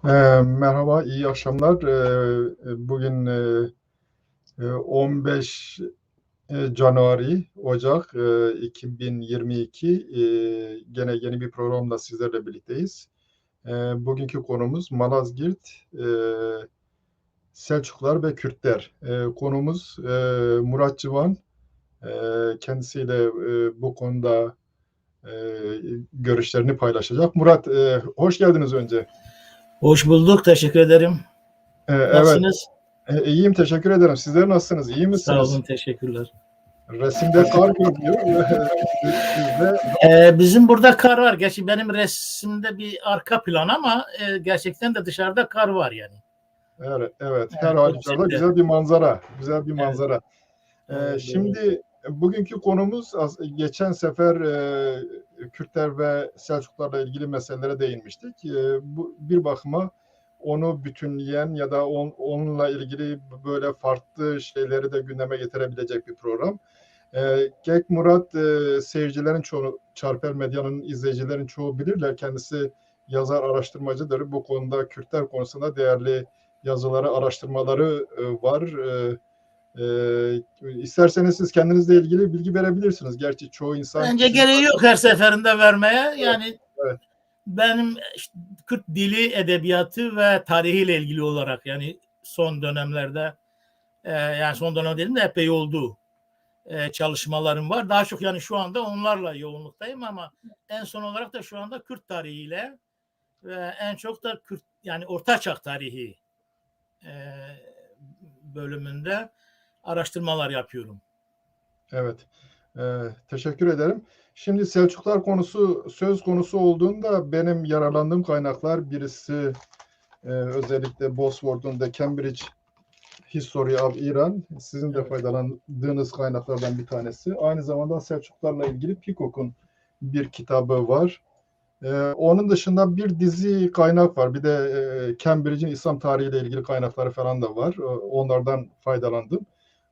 Merhaba, iyi akşamlar. Bugün 15 Januari, Ocak 2022. Gene yeni bir programla sizlerle birlikteyiz. Bugünkü konumuz Malazgirt, Selçuklular ve Kürtler. Konumuz Murat Civan. Kendisiyle bu konuda e, görüşlerini paylaşacak. Murat, hoş geldiniz önce. Hoş bulduk. Teşekkür ederim. Evet. Nasılsınız? İyiyim, teşekkür ederim. Sizler nasılsınız? İyi Sağ misiniz? olun. Teşekkürler. Resimde kar görünüyor. Sizde Bizim burada kar var. Gerçi benim resimde bir arka plan ama gerçekten de dışarıda kar var yani. evet, her halükarda Ölçekte. güzel bir manzara. Güzel bir Evet, manzara. evet, doğru. Şimdi bugünkü konumuz geçen sefer Kürtler ve Selçuklarla ilgili meselelere değinmiştik. Bu bir bakıma onu bütünleyen ya da onunla ilgili böyle farklı şeyleri de gündeme getirebilecek bir program. Kek Murat seyircilerin çoğu, Çarper Medya'nın izleyicilerin çoğu bilirler. Kendisi yazar, araştırmacıdır. Bu konuda Kürtler konusunda değerli yazıları, araştırmaları var. İsterseniz siz kendinizle ilgili bilgi verebilirsiniz. Gerçi çoğu insan Bence sizi gereği yok her seferinde vermeye. evet, Yani evet, benim işte Kürt dili, edebiyatı ve tarihiyle ilgili olarak yani son dönemlerde yani son dönem dedim de epey oldu. Çalışmalarım var. Daha çok yani şu anda onlarla yoğunluktayım ama en son olarak da şu anda Kürt tarihiyle ve en çok da Kürt yani Ortaçağ tarihi e, bölümünde araştırmalar yapıyorum. evet. Teşekkür ederim. Şimdi Selçuklar konusu söz konusu olduğunda benim yararlandığım kaynaklar birisi özellikle Bosworth'un The Cambridge History of Iran. Sizin de Evet. faydalandığınız kaynaklardan bir tanesi. Aynı zamanda Selçuklarla ilgili Peacock'un bir kitabı var. Onun dışında bir dizi kaynak var. Bir de Cambridge'in İslam tarihiyle ilgili kaynakları falan da var. Onlardan faydalandım.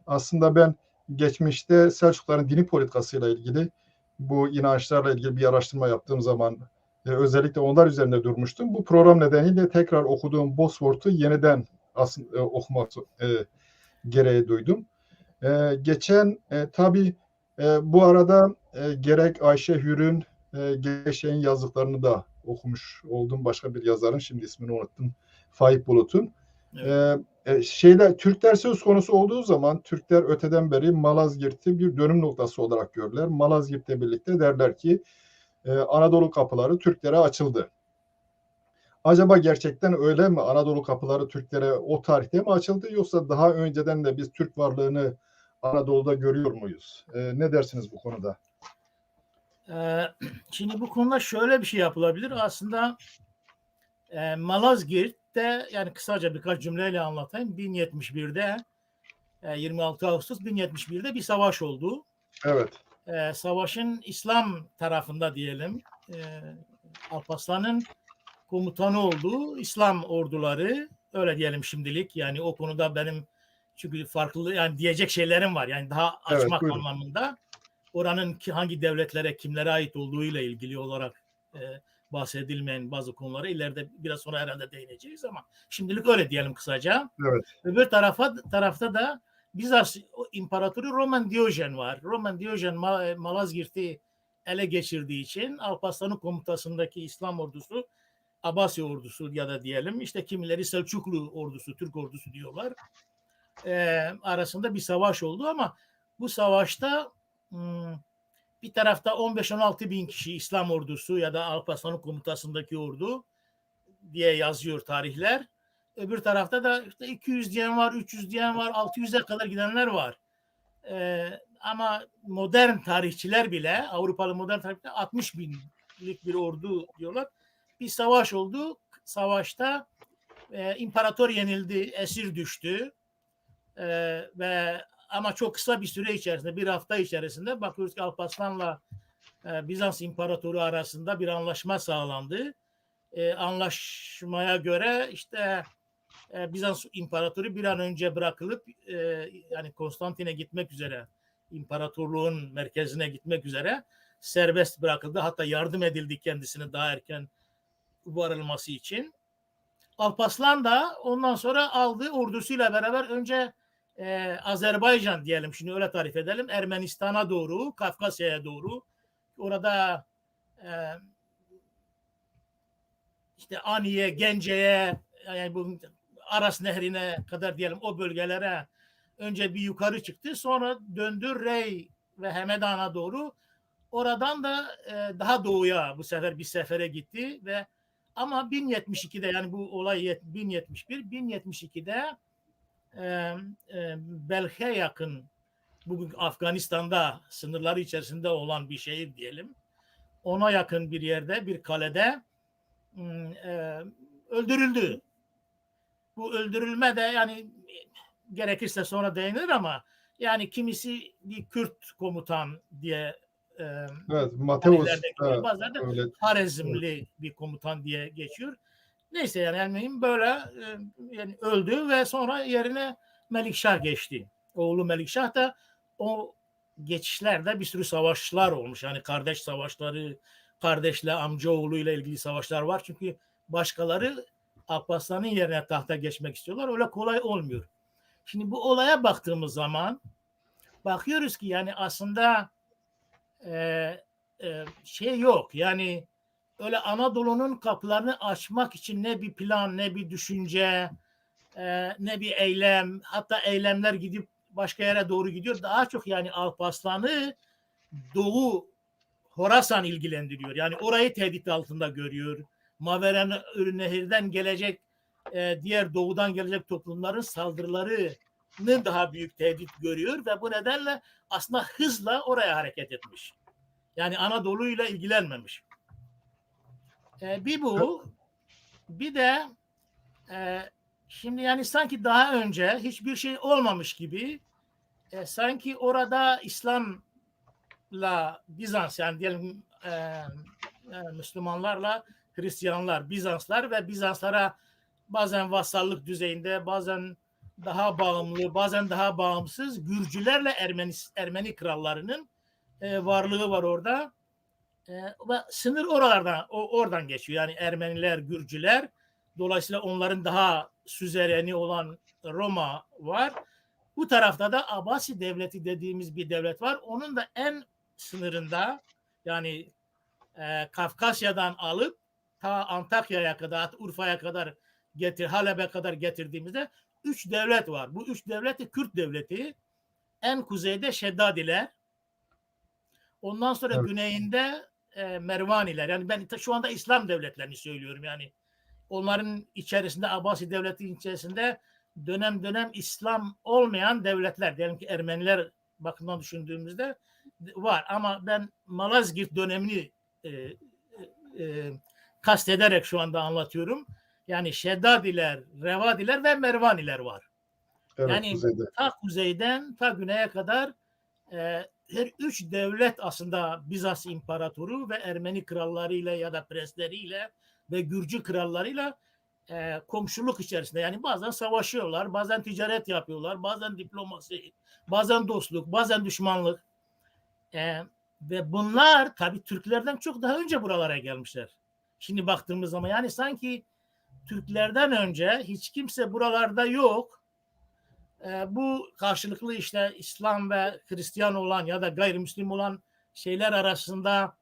Aslında ben geçmişte Selçukluların dini politikasıyla ilgili bu inançlarla ilgili bir araştırma yaptığım zaman özellikle onlar üzerinde durmuştum. Bu program nedeniyle tekrar okuduğum Bosworth'u yeniden aslında okumak gereği duydum. Geçen tabii bu arada gerek Ayşe Hür'ün gerek şeyin yazdıklarını da okumuş oldum. Başka bir yazarın, şimdi ismini unuttum. Faik Bulut'un. Evet. Türkler söz konusu olduğu zaman Türkler öteden beri Malazgirt'i bir dönüm noktası olarak görürler. Malazgirt'le birlikte derler ki Anadolu kapıları Türklere açıldı. Acaba gerçekten öyle mi? Anadolu kapıları Türklere o tarihte mi açıldı, yoksa daha önceden de biz Türk varlığını Anadolu'da görüyor muyuz? Ne dersiniz bu konuda? Şimdi bu konuda şöyle bir şey yapılabilir. Aslında Malazgirt'te yani kısaca birkaç cümleyle anlatayım. 1071'de 26 Ağustos 1071'de bir savaş oldu. Evet, Savaşın İslam tarafında diyelim Alparslan'ın komutanı olduğu İslam orduları öyle diyelim şimdilik. Yani o konuda benim çünkü farklı yani diyecek şeylerim var. Yani daha evet, açmak buyurun. anlamında oranın hangi devletlere kimlere ait olduğuyla ilgili olarak bahsedilmeyen bazı konulara ileride biraz sonra herhalde değineceğiz ama şimdilik öyle diyelim kısaca. Evet, Öbür tarafta da Bizans İmparatoru Roman Diyojen var. Roman Diyojen Malazgirt'i ele geçirdiği için Alparslan'ın komutasındaki İslam ordusu Abbasi ordusu ya da diyelim işte kimileri Selçuklu ordusu, Türk ordusu diyorlar. Arasında bir savaş oldu ama bu savaşta bir tarafta 15-16 bin kişi İslam ordusu ya da Alparslan'ın komutasındaki ordu diye yazıyor tarihler. Öbür tarafta da işte 200 diyen var, 300 diyen var, 600'e kadar gidenler var. Ama modern tarihçiler bile, Avrupalı modern tarihçiler 60 binlik bir ordu diyorlar. Bir savaş oldu. Savaşta imparator yenildi, esir düştü. Ve ama çok kısa bir süre içerisinde, bir hafta içerisinde bakıyoruz ki Alparslan'la Bizans İmparatoru arasında bir anlaşma sağlandı. Anlaşmaya göre işte Bizans İmparatoru bir an önce bırakılıp yani Konstantin'e gitmek üzere, imparatorluğun merkezine gitmek üzere serbest bırakıldı. Hatta yardım edildi kendisine daha erken varılması için. Alparslan da ondan sonra aldığı ordusuyla beraber önce Azerbaycan diyelim, şimdi öyle tarif edelim, Ermenistan'a doğru, Kafkasya'ya doğru, orada e, işte Aniye, Gence'ye, yani bu Aras Nehri'ne kadar diyelim, o bölgelere önce bir yukarı çıktı. Sonra döndü Rey ve Hemedan'a doğru. Oradan da daha doğuya bu sefer bir sefere gitti ve ama 1072'de, yani bu olay 1072'de Belh'e yakın, bugün Afganistan'da sınırları içerisinde olan bir şehir diyelim, ona yakın bir yerde, bir kalede öldürüldü. Bu öldürülme de yani gerekirse sonra değinir ama yani kimisi bir Kürt komutan diye Evet, Mateus tarihlerde geçiyor. da Bazıları da öyle. Harezmli bir komutan diye geçiyor. Neyse, yani böyle yani öldü ve sonra yerine Melikşah geçti. Oğlu Melikşah da, o geçişlerde bir sürü savaşlar olmuş. Yani kardeş savaşları, kardeşle amcaoğluyla ilgili savaşlar var. Çünkü başkaları Alparslan'ın yerine tahta geçmek istiyorlar. Öyle kolay olmuyor. Şimdi bu olaya baktığımız zaman bakıyoruz ki yani aslında şey yok. Yani öyle Anadolu'nun kapılarını açmak için ne bir plan, ne bir düşünce, ne bir eylem, hatta eylemler gidip başka yere doğru gidiyor. Daha çok yani Alparslan'ı Doğu Horasan ilgilendiriyor. Yani orayı tehdit altında görüyor. Maveren Nehir'den gelecek, diğer doğudan gelecek toplumların saldırılarını daha büyük tehdit görüyor ve bu nedenle aslında hızla oraya hareket etmiş. Yani Anadolu ile ilgilenmemiş. Bir bu, bir de şimdi yani sanki daha önce hiçbir şey olmamış gibi, sanki orada İslam'la Bizans, yani diyelim Müslümanlarla Hristiyanlar, Bizanslar ve Bizanslara bazen vasallık düzeyinde, bazen daha bağımlı, bazen daha bağımsız Gürcülerle Ermeni krallarının varlığı var orada. Ve sınır oradan geçiyor. Yani Ermeniler, Gürcüler. Dolayısıyla onların daha süzereni olan Roma var. Bu tarafta da Abbasi Devleti dediğimiz bir devlet var. Onun da en sınırında, yani Kafkasya'dan alıp ta Antakya'ya kadar, Urfa'ya kadar Halep'e kadar getirdiğimizde 3 devlet var. Bu 3 devleti Kürt devleti. En kuzeyde Şeddadiler. Ondan sonra Evet. güneyinde Mervaniler. Yani ben şu anda İslam devletlerini söylüyorum. Yani onların içerisinde, Abbasi devleti içerisinde dönem dönem İslam olmayan devletler, diyelim ki Ermeniler bakımından düşündüğümüzde var. Ama ben Malazgirt dönemini kastederek şu anda anlatıyorum. Yani Şeddadiler, Revadiler ve Mervaniler var. Evet, Yani kuzeyde. ta kuzeyden ta güneye kadar her üç devlet aslında Bizans İmparatoru ve Ermeni krallarıyla ya da prensleriyle ve Gürcü krallarıyla komşuluk içerisinde. Yani bazen savaşıyorlar, bazen ticaret yapıyorlar, bazen diplomasi, bazen dostluk, bazen düşmanlık. Ve bunlar tabii Türklerden çok daha önce buralara gelmişler. Şimdi baktığımız zaman yani sanki Türklerden önce hiç kimse buralarda yok. Bu karşılıklı işte İslam ve Hristiyan olan ya da gayrimüslim olan şeyler arasında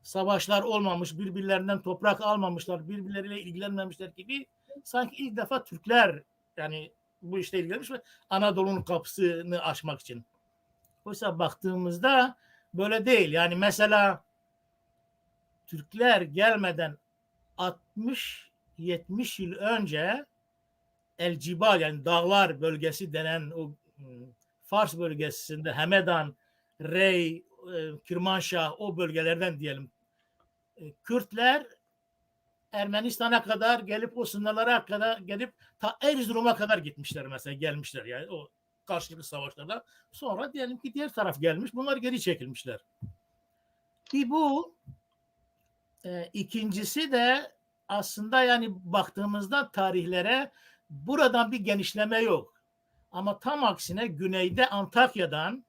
savaşlar olmamış, birbirlerinden toprak almamışlar, birbirleriyle ilgilenmemişler gibi, sanki ilk defa Türkler yani bu işte ilgilenmiş ve Anadolu'nun kapısını açmak için. Oysa baktığımızda böyle değil. Yani mesela Türkler gelmeden 60-70 yıl önce El Cibal, yani dağlar bölgesi denen o Fars bölgesinde Hemedan, Rey, Kirmanşah, o bölgelerden diyelim, Kürtler Ermenistan'a kadar gelip o sınırlara kadar gelip ta Erzurum'a kadar gitmişler, mesela gelmişler yani o karşılıklı savaşlarda. Sonra diyelim ki diğer taraf gelmiş, bunlar geri çekilmişler. Bir bu, ikincisi de aslında yani baktığımızda tarihlere buradan bir genişleme yok. Ama tam aksine güneyde Antakya'dan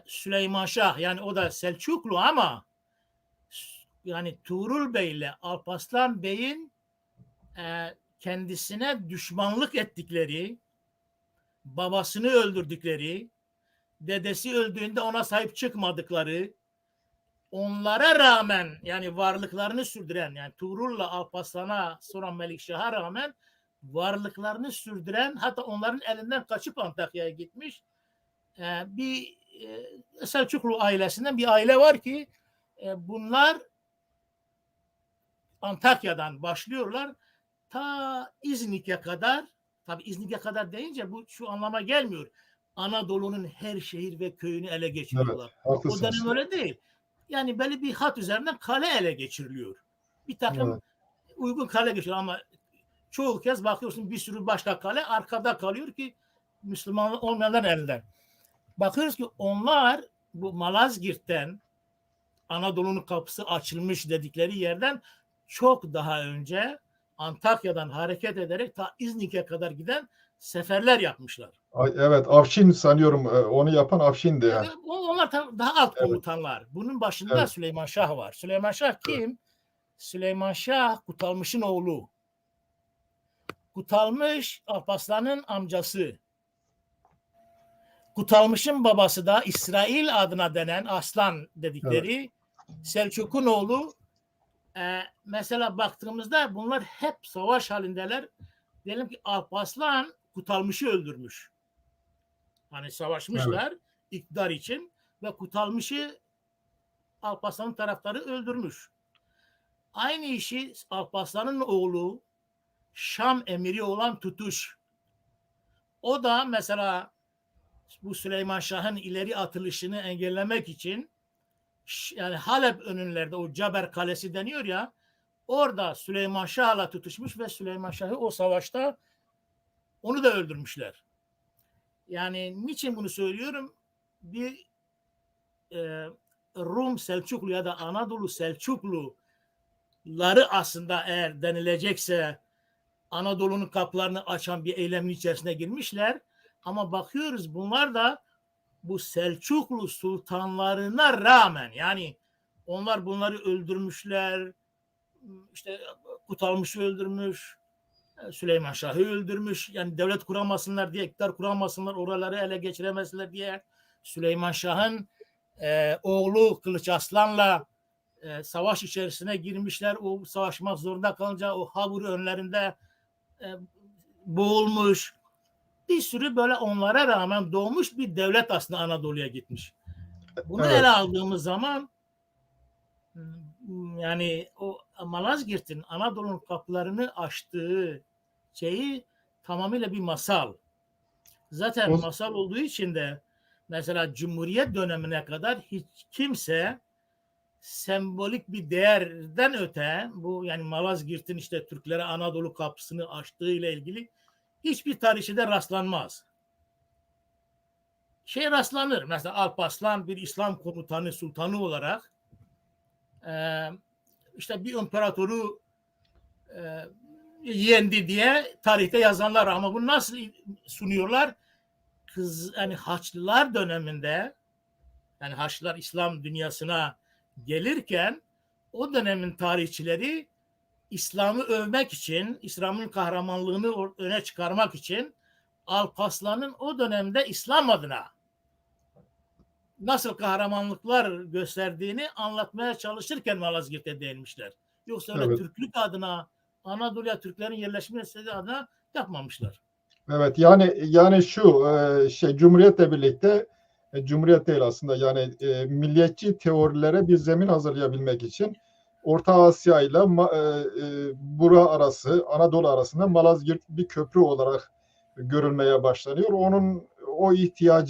Süleyman Şah, yani o da Selçuklu ama yani Tuğrul Bey ile Alparslan Bey'in kendisine düşmanlık ettikleri, babasını öldürdükleri, dedesi öldüğünde ona sahip çıkmadıkları, onlara rağmen yani varlıklarını sürdüren, yani Tuğrul'la Alparslan'a sonra Melikşah'a rağmen varlıklarını sürdüren, hatta onların elinden kaçıp Antakya'ya gitmiş bir Selçuklu ailesinden bir aile var ki bunlar Antakya'dan başlıyorlar ta İznik'e kadar. Tabi İznik'e kadar deyince bu şu anlama gelmiyor. Anadolu'nun her şehir ve köyünü ele geçiriyorlar. Evet, haklısınız. O dönem öyle değil. Yani belli bir hat üzerinden kale ele geçiriliyor. Bir takım uygun kale geçiyor ama çoğu kez bakıyorsun bir sürü başka kale arkada kalıyor ki Müslüman olmayanların elinden. Bakıyoruz ki onlar bu Malazgirt'ten Anadolu'nun kapısı açılmış dedikleri yerden çok daha önce Antakya'dan hareket ederek ta İznik'e kadar giden seferler yapmışlar. Evet, Afşin sanıyorum onu yapan Afşin'di yani. Onlar daha alt komutanlar. Bunun başında Süleyman Şah var. Süleyman Şah kim? Süleyman Şah Kutalmış'ın oğlu. Kutalmış Alparslan'ın amcası. Kutalmış'ın babası da İsrail adına denen Aslan dedikleri Selçuk'un oğlu. Mesela baktığımızda bunlar hep savaş halindeler. Diyelim ki Alparslan Kutalmış'ı öldürmüş. Hani savaşmışlar iktidar için ve Kutalmış'ı Alparslan'ın taraftarı öldürmüş. Aynı işi Alparslan'ın oğlu Şam emiri olan Tutuş. O da mesela bu Süleyman Şah'ın ileri atılışını engellemek için yani Halep önünlerde o Caber Kalesi deniyor ya orada Süleyman Şah'la tutuşmuş ve Süleyman Şah'ı o savaşta onu da öldürmüşler. Yani niçin bunu söylüyorum? Bir Rum Selçuklu ya da Anadolu Selçukluları aslında eğer denilecekse Anadolu'nun kapılarını açan bir eylemin içerisine girmişler. Ama bakıyoruz bunlar da bu Selçuklu sultanlarına rağmen yani onlar bunları öldürmüşler. İşte Kutalmış'ı öldürmüş. Süleyman Şah'ı öldürmüş. Yani devlet kuramasınlar diye, iktidar kuramasınlar, oraları ele geçiremesinler diye Süleyman Şah'ın oğlu Kılıç Aslan'la savaş içerisine girmişler. O savaşmak zorunda kalınca o Habur önlerinde boğulmuş. Bir sürü böyle onlara rağmen doğmuş bir devlet aslında Anadolu'ya gitmiş. Bunu ele aldığımız zaman yani o Malazgirt'in Anadolu'nun kapılarını açtığı şeyi tamamıyla bir masal. Zaten masal olduğu için de mesela Cumhuriyet dönemine kadar hiç kimse sembolik bir değerden öte bu yani Malazgirt'in işte Türklere Anadolu kapısını açtığı ile ilgili hiçbir tarihçide rastlanmaz. Rastlanır. Mesela Alparslan bir İslam komutanı, sultanı olarak işte bir imparatoru yendi diye tarihte yazanlar ama bunu nasıl sunuyorlar? Yani Haçlılar döneminde yani Haçlılar İslam dünyasına gelirken o dönemin tarihçileri İslam'ı övmek için, İslam'ın kahramanlığını öne çıkarmak için Alparslan'ın o dönemde İslam adına nasıl kahramanlıklar gösterdiğini anlatmaya çalışırken Malazgirt'e değinmişler. Yoksa öyle Türklük adına Anadolu'ya Türklerin yerleşmesi adına yapmamışlar. Evet yani şu Cumhuriyet'le birlikte Cumhuriyet değil aslında yani milliyetçi teorilere bir zemin hazırlayabilmek için Orta Asya ile Bura arası, Anadolu arasında Malazgirt bir köprü olarak görülmeye başlanıyor. Onun o ihtiyaç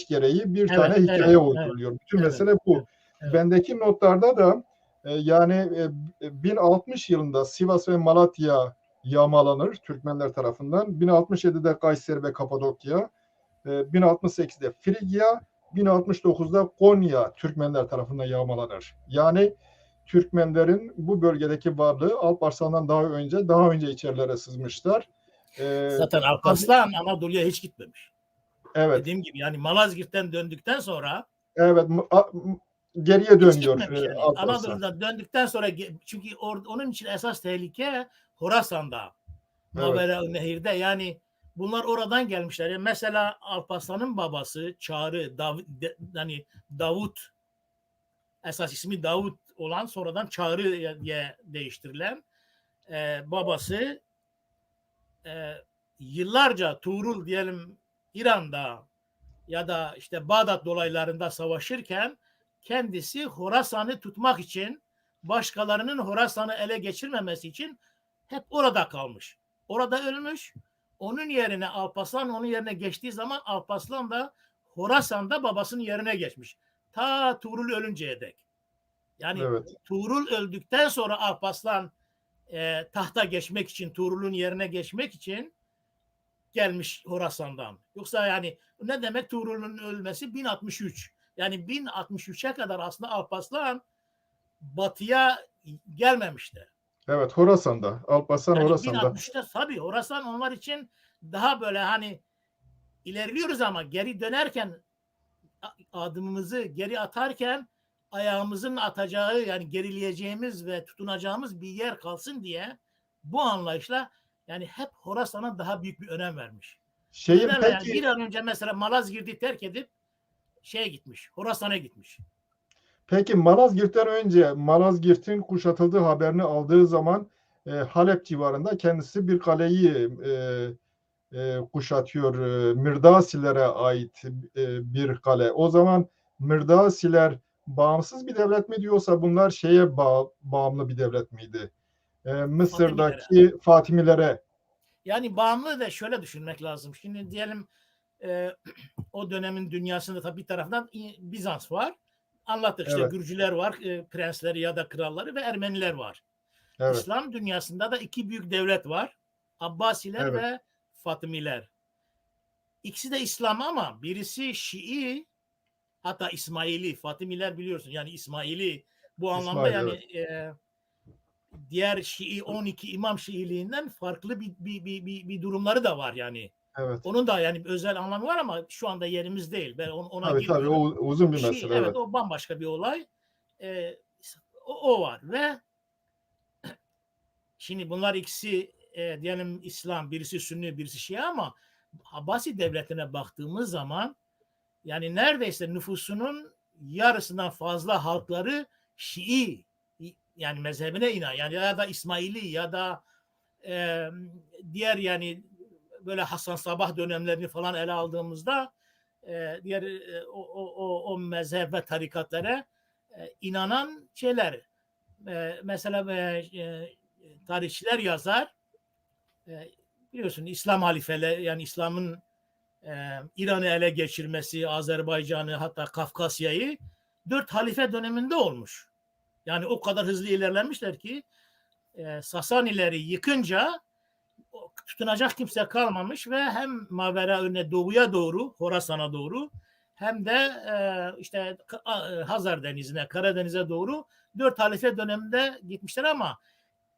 gereği bir tane hikaye uyduruluyor. Bütün mesele bu. Bendeki notlarda da yani 1060 yılında Sivas ve Malatya yağmalanır Türkmenler tarafından. 1067'de Kayseri ve Kapadokya, 1068'de Frigya, 1069'da Konya Türkmenler tarafından yağmalanır. Yani Türkmenlerin bu bölgedeki varlığı Alparslan'dan daha önce içerilere sızmışlar. Zaten Alparslan Anadolu'ya hiç gitmemiş. Evet. Dediğim gibi yani Malazgirt'ten döndükten sonra geriye Hiç dönüyor gitmemiş yani. Alparslan. Anadolu'dan döndükten sonra çünkü onun için esas tehlike Horasan'da. Evet. Mavera Nehir'de yani bunlar oradan gelmişler. Yani mesela Alparslan'ın babası Çağrı yani Davut, esas ismi Davut olan sonradan Çağrı diye değiştirilen babası yıllarca Tuğrul diyelim İran'da ya da işte Bağdat dolaylarında savaşırken kendisi Horasan'ı tutmak için, başkalarının Horasan'ı ele geçirmemesi için hep orada kalmış. Orada ölmüş. Onun yerine Alparslan onun yerine geçtiği zaman Alparslan da Horasan'da babasının yerine geçmiş. Ta Tuğrul ölünceye dek. Yani Evet. Tuğrul öldükten sonra Alparslan tahta geçmek için, Tuğrul'un yerine geçmek için gelmiş Horasan'dan. Yoksa yani ne demek Tuğrul'un ölmesi? 1063. Yani 1063'e kadar aslında Alparslan batıya gelmemişti. Evet, Horasan'da. Alparslan Yani Horasan'da. 1063'te tabii Horasan onlar için daha böyle hani ilerliyoruz ama geri dönerken adımımızı geri atarken ayağımızın atacağı yani gerileyeceğimiz ve tutunacağımız bir yer kalsın diye bu anlayışla yani hep Horasan'a daha büyük bir önem vermiş. Bu Şeyin nedenle yani bir peki an önce mesela Malazgirt'i terk edip şeye gitmiş, Horasan'a gitmiş. peki Malazgirt'ten önce Malazgirt'in kuşatıldığı haberini aldığı zaman Halep civarında kendisi bir kaleyi kuşatıyor. Mirdasilere ait bir kale. O zaman Mirdasiler bağımsız bir devlet mi diyorsa bunlar şeye bağımlı bir devlet miydi? Fatimilere. Mısır'daki Fatimilere. Yani bağımlı da şöyle düşünmek lazım. Şimdi diyelim e, o dönemin dünyasında tabii bir taraftan Bizans var. Anlattık işte Evet, Gürcüler var, prensleri ya da kralları ve Ermeniler var. evet, İslam dünyasında da iki büyük devlet var. Abbasiler evet. ve Fatımiler. İkisi de İslam ama birisi Şii hatta İsmaili. Fatımiler biliyorsun yani İsmaili bu anlamda İsmail, yani evet, diğer Şii 12 İmam Şiiliğinden farklı bir durumları da var yani. evet. Onun da yani özel anlamı var ama şu anda yerimiz değil. Ben ona Tabii tabii o girmiyorum. uzun bir Şii mesele, evet evet. o bambaşka bir olay. Ee, o var ve şimdi bunlar ikisi diyelim İslam, birisi Sünni, birisi Şia ama Abbasi devletine baktığımız zaman yani neredeyse nüfusunun yarısından fazla halkları Şii yani mezhebine inan yani ya da İsmaili ya da e, diğer yani böyle Hasan Sabah dönemlerini falan ele aldığımızda diğer o mezhep ve tarikatlara inanan şeyler. Mesela tarihçiler yazar biliyorsun İslam halifeleri yani İslam'ın İran'ı ele geçirmesi, Azerbaycan'ı hatta Kafkasya'yı 4 halife döneminde olmuş. Yani o kadar hızlı ilerlemişler ki Sasanileri yıkınca tutunacak kimse kalmamış ve hem Mavera önüne doğuya doğru, Horasan'a doğru hem de işte Hazar Denizi'ne, Karadeniz'e doğru 4 halife döneminde gitmişler ama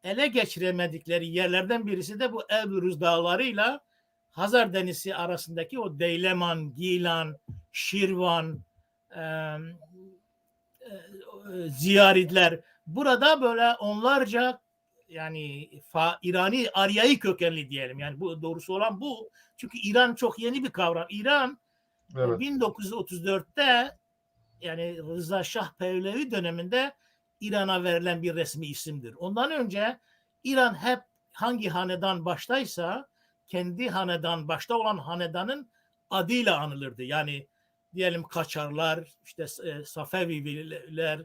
ele geçiremedikleri yerlerden birisi de bu Elbruz dağlarıyla Hazar Denizi arasındaki o Deyleman, Gilan, Şirvan, e, Ziyaritler. Burada böyle onlarca yani İrani Aryai kökenli diyelim. Yani bu doğrusu olan bu. Çünkü İran çok yeni bir kavram. İran Evet. 1934'te yani Rıza Şah Pehlevi döneminde İran'a verilen bir resmi isimdir. Ondan önce İran hep hangi hanedan baştaysa kendi hanedan başta olan hanedanın adıyla anılırdı. Yani diyelim Kaçarlar, işte Safeviler,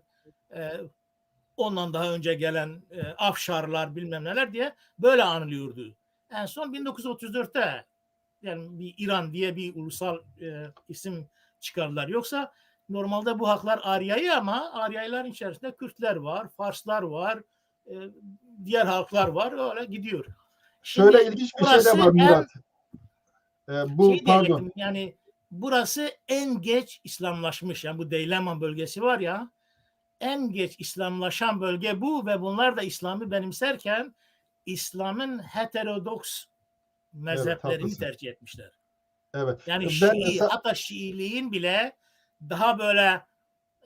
ondan daha önce gelen Afşarlar bilmem neler diye böyle anılıyordu. En son 1934'te yani bir İran diye bir ulusal isim çıkardılar. Yoksa normalde bu halklar Arya'yı ama Arya'ların içerisinde Kürtler var, Farslar var, e, diğer halklar var. Öyle gidiyor. Şöyle Şimdi ilginç bir şey de burası var Murat. en Bu şey pardon. diyecektim yani burası en geç İslamlaşmış. Yani bu Deyleman bölgesi var ya en geç İslamlaşan bölge bu ve bunlar da İslam'ı benimserken İslam'ın heterodoks Evet, mezheplerini haklısın. tercih etmişler. Evet. Yani Ben Şii hatta Şiiliğin bile daha böyle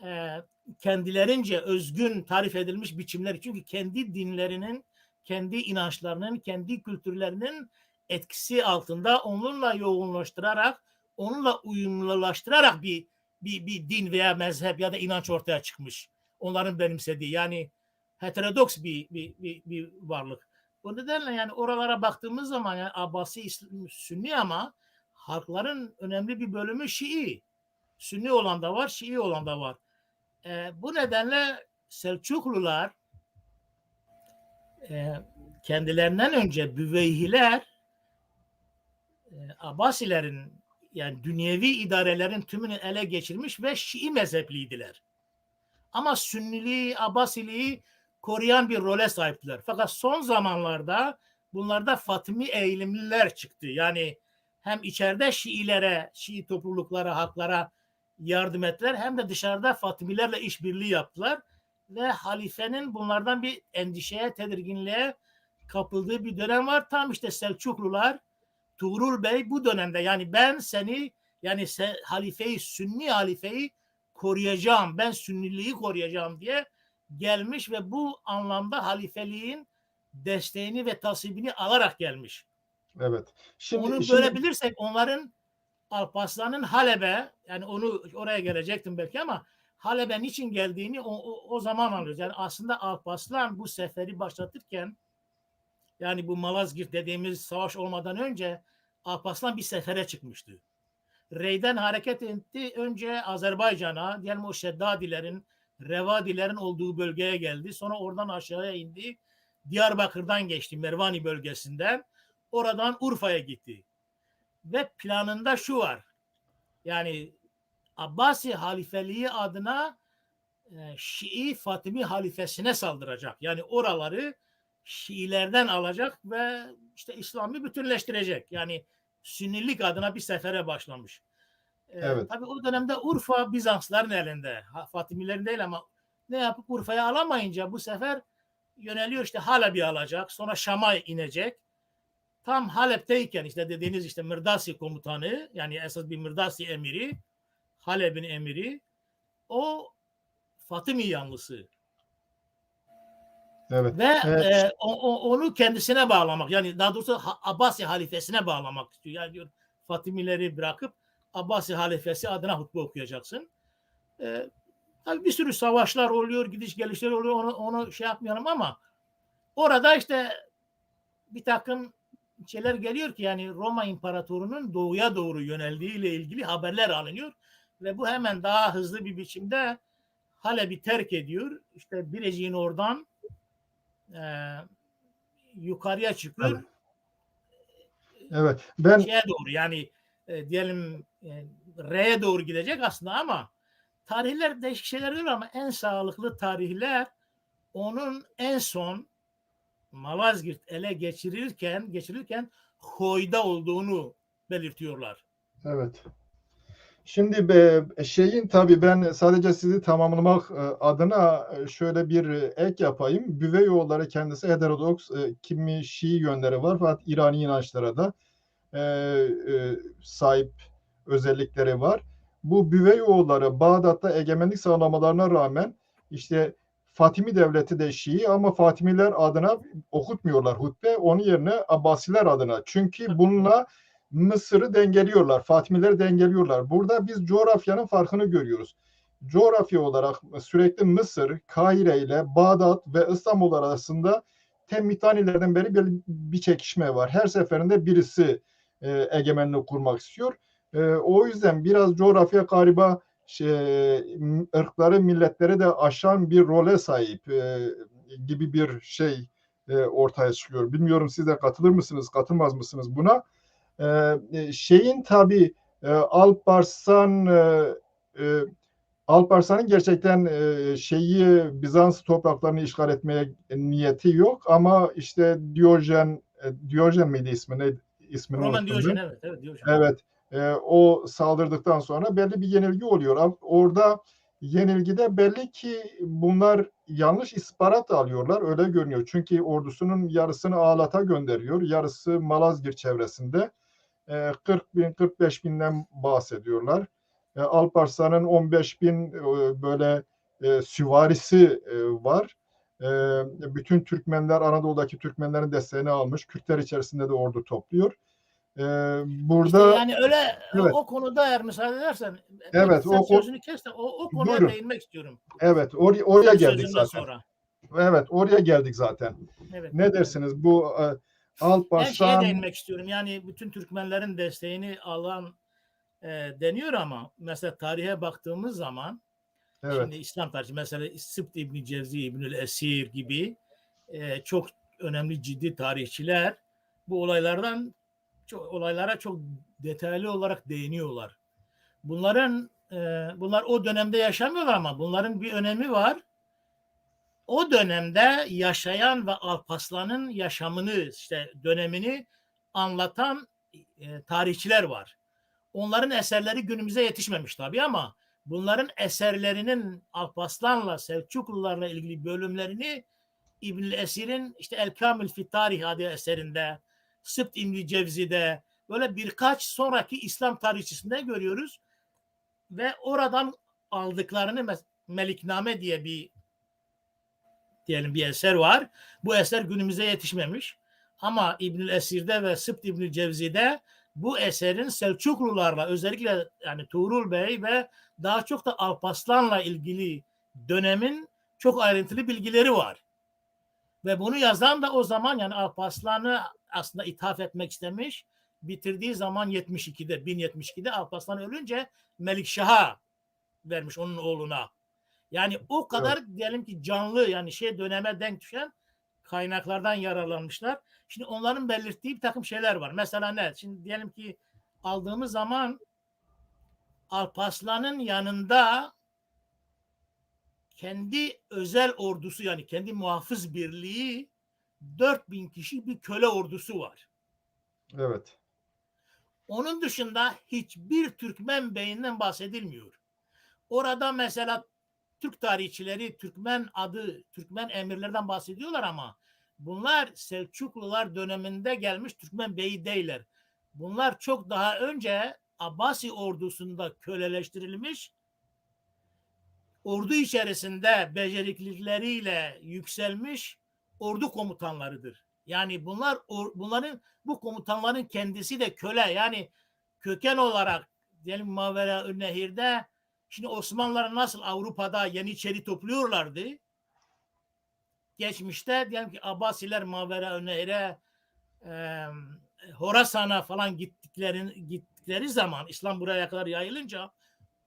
e, kendilerince özgün tarif edilmiş biçimler. Çünkü kendi dinlerinin, kendi inançlarının, kendi kültürlerinin etkisi altında onunla yoğunlaştırarak, onunla uyumlulaştırarak bir din veya mezhep ya da inanç ortaya çıkmış. Onların benimsediği, yani heterodoks bir varlık. O nedenle yani oralara baktığımız zaman yani Abbasi Sünni ama halkların önemli bir bölümü Şii. Sünni olan da var, Şii olan da var. Bu nedenle Selçuklular kendilerinden önce Büveyhiler Abbasilerin yani dünyevi idarelerin tümünü ele geçirmiş ve Şii mezhepliydiler. Ama Sünniliği, Abbasiliği koruyan bir role sahiptiler. Fakat son zamanlarda bunlarda Fatimi eğilimliler çıktı. Yani hem içeride Şiilere, Şii topluluklara, halklara yardım ettiler hem de dışarıda Fatimilerle işbirliği yaptılar ve halifenin bunlardan bir endişeye, tedirginliğe kapıldığı bir dönem var. Tam işte Selçuklular, Tuğrul Bey bu dönemde yani ben seni yani halifeyi, Sünni halifeyi koruyacağım, ben Sünniliği koruyacağım diye gelmiş ve bu anlamda halifeliğin desteğini ve tasvibini alarak gelmiş. Evet. Onu böyle bilirsek onların Alparslan'ın Halep'e yani onu oraya gelecektim belki ama Halep'e niçin geldiğini o zaman anlıyoruz. Yani aslında Alparslan bu seferi başlatırken yani bu Malazgirt dediğimiz savaş olmadan önce Alparslan bir sefere çıkmıştı. Rey'den hareket etti. Önce Azerbaycan'a, diyelim o Şeddadilerin, Revadilerin olduğu bölgeye geldi. Sonra oradan aşağıya indi. Diyarbakır'dan geçti Mervani bölgesinden. Oradan Urfa'ya gitti. Ve planında şu var. Yani Abbasi halifeliği adına Şii Fatimi halifesine saldıracak. Yani oraları Şiilerden alacak ve işte İslam'ı bütünleştirecek. Yani Sünnilik adına bir sefere başlamış. Evet. Tabii o dönemde Urfa Bizansların elinde. Fatimilerin değil ama ne yapıp Urfa'ya alamayınca bu sefer yöneliyor işte Halep'i alacak. Sonra Şam'a inecek. Tam Halep'teyken işte dediğiniz işte Mirdasi komutanı yani esas bir Mirdasi emiri Halep'in emiri o Fatimi yanlısı. Evet. Ve onu kendisine bağlamak yani daha doğrusu Abbasi halifesine bağlamak istiyor. Yani diyor Fatimileri bırakıp Abbasi halifesi adına hutbe okuyacaksın. Tabii bir sürü savaşlar oluyor, gidiş gelişler oluyor. Onu şey yapmayalım ama orada işte bir takım şeyler geliyor ki yani Roma İmparatorluğu'nun doğuya doğru yöneldiği ile ilgili haberler alınıyor ve bu hemen daha hızlı bir biçimde Halep'i terk ediyor. İşte Birecik'in oradan yukarıya çıkıyor. Evet. Evet. Ben Şeye doğru yani diyelim R'ye doğru gidecek aslında ama tarihler değişik şeyler oluyor ama en sağlıklı tarihler onun en son Malazgirt ele geçirilirken Hoy'da olduğunu belirtiyorlar. evet. Şimdi şeyin tabii ben sadece sizi tamamlamak adına şöyle bir ek yapayım. Büveyoğulları kendisi heterodoks, kimi Şii yönleri var fakat İrani inançlara da sahip özellikleri var. Bu Büveyoğulları Bağdat'ta egemenlik sağlamalarına rağmen işte Fatimi devleti de Şii ama Fatimiler adına okutmuyorlar hutbe. Onun yerine Abbasiler adına. Çünkü bununla Mısır'ı dengeliyorlar. Fatimileri dengeliyorlar. Burada biz coğrafyanın farkını görüyoruz. Coğrafya olarak sürekli Mısır, Kahire ile Bağdat ve İstanbul arasında Temmitanilerden beri bir çekişme var. Her seferinde birisi egemenlik kurmak istiyor. O yüzden biraz coğrafya galiba ırkları, milletleri de aşan bir role sahip gibi bir şey ortaya çıkıyor. Bilmiyorum siz de katılır mısınız, katılmaz mısınız buna? Şeyin tabii Alparslan Alparslan'ın gerçekten şeyi Bizans topraklarını işgal etmeye niyeti yok ama işte Diyojen miydi ismini Roman unuttum Diyojen ben. evet Diyojen. Evet. O saldırdıktan sonra belli bir yenilgi oluyor. Orada yenilgide belli ki bunlar yanlış istihbarat alıyorlar. Öyle görünüyor. Çünkü ordusunun yarısını Ağlat'a gönderiyor. Yarısı Malazgirt çevresinde. 40 bin, 45 binden bahsediyorlar. Alparslan'ın 15 bin böyle süvarisi var. Bütün Türkmenler, Anadolu'daki Türkmenlerin desteğini almış. Kürtler içerisinde de ordu topluyor. İşte Burada yani öyle evet, o konuda eğer müsaade edersen evet, sen sözünü kes de o konuya buyurun. değinmek istiyorum. Evet, oraya Sen geldik sözünden zaten. sonra. Evet, oraya geldik zaten. Evet. Ne dersiniz? Bu Ben şeye Alparslan, değinmek istiyorum. Yani bütün Türkmenlerin desteğini alan deniyor ama mesela tarihe baktığımız zaman şimdi evet, İslam tarihi mesela Sıbt İbni Cevzi, İbnül Esir gibi çok önemli ciddi tarihçiler bu olaylara çok detaylı olarak değiniyorlar. Bunlar o dönemde yaşamıyorlar ama bunların bir önemi var. O dönemde yaşayan ve Alparslan'ın yaşamını işte dönemini anlatan tarihçiler var. Onların eserleri günümüze yetişmemiş tabii ama bunların eserlerinin Alparslan'la Selçuklularla ilgili bölümlerini İbnül Esir'in işte El Kamil fi Tarih adlı eserinde, Sıbt İbni Cevzi'de böyle birkaç sonraki İslam tarihçisinde görüyoruz ve oradan aldıklarını Melikname diye bir eser var. Bu eser günümüze yetişmemiş. Ama İbnül Esir'de ve Sıbt İbnül Cevzi'de bu eserin Selçuklularla özellikle yani Tuğrul Bey ve daha çok da Alparslan'la ilgili dönemin çok ayrıntılı bilgileri var. Ve bunu yazan da o zaman yani Alparslan'ı aslında ithaf etmek istemiş. Bitirdiği zaman 1072'de Alparslan ölünce Melikşah'a vermiş onun oğluna. Yani o evet, kadar diyelim ki canlı yani döneme denk düşen kaynaklardan yararlanmışlar. Şimdi onların belirttiği bir takım şeyler var. Mesela ne? Şimdi diyelim ki aldığımız zaman Alparslan'ın yanında kendi özel ordusu yani kendi muhafız birliği 4000 kişi bir köle ordusu var. evet, Onun dışında hiçbir Türkmen beyinden bahsedilmiyor. Orada mesela Türk tarihçileri Türkmen emirlerden bahsediyorlar ama bunlar Selçuklular döneminde gelmiş Türkmen beyi değiller. Bunlar çok daha önce Abbasi ordusunda köleleştirilmiş, ordu içerisinde beceriklilikleriyle yükselmiş ordu komutanlarıdır. Yani bunların bu komutanların kendisi de köle. Yani köken olarak diyelim Mavera Nehir'de şimdi Osmanlılar nasıl Avrupa'da Yeniçeri topluyorlardı. Geçmişte diyelim ki Abbasiler Mavera Nehir'e e, Horasan'a falan gittikleri zaman İslam buraya kadar yayılınca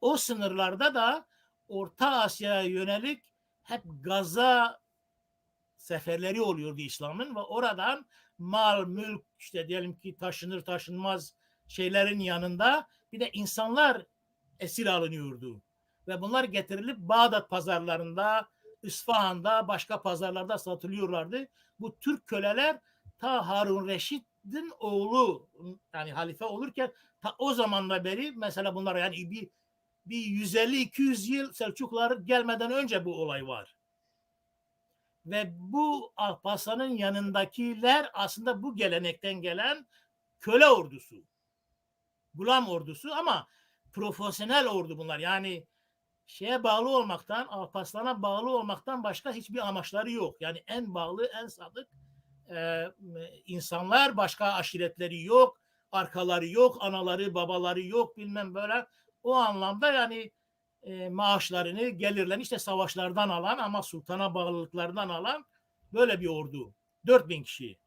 o sınırlarda da Orta Asya'ya yönelik hep Gaza seferleri oluyordu İslam'ın ve oradan mal, mülk işte diyelim ki taşınır taşınmaz şeylerin yanında bir de insanlar esir alınıyordu. Ve bunlar getirilip Bağdat pazarlarında, İsfahan'da, başka pazarlarda satılıyorlardı. Bu Türk köleler ta Harun Reşit'in oğlu yani halife olurken ta o zamanla beri mesela bunlar yani bir 150-200 yıl Selçuklular gelmeden önce bu olay var. Ve bu Alparslan'ın yanındakiler aslında bu gelenekten gelen köle ordusu. Gulam ordusu ama profesyonel ordu bunlar. Yani bağlı olmaktan, Alparslan'a bağlı olmaktan başka hiçbir amaçları yok. Yani en bağlı, en sadık insanlar, başka aşiretleri yok, arkaları yok, anaları, babaları yok bilmem böyle. O anlamda yani maaşlarını, gelirlerini işte savaşlardan alan ama sultana bağlılıklarından alan böyle bir ordu. 4000 kişi.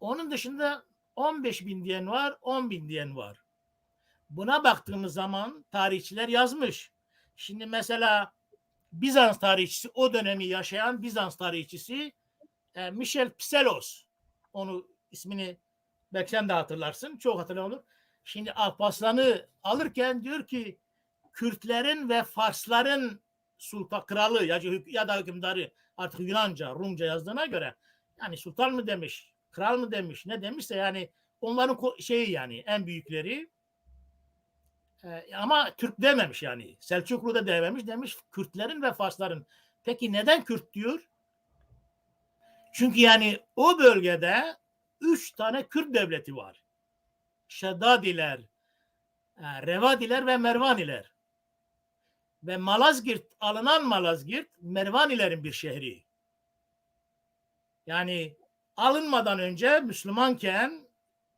Onun dışında 15 bin diyen var, 10 bin diyen var. Buna baktığımız zaman tarihçiler yazmış. Şimdi mesela Bizans tarihçisi, o dönemi yaşayan Bizans tarihçisi Michel Psellos. Onu ismini belki sen de hatırlarsın. Çok hatırlayan olur. Şimdi Alparslan'ı alırken diyor ki Kürtlerin ve Farsların sultan kralı ya da hükümdarı artık Yunanca, Rumca yazdığına göre yani sultan mı demiş, kral mı demiş, ne demişse yani onların yani en büyükleri ama Türk dememiş yani. Selçuklu da dememiş. Demiş Kürtlerin ve Farsların. Peki neden Kürt diyor? Çünkü yani o bölgede 3 tane Kürt devleti var. Şeddadiler, Revadiler ve Mervaniler. Ve Malazgirt, alınan Malazgirt Mervanilerin bir şehri. Yani alınmadan önce Müslümanken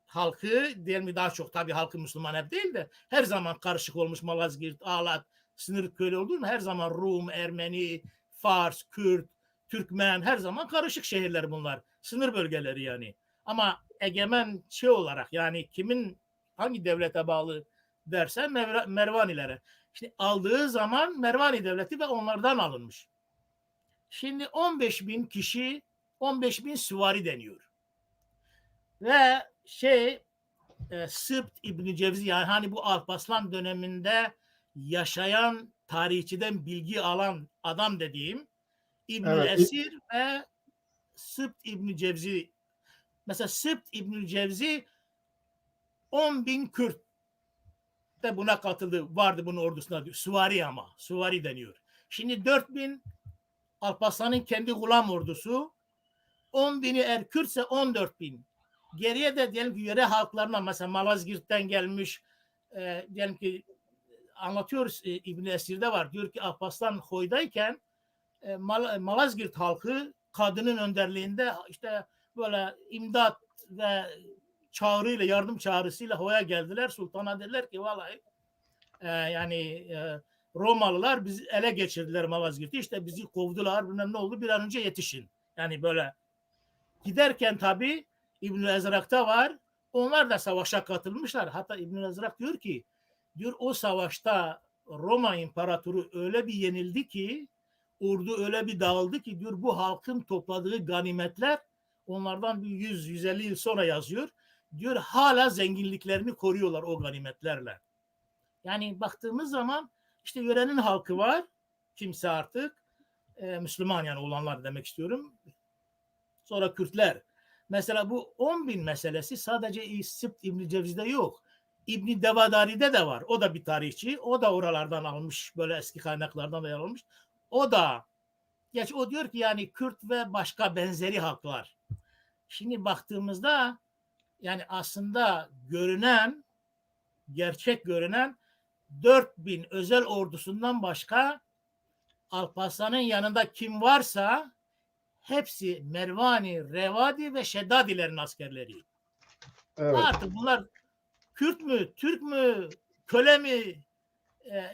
halkı, diyelim daha çok tabii halkı Müslüman hep değil de her zaman karışık olmuş Malazgirt, Ağlat, sınır köyü olduğu mu her zaman Rum, Ermeni, Fars, Kürt, Türkmen her zaman karışık şehirler bunlar. Sınır bölgeleri yani. Ama egemen şey olarak yani kimin hangi devlete bağlı dersen Mervanilere. Şimdi aldığı zaman Mervani devleti ve onlardan alınmış. Şimdi 15 bin kişi 15 bin süvari deniyor. Ve Sıbt İbn-i Cevzi yani hani bu Alparslan döneminde yaşayan tarihçiden bilgi alan adam dediğim İbnül Evet. Esir ve Sıbt İbn-i Cevzi. Mesela Sıbt İbn-i Cevzi 10 bin Kürt de buna katıldı. Vardı bunun ordusunda. Süvari ama. Süvari deniyor. Şimdi 4 bin Alparslan'ın kendi gulam ordusu. 10 bini eğer Kürtse 14 bin. Geriye de diyelim ki yöre halklarına mesela Malazgirt'ten gelmiş diyelim ki anlatıyoruz İbn-i Esir'de var. Diyor ki Alparslan Hoy'dayken Malazgirt halkı kadının önderliğinde işte böyle imdat ve çağrıyla yardım çağrısıyla Hoy'a geldiler. Sultan'a dediler ki vallahi Romalılar bizi ele geçirdiler Malazgirt'i. İşte bizi kovdular. Bilmem ne oldu. Bir an önce yetişin. Yani böyle giderken tabii İbn-i Ezrak'ta var. Onlar da savaşa katılmışlar. Hatta İbn-i Ezrak diyor ki o savaşta Roma İmparatoru öyle bir yenildi ki ordu öyle bir dağıldı ki diyor bu halkın topladığı ganimetler onlardan bir 100-150 yıl sonra yazıyor. Diyor hala zenginliklerini koruyorlar o ganimetlerle. Yani baktığımız zaman işte yörenin halkı var. Kimse artık Müslüman yani olanlar demek istiyorum. Sonra Kürtler. Mesela bu 10 bin meselesi sadece Sıbt İbn-i Cevzi'de yok. İbn-i Devadari'de de var. O da bir tarihçi. O da oralardan almış. Böyle eski kaynaklardan da almış. O da o diyor ki yani Kürt ve başka benzeri halklar. Şimdi baktığımızda yani aslında gerçek görünen 4000 özel ordusundan başka Alparslan'ın yanında kim varsa hepsi Mervani, Revadi ve Şeddadilerin askerleri. Evet. Artık bunlar Kürt mü, Türk mü, köle mi,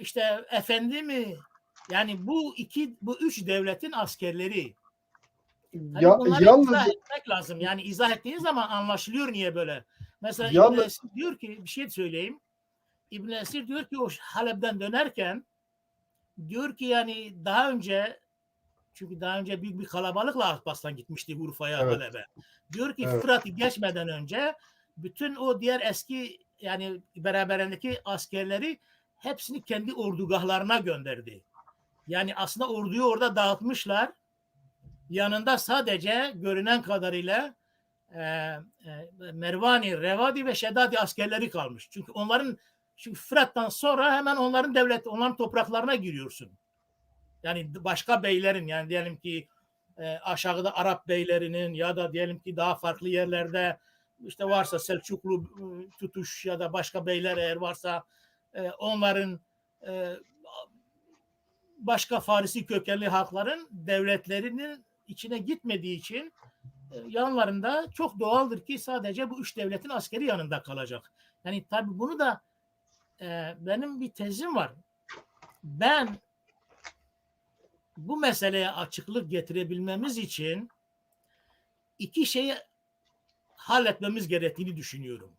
işte efendi mi? Yani bu üç devletin askerleri. Tabii bunları izah etmek lazım. Yani izah ettiğiniz zaman anlaşılıyor niye böyle. Mesela İbn Esir diyor ki bir şey söyleyeyim. İbn Esir diyor ki o Halep'ten dönerken diyor ki yani daha önce büyük bir kalabalıkla Alparslan gitmişti Urfa'ya, evet. Halep'e. Diyor ki evet. Fırat'ı geçmeden önce bütün o diğer eski yani beraberindeki askerleri hepsini kendi ordugahlarına gönderdi. Yani aslında orduyu orada dağıtmışlar. Yanında sadece görünen kadarıyla Mervani, Revadi ve Şeddadi askerleri kalmış. Çünkü Fırat'tan sonra hemen onların topraklarına giriyorsun. Yani başka beylerin yani diyelim ki aşağıda Arap beylerinin ya da diyelim ki daha farklı yerlerde işte varsa Selçuklu tutuş ya da başka beyler eğer varsa onların başka Farisi kökenli halkların devletlerinin içine gitmediği için yanlarında çok doğaldır ki sadece bu üç devletin askeri yanında kalacak. Yani tabii bunu da benim bir tezim var. Ben bu meseleye açıklık getirebilmemiz için iki şeyi halletmemiz gerektiğini düşünüyorum.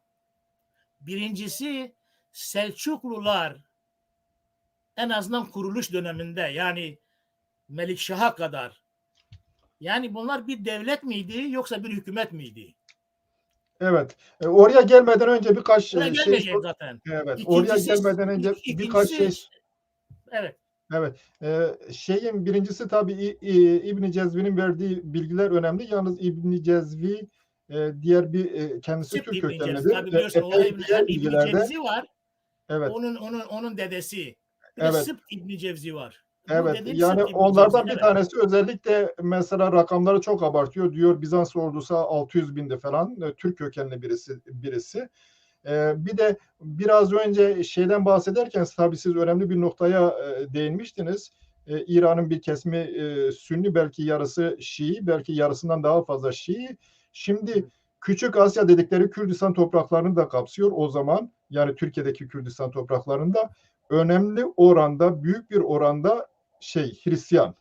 Birincisi Selçuklular en azından kuruluş döneminde yani Melikşah'a kadar yani bunlar bir devlet miydi yoksa bir hükümet miydi? Evet. Oraya gelmeden önce birkaç şey zaten. Evet. Oraya gelmeden önce birkaç şey. Evet. Evet. Birincisi tabii İbn Cezvi'nin verdiği bilgiler önemli. Yalnız İbn Cezvi diğer bir kendisi Türk kökenlidir. Tabii biliyorsun İbn Cevzi var. Evet. Onun dedesi. Bir evet. de Sıbt İbn Cevzi var. Evet. Yani onlardan bir tanesi özellikle mesela rakamları çok abartıyor. Diyor Bizans ordusu 600 bindi falan. Türk kökenli birisi. Bir de biraz önce şeyden bahsederken tabii siz önemli bir noktaya değinmiştiniz. İran'ın bir kesimi Sünni, belki yarısı Şii, belki yarısından daha fazla Şii. Şimdi Küçük Asya dedikleri Kürdistan topraklarını da kapsıyor o zaman. Yani Türkiye'deki Kürdistan topraklarında önemli oranda, büyük bir oranda Hristiyan.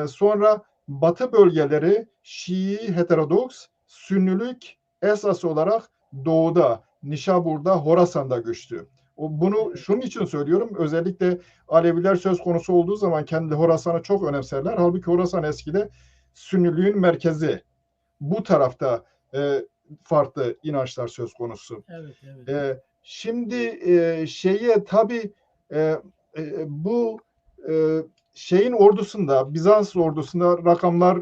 Sonra Batı bölgeleri Şii heterodoks, Sünnilik esas olarak doğuda, Nişabur'da, Horasan'da güçlü. Bunu şunun için söylüyorum. Özellikle Aleviler söz konusu olduğu zaman kendi Horasan'ı çok önemserler. Halbuki Horasan eskide Sünniliğin merkezi. Bu tarafta farklı inançlar söz konusu. Evet, evet. Şimdi tabii bu şeyin ordusunda, Bizans ordusunda rakamlar,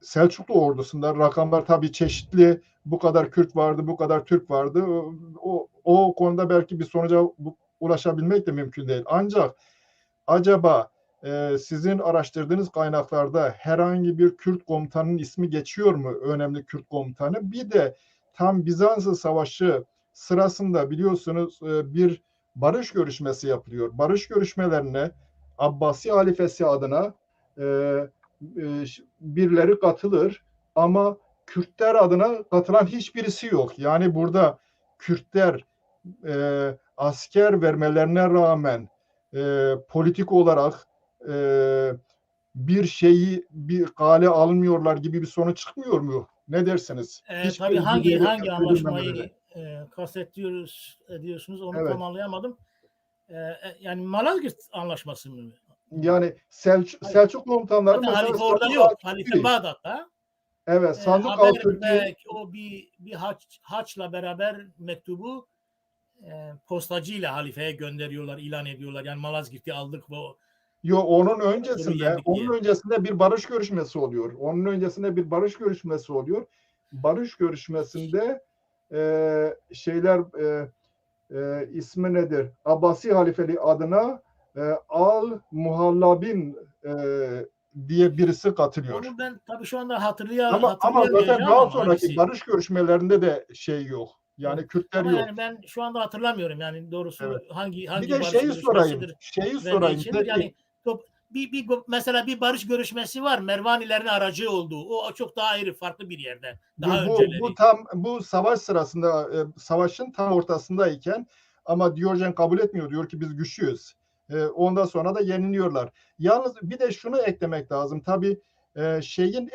Selçuklu ordusunda rakamlar tabii çeşitli. Bu kadar Kürt vardı, bu kadar Türk vardı. O konuda belki bir sonuca ulaşabilmek de mümkün değil. Ancak acaba sizin araştırdığınız kaynaklarda herhangi bir Kürt komutanın ismi geçiyor mu? Önemli Kürt komutanı. Bir de tam Bizans Savaşı sırasında biliyorsunuz bir barış görüşmesi yapılıyor. Barış görüşmelerine Abbasi halifesi adına birileri katılır ama Kürtler adına katılan hiçbirisi yok. Yani burada Kürtler asker vermelerine rağmen politik olarak bir şeyi bir kale almıyorlar gibi bir sonuç çıkmıyor mu? Ne dersiniz? Tabii hangi anlaşmayı ediyorsunuz onu evet. tam anlayamadım. Yani Malazgirt Anlaşması mı? Yani Selçuk komutanları zaten mesela halife orada yok. Halife Bağdat'ta. Evet, Sandık Altürk'ü o bir haçla beraber mektubu postacıyla halifeye gönderiyorlar, ilan ediyorlar. Yani Malazgirt'i aldık ve onun öncesinde bir barış görüşmesi oluyor. Barış görüşmesinde ismi nedir? Abbasi halifeliği adına Al Muhallabin diye birisi katılıyor. Onu ben tabii şu anda ama zaten daha sonraki barış görüşmelerinde de yok. Yani evet. Kürtler ama yok. Yani ben şu anda hatırlamıyorum yani doğrusu evet. hangi bir de barış görüşmesidir. Şeyi sorayım. Yani mesela bir barış görüşmesi var. Mervanilerin aracı olduğu. O çok daha ayrı, farklı bir yerde. Daha önceleri. Bu savaş sırasında, savaşın tam ortasındayken, ama Diyojen kabul etmiyor. Diyor ki biz güçlüyüz. Ondan sonra da yeniliyorlar. Yalnız bir de şunu eklemek lazım. Tabii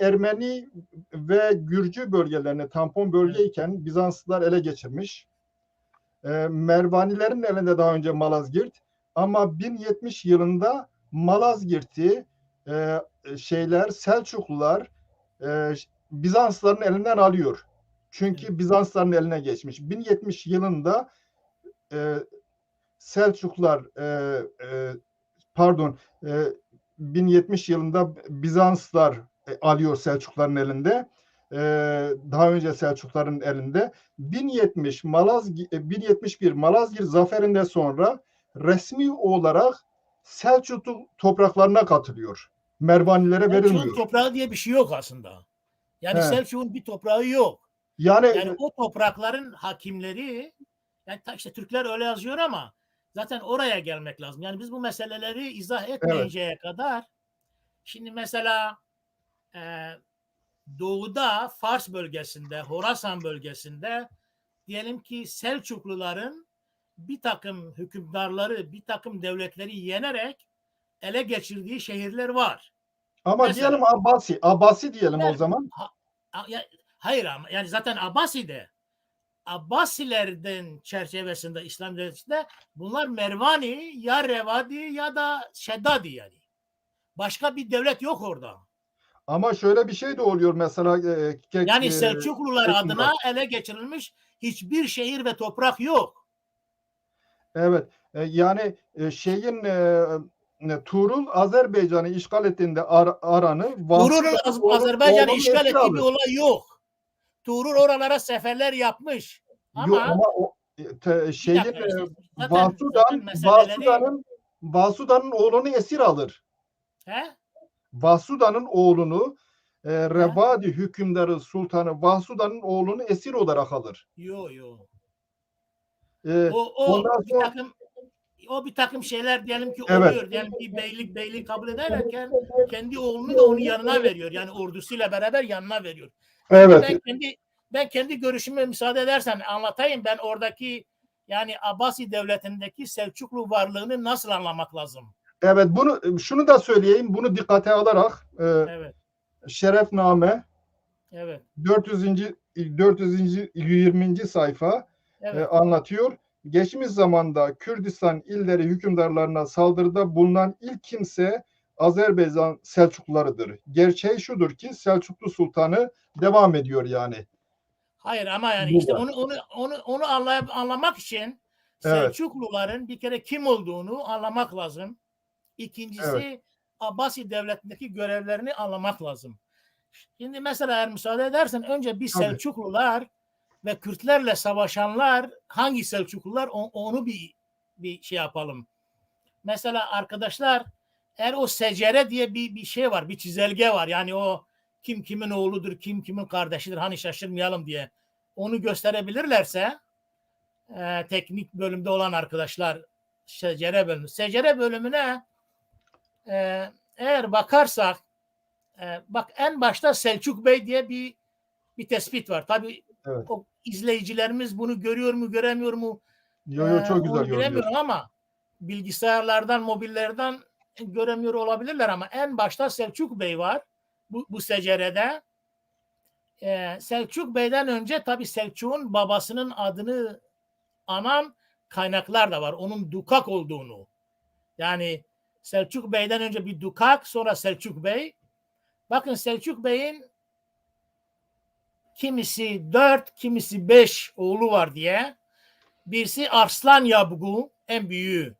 Ermeni ve Gürcü bölgelerine tampon bölgeyken Bizanslılar ele geçirmiş. Mervanilerin elinde daha önce Malazgirt, ama 1070 yılında Malazgirt'i Selçuklular Bizansların elinden alıyor. Çünkü Bizansların eline geçmiş. 1070 yılında Selçuklular 1070 yılında Bizanslar alıyor Selçukluların elinde. Daha önce Selçukluların elinde. 1071 Malazgirt zaferinden sonra resmi olarak Selçuklu topraklarına katılıyor. Mervanilere verilmiyor. Selçuk'un toprağı diye bir şey yok aslında. Yani Selçuk'un bir toprağı yok. Yani o toprakların hakimleri, yani işte Türkler öyle yazıyor ama zaten oraya gelmek lazım. Yani biz bu meseleleri izah etmeyinceye kadar, şimdi mesela doğuda Fars bölgesinde, Horasan bölgesinde diyelim ki Selçukluların bir takım hükümdarları, bir takım devletleri yenerek ele geçirdiği şehirler var. Ama mesela, diyelim Abbasi diyelim o zaman. Hayır ama yani zaten Abbasilerden çerçevesinde, İslam devletinde bunlar Mervani ya Revadi ya da Şeddadi yani. Başka bir devlet yok orada. Ama şöyle bir şey de oluyor mesela. Yani Selçuklular adına ele geçirilmiş hiçbir şehir ve toprak yok. Evet. Yani Tuğrul Azerbaycan'ı işgal ettiğinde Tuğrul'un Azerbaycan'ı işgal ettiği bir olay yok. Tuğrul oralara seferler yapmış. Ama Vasuda'nın oğlunu esir alır. He? Vasuda'nın oğlunu Revadi hükümdarı Sultanı Vahsuda'nın oğlunu esir olarak alır. Yo. E, O ondan bir sonra takım bir takım şeyler diyelim ki evet, oluyor. Diyelim ki beylik kabul ederken kendi oğlunu da onun yanına veriyor. Yani ordusuyla beraber yanına veriyor. Şimdi evet, ben kendi görüşüme müsaade edersen anlatayım. Ben oradaki yani Abbasi devletindeki Selçuklu varlığını nasıl anlamak lazım? evet, şunu da söyleyeyim. Bunu dikkate alarak Evet, Şerefname evet, 420. sayfa evet. anlatıyor. Geçmiş zamanda Kürdistan illeri hükümdarlarına saldırıda bulunan ilk kimse Azerbaycan Selçuklularıdır. Gerçeği şudur ki Selçuklu Sultanı devam ediyor yani. Hayır ama yani işte Burada. onu anlamak için Evet, Selçukluların bir kere kim olduğunu anlamak lazım. evet, İkincisi Abbasi devletindeki görevlerini anlamak lazım. Şimdi mesela eğer müsaade edersen önce bir tabii. Selçuklular ve Kürtlerle savaşanlar hangi Selçuklular onu bir şey yapalım. Mesela arkadaşlar eğer o secere diye bir şey var, bir çizelge var. Yani o kim kimin oğludur, kim kimin kardeşidir hani şaşırmayalım diye onu gösterebilirlerse teknik bölümde olan arkadaşlar secere bölümü. Secere bölümüne eğer bakarsak bak en başta Selçuk Bey diye bir tespit var. Tabii Evet. o izleyicilerimiz bunu görüyor mu göremiyor mu Yo, çok güzel onu görünüyor. bilemiyorum ama bilgisayarlardan mobillerden göremiyor olabilirler ama en başta Selçuk Bey var bu secerede. Selçuk Bey'den önce tabii Selçuk'un babasının adını anan kaynaklar da var. Onun Dukak olduğunu. Yani Selçuk Bey'den önce bir Dukak sonra Selçuk Bey. Bakın Selçuk Bey'in kimisi 4, kimisi 5 oğlu var diye. Birisi Arslan Yabgu en büyüğü.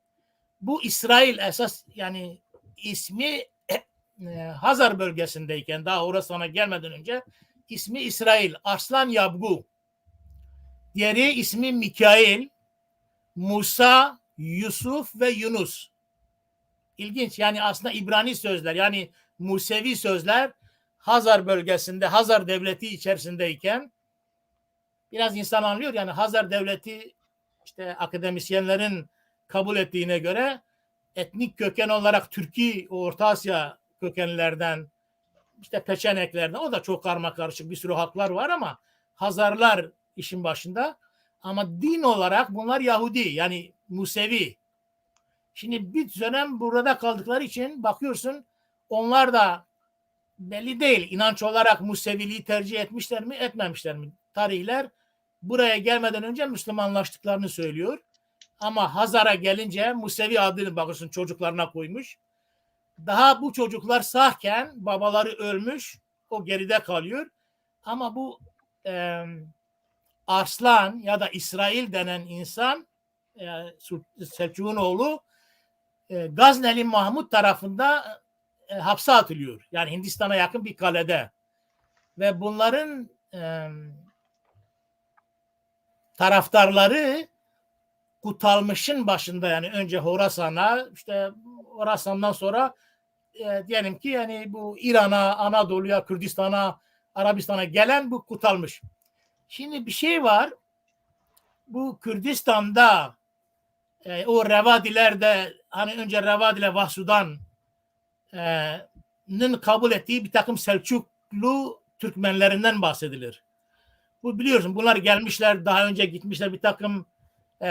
Bu İsrail esas yani ismi Hazar bölgesindeyken daha orasına gelmeden önce ismi İsrail Arslan Yabgu. Diğeri ismi Mikail, Musa, Yusuf ve Yunus. İlginç yani aslında İbrani sözler yani Musevi sözler Hazar bölgesinde Hazar devleti içerisindeyken biraz insan anlıyor yani Hazar devleti işte akademisyenlerin kabul ettiğine göre etnik köken olarak Türkiye, Orta Asya kökenlerden işte Peçeneklerden o da çok karmakarışık bir sürü halklar var ama Hazarlar işin başında ama din olarak bunlar Yahudi yani Musevi. Şimdi bir dönem burada kaldıkları için bakıyorsun onlar da belli değil. İnanç olarak Museviliği tercih etmişler mi etmemişler mi? Tarihler buraya gelmeden önce Müslümanlaştıklarını söylüyor. Ama Hazar'a gelince Musevi adını bakıyorsun çocuklarına koymuş. Daha bu çocuklar sağken babaları ölmüş. O geride kalıyor. Ama bu Arslan ya da İsrail denen insan Selçuk'un oğlu Gazneli Mahmut tarafında hapse atılıyor. Yani Hindistan'a yakın bir kalede. Ve bunların taraftarları Kutalmış'ın başında yani önce Horasan'a işte Horasan'dan sonra diyelim ki yani bu İran'a, Anadolu'ya, Kürdistan'a, Arabistan'a gelen bu Kutalmış. Şimdi bir şey var. Bu Kürdistan'da o Revadilerde hani önce Revadile Vahsudan'ın kabul ettiği bir takım Selçuklu Türkmenlerinden bahsedilir. Bu biliyorsun bunlar gelmişler daha önce gitmişler bir takım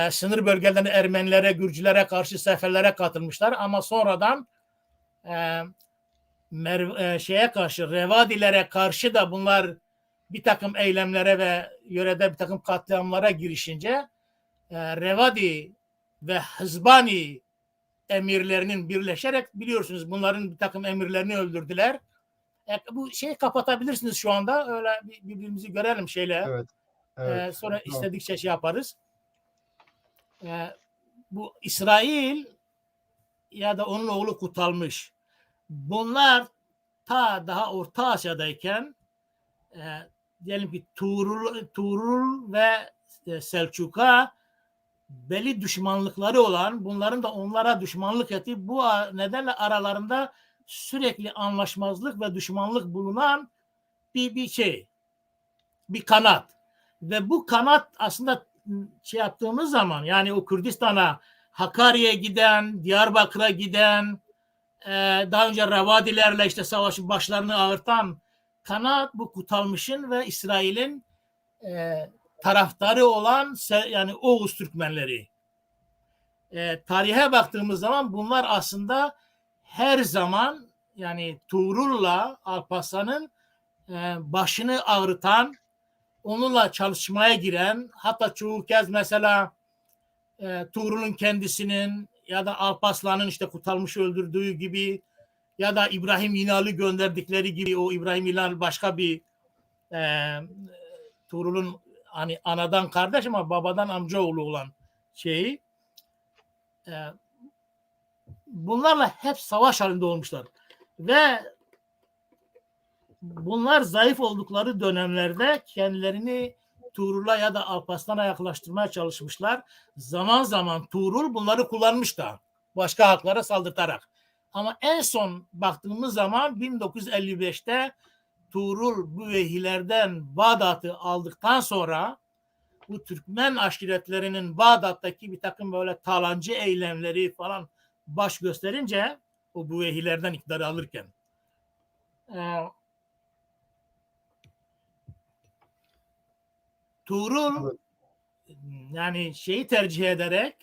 sınır bölgelerinde Ermenilere, Gürcülere karşı seferlere katılmışlar ama sonradan şeye karşı Revadilere karşı da bunlar bir takım eylemlere ve yörede bir takım katliamlara girişince Revadi ve Hızbani emirlerinin birleşerek biliyorsunuz bunların bir takım emirlerini öldürdüler. Bu şeyi kapatabilirsiniz şu anda. Öyle birbirimizi görelim şeyle. Evet. Evet. Sonra Tamam. istedikçe şey yaparız. Bu İsrail ya da onun oğlu Kutalmış. Bunlar ta daha Orta Asya'dayken diyelim ki Tuğrul ve Selçuk'a belli düşmanlıkları olan bunların da onlara düşmanlık ettiği bu nedenle aralarında sürekli anlaşmazlık ve düşmanlık bulunan bir kanat. Ve bu kanat aslında şey yaptığımız zaman, yani o Kürdistan'a, Hakkari'ye giden, Diyarbakır'a giden, daha önce Ravadilerle işte savaşın başlarını ağırtan kanat, bu Kutalmış'ın ve İsrail'in taraftarı olan yani Oğuz Türkmenleri. Tarihe baktığımız zaman bunlar aslında her zaman yani Tuğrul'la Alparslan'ın başını ağrıtan, onunla çalışmaya giren, hatta çoğu kez mesela Tuğrul'un kendisinin ya da Alparslan'ın işte Kutalmış'ı öldürdüğü gibi ya da İbrahim İnal'ı gönderdikleri gibi, o İbrahim İnal başka bir Tuğrul'un hani anadan kardeş ama babadan amcaoğlu olan şeyi, bunlarla hep savaş halinde olmuşlar. Ve bunlar zayıf oldukları dönemlerde kendilerini Tuğrul'a ya da Alparslan'a yaklaştırmaya çalışmışlar. Zaman zaman Tuğrul bunları kullanmış da başka halklara saldırtarak. Ama en son baktığımız zaman 1955'te Tuğrul bu vehiylerden Bağdat'ı aldıktan sonra bu Türkmen aşiretlerinin Bağdat'taki bir takım böyle talancı eylemleri falan baş gösterince, o bu vehiylerden iktidarı alırken Tuğrul yani şeyi tercih ederek,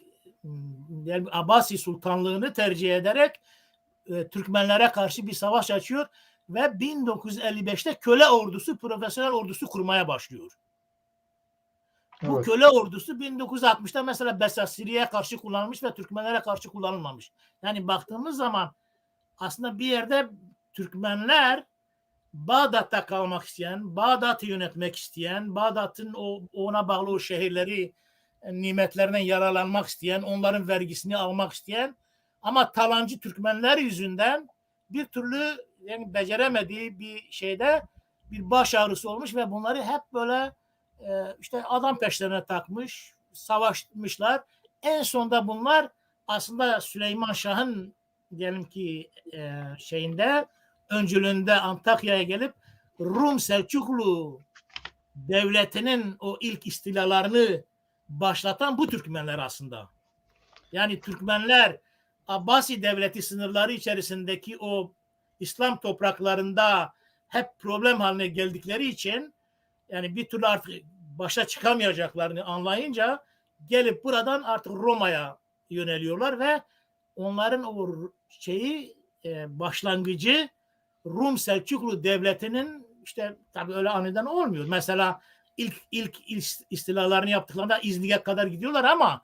yani Abbasi Sultanlığını tercih ederek Türkmenlere karşı bir savaş açıyor ve 1955'te köle ordusu, profesyonel ordusu kurmaya başlıyor. Bu köle ordusu 1960'ta mesela Besasiri'ye karşı kullanılmış ve Türkmenlere karşı kullanılmamış. Yani baktığımız zaman aslında bir yerde Türkmenler Bağdat'ta kalmak isteyen, Bağdat'ı yönetmek isteyen, Bağdat'ın ona bağlı o şehirleri nimetlerinden yararlanmak isteyen, onların vergisini almak isteyen ama talancı Türkmenler yüzünden bir türlü yani beceremediği bir şeyde bir baş ağrısı olmuş ve bunları hep böyle işte adam peşlerine takmış, savaşmışlar. En sonunda bunlar aslında Süleyman Şah'ın diyelim ki şeyinde, öncülüğünde Antakya'ya gelip Rum Selçuklu devletinin o ilk istilalarını başlatan bu Türkmenler aslında. Yani Türkmenler Abbasi devleti sınırları içerisindeki o İslam topraklarında hep problem haline geldikleri için, yani bir türlü artık başa çıkamayacaklarını anlayınca gelip buradan artık Roma'ya yöneliyorlar ve onların o şeyi başlangıcı Rum Selçuklu devletinin işte tabii öyle aniden olmuyor. Mesela ilk istilalarını yaptıklarında İznik'e kadar gidiyorlar ama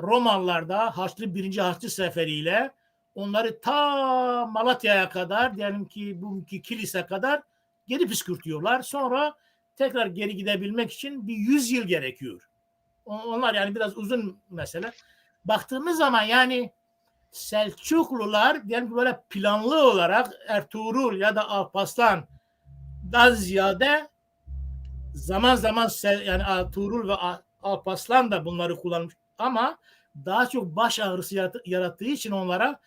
Romalılar da birinci Haçlı Seferi'yle onları ta Malatya'ya kadar, diyelim ki bugünkü Kilis'e kadar geri püskürtüyorlar. Sonra tekrar geri gidebilmek için bir 100 yıl gerekiyor. Onlar yani biraz uzun mesele. Baktığımız zaman yani Selçuklular diyelim böyle planlı olarak Ertuğrul ya da Alparslan'dan ziyade zaman zaman yani Ertuğrul ve Alparslan da bunları kullanmış ama daha çok baş ağrısı yarattığı için onlara,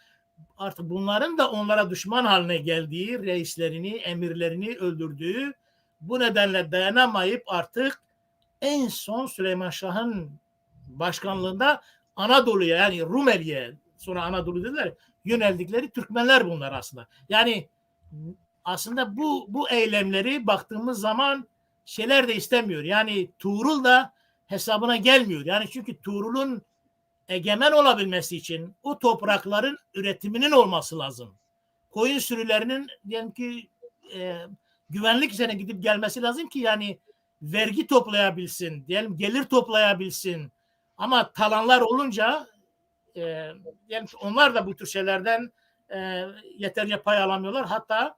artık bunların da onlara düşman haline geldiği, reislerini, emirlerini öldürdüğü, bu nedenle dayanamayıp artık en son Süleyman Şah'ın başkanlığında Anadolu'ya, yani Rumeli'ye, sonra Anadolu dediler, yöneldikleri Türkmenler bunlar aslında. Yani aslında bu eylemleri baktığımız zaman şeyler de istemiyor. Yani Tuğrul da hesabına gelmiyor. Yani çünkü Tuğrul'un egemen olabilmesi için o toprakların üretiminin olması lazım. Koyun sürülerinin diyelim ki güvenlik üzerine gidip gelmesi lazım ki yani vergi toplayabilsin, diyelim gelir toplayabilsin. Ama talanlar olunca yani onlar da bu tür şeylerden yeterince pay alamıyorlar. Hatta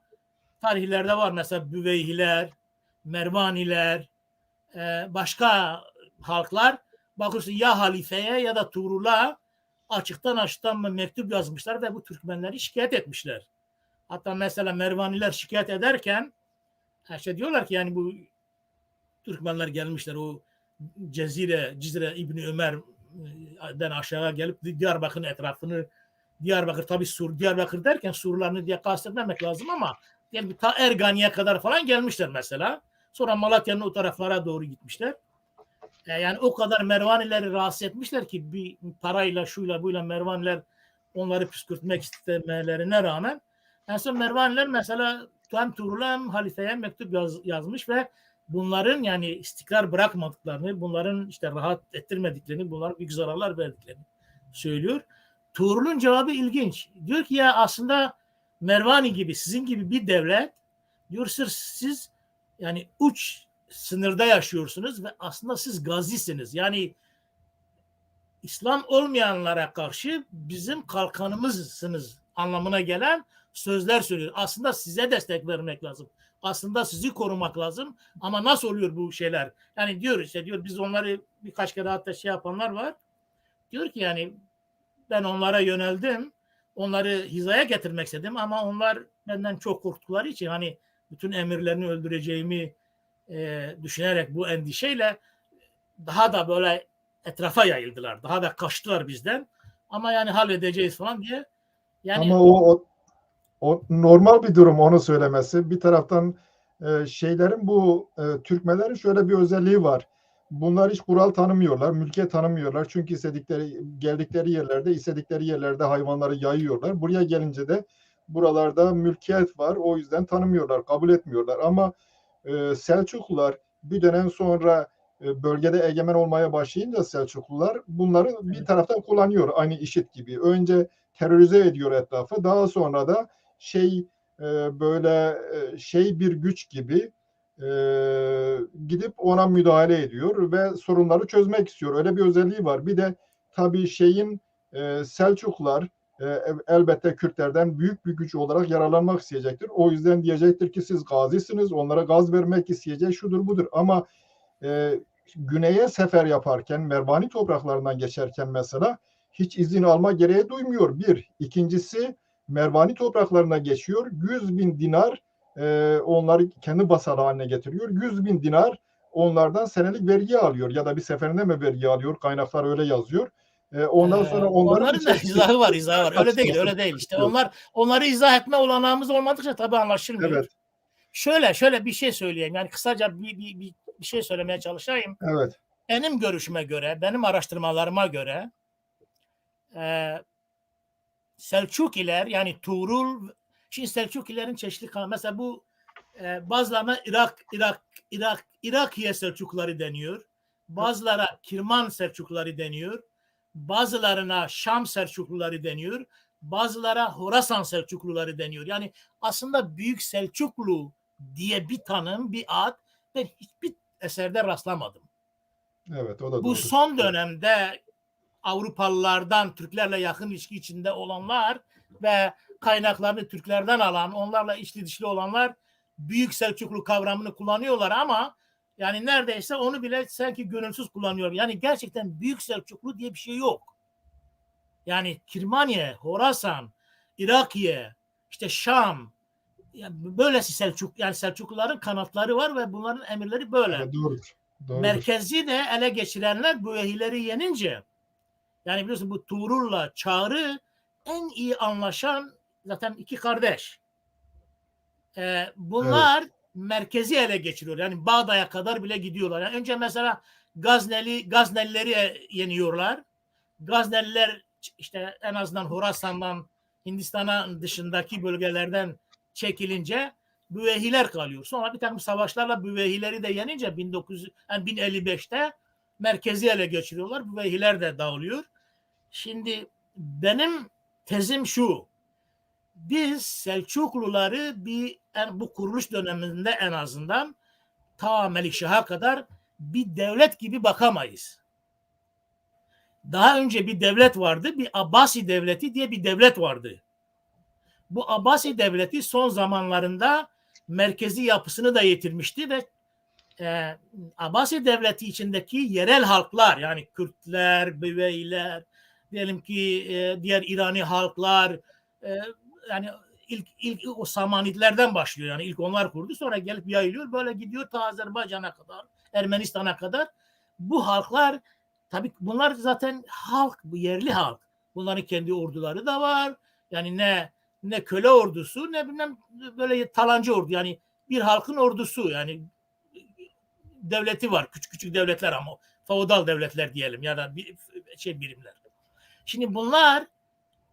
tarihlerde var mesela Büveyhiler, Mervaniler, başka halklar bakıyorsun ya halifeye ya da Tuğrul'a açıktan mektup yazmışlar ve bu Türkmenleri şikayet etmişler. Hatta mesela Mervaniler şikayet ederken işte diyorlar ki yani bu Türkmenler gelmişler o Cizre İbni Ömer'den aşağı gelip Diyarbakır'ın etrafını, Diyarbakır tabii Diyarbakır derken Surlarını diye kastetmemek lazım ama Yani ta Ergani'ye kadar falan gelmişler mesela. Sonra Malatya'nın o taraflara doğru gitmişler. Yani o kadar Mervanileri rahatsız etmişler ki bir parayla şuyla buyla Mervaniler onları püskürtmek istemelerine rağmen en son Mervaniler mesela hem Tuğrul'a hem halifeye mektup yazmış ve bunların yani istikrar bırakmadıklarını, bunların işte rahat ettirmediklerini, bunlara büyük zararlar verdiklerini söylüyor. Tuğrul'un cevabı ilginç. Diyor ki ya aslında Mervani gibi, sizin gibi bir devlet diyor sırf siz yani uç sınırda yaşıyorsunuz ve aslında siz gazisiniz. Yani İslam olmayanlara karşı bizim kalkanımızsınız anlamına gelen sözler söylüyor. Aslında size destek vermek lazım. Aslında sizi korumak lazım. Ama nasıl oluyor bu şeyler? Yani diyor işte diyor biz onları birkaç kere hatta şey yapanlar var. Diyor ki yani ben onlara yöneldim. Onları hizaya getirmek istedim ama onlar benden çok korktukları için hani bütün emirlerini öldüreceğimi düşünerek bu endişeyle daha da böyle etrafa yayıldılar. Daha da kaçtılar bizden. Ama yani halledeceğiz falan diye. Yani Ama o normal bir durum onu söylemesi. Bir taraftan şeylerin bu Türkmenlerin şöyle bir özelliği var. Bunlar hiç kural tanımıyorlar, mülkiyet tanımıyorlar. Çünkü geldikleri yerlerde, istedikleri yerlerde hayvanları yayıyorlar. Buraya gelince de buralarda mülkiyet var. O yüzden tanımıyorlar, kabul etmiyorlar. Ama Selçuklular bir dönem sonra bölgede egemen olmaya başlayınca Selçuklular bunları bir taraftan kullanıyor. Aynı IŞİD gibi. Önce terörize ediyor etrafı. Daha sonra da böyle bir güç gibi gidip ona müdahale ediyor ve sorunları çözmek istiyor. Öyle bir özelliği var. Bir de tabii Selçuklular elbette Kürtlerden büyük bir güç olarak yararlanmak isteyecektir. O yüzden diyecektir ki siz gazisiniz, onlara gaz vermek isteyecek, şudur budur. Ama güneye sefer yaparken, Mervani topraklarından geçerken mesela hiç izin alma gereği duymuyor. Bir. İkincisi Mervani topraklarına geçiyor. 100 bin dinar onları kendi basalı haline getiriyor. 100 bin dinar onlardan senelik vergi alıyor ya da bir seferinde mi vergi alıyor? Kaynaklar öyle yazıyor. Ondan sonra onların onların da izahı var, izahı var. Öyle değil, açması öyle değil. İşte gerekiyor. onları izah etme olanağımız olmadıkça tabii anlaşılmıyor. Evet, Şöyle bir şey söyleyeyim. Yani kısaca bir şey söylemeye çalışayım. evet, Benim görüşüme göre, benim araştırmalarıma göre Selçukiler yani Tuğrul şimdi Selçukilerin çeşitli mesela bu bazılarına Irakiye Selçukluları deniyor. Bazılara Kirman Selçukluları deniyor. Bazılarına Şam Selçukluları deniyor. Bazılara Horasan Selçukluları deniyor. Yani aslında Büyük Selçuklu diye bir tanım, bir ad ben hiçbir eserde rastlamadım. evet, o da Bu doğru. son dönemde Avrupalılardan Türklerle yakın ilişki içinde olanlar ve kaynaklarını Türklerden alan, onlarla içli dışlı olanlar Büyük Selçuklu kavramını kullanıyorlar ama yani neredeyse onu bile sanki gönülsüz kullanıyor. Yani gerçekten Büyük Selçuklu diye bir şey yok. Yani Kirmaniye, Horasan, Irakiye, işte Şam, yani böylesi yani Selçukluların kanatları var ve bunların emirleri böyle. Evet, doğrudur. Doğrudur. Merkezi de ele geçirenler bu ehileri yenince yani biliyorsun bu Tuğrul'la Çağrı en iyi anlaşan zaten iki kardeş. Evet. Bunlar merkezi ele geçiriyor. Yani Bağdat'a kadar bile gidiyorlar. Yani önce mesela Gaznelileri yeniyorlar. Gazneliler işte en azından Horasan'dan Hindistan'a dışındaki bölgelerden çekilince Büvehiler kalıyor. Sonra bir takım savaşlarla Büvehileri de yenince 1055'te merkezi ele geçiriyorlar. Büvehiler de dağılıyor. Şimdi benim tezim şu. Biz Selçukluları bu kuruluş döneminde en azından ta Melikşah'a kadar bir devlet gibi bakamayız. Daha önce bir devlet vardı. Bir Abbasi devleti diye bir devlet vardı. Bu Abbasi devleti son zamanlarında merkezi yapısını da yitirmişti ve Abbasi devleti içindeki yerel halklar yani Kürtler, Büveyler, diyelim ki diğer İrani halklar yani ilk o Samanidlerden başlıyor yani ilk onlar kurdu sonra gelip yayılıyor böyle gidiyor ta Azerbaycan'a kadar Ermenistan'a kadar bu halklar tabii bunlar zaten halk bu yerli halk bunların kendi orduları da var yani ne köle ordusu ne bilmem böyle talancı ordu, yani bir halkın ordusu, yani devleti var, küçük küçük devletler ama feodal devletler diyelim ya da bir birimler. Şimdi bunlar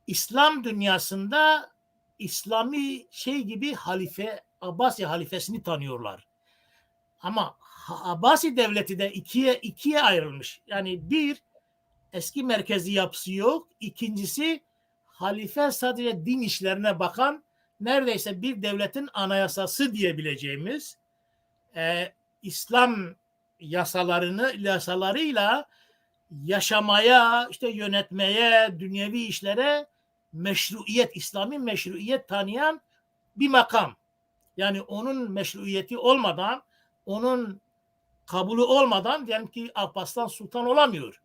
İslam dünyasında İslami gibi halife, Abbasi halifesini tanıyorlar. Ama Abbasi devleti de ikiye ayrılmış. Yani bir, eski merkezi yapısı yok. İkincisi, halife sadece din işlerine bakan, neredeyse bir devletin anayasası diyebileceğimiz İslam yasalarıyla yaşamaya, işte yönetmeye, dünyevi işlere meşruiyet, İslami meşruiyet tanıyan bir makam. Yani onun meşruiyeti olmadan, onun kabulü olmadan diyelim ki Alparslan Sultan olamıyor.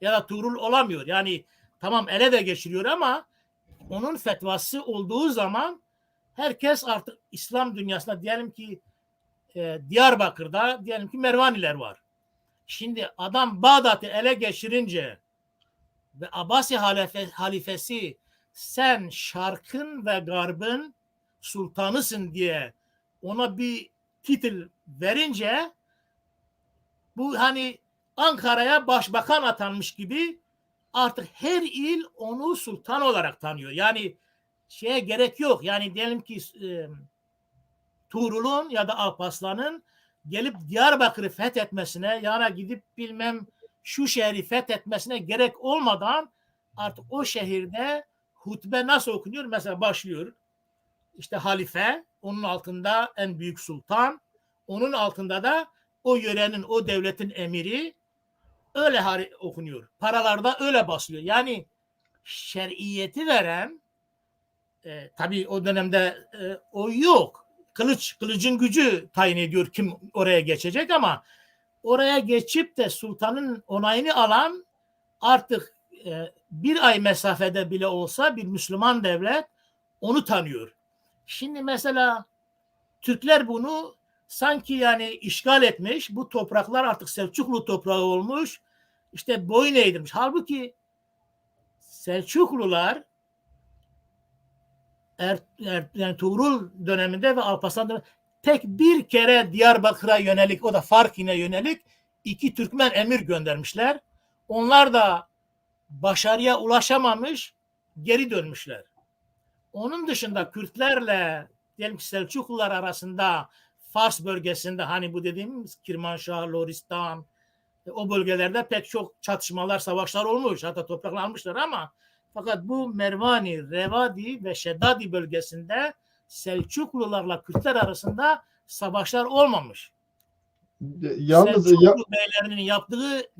Ya da Tuğrul olamıyor. Yani tamam ele de geçiriyor ama onun fetvası olduğu zaman herkes artık İslam dünyasında, diyelim ki Diyarbakır'da diyelim ki Mervaniler var. Şimdi adam Bağdat'ı ele geçirince ve Abbasi halifesi sen Şark'ın ve Garb'ın sultanısın diye ona bir titel verince, bu hani Ankara'ya başbakan atanmış gibi artık her il onu sultan olarak tanıyor. Yani şeye gerek yok. Yani diyelim ki Tuğrul'un ya da Alparslan'ın gelip Diyarbakır'ı fethetmesine ya da gidip bilmem şu şehri fethetmesine gerek olmadan artık o şehirde hutbe nasıl okunuyor? Mesela başlıyor. İşte halife, onun altında en büyük sultan, onun altında da o yörenin, o devletin emiri, öyle okunuyor. Paralarda öyle basılıyor. Yani şer'iyeti veren, tabii o dönemde o yok. Kılıcın gücü tayin ediyor kim oraya geçecek, ama oraya geçip de sultanın onayını alan artık bir ay mesafede bile olsa bir Müslüman devlet onu tanıyor. Şimdi mesela Türkler bunu sanki yani işgal etmiş, bu topraklar artık Selçuklu toprağı olmuş, işte boyun eğdirmiş. Halbuki Selçuklular yani Tuğrul döneminde ve Alparslan döneminde tek bir kere Diyarbakır'a yönelik, o da Farkin'e yönelik 2 Türkmen emir göndermişler. Onlar da başarıya ulaşamamış, geri dönmüşler. Onun dışında Kürtlerle diyelim ki Selçuklular arasında Fars bölgesinde, hani bu dediğimiz Kirmanşah, Loristan, o bölgelerde pek çok çatışmalar, savaşlar olmuş. Hatta topraklar almışlar ama fakat bu Mervani, Revadi ve Şeddadi bölgesinde Selçuklularla Kürtler arasında savaşlar olmamış. Yalnız Selçuklu beylerinin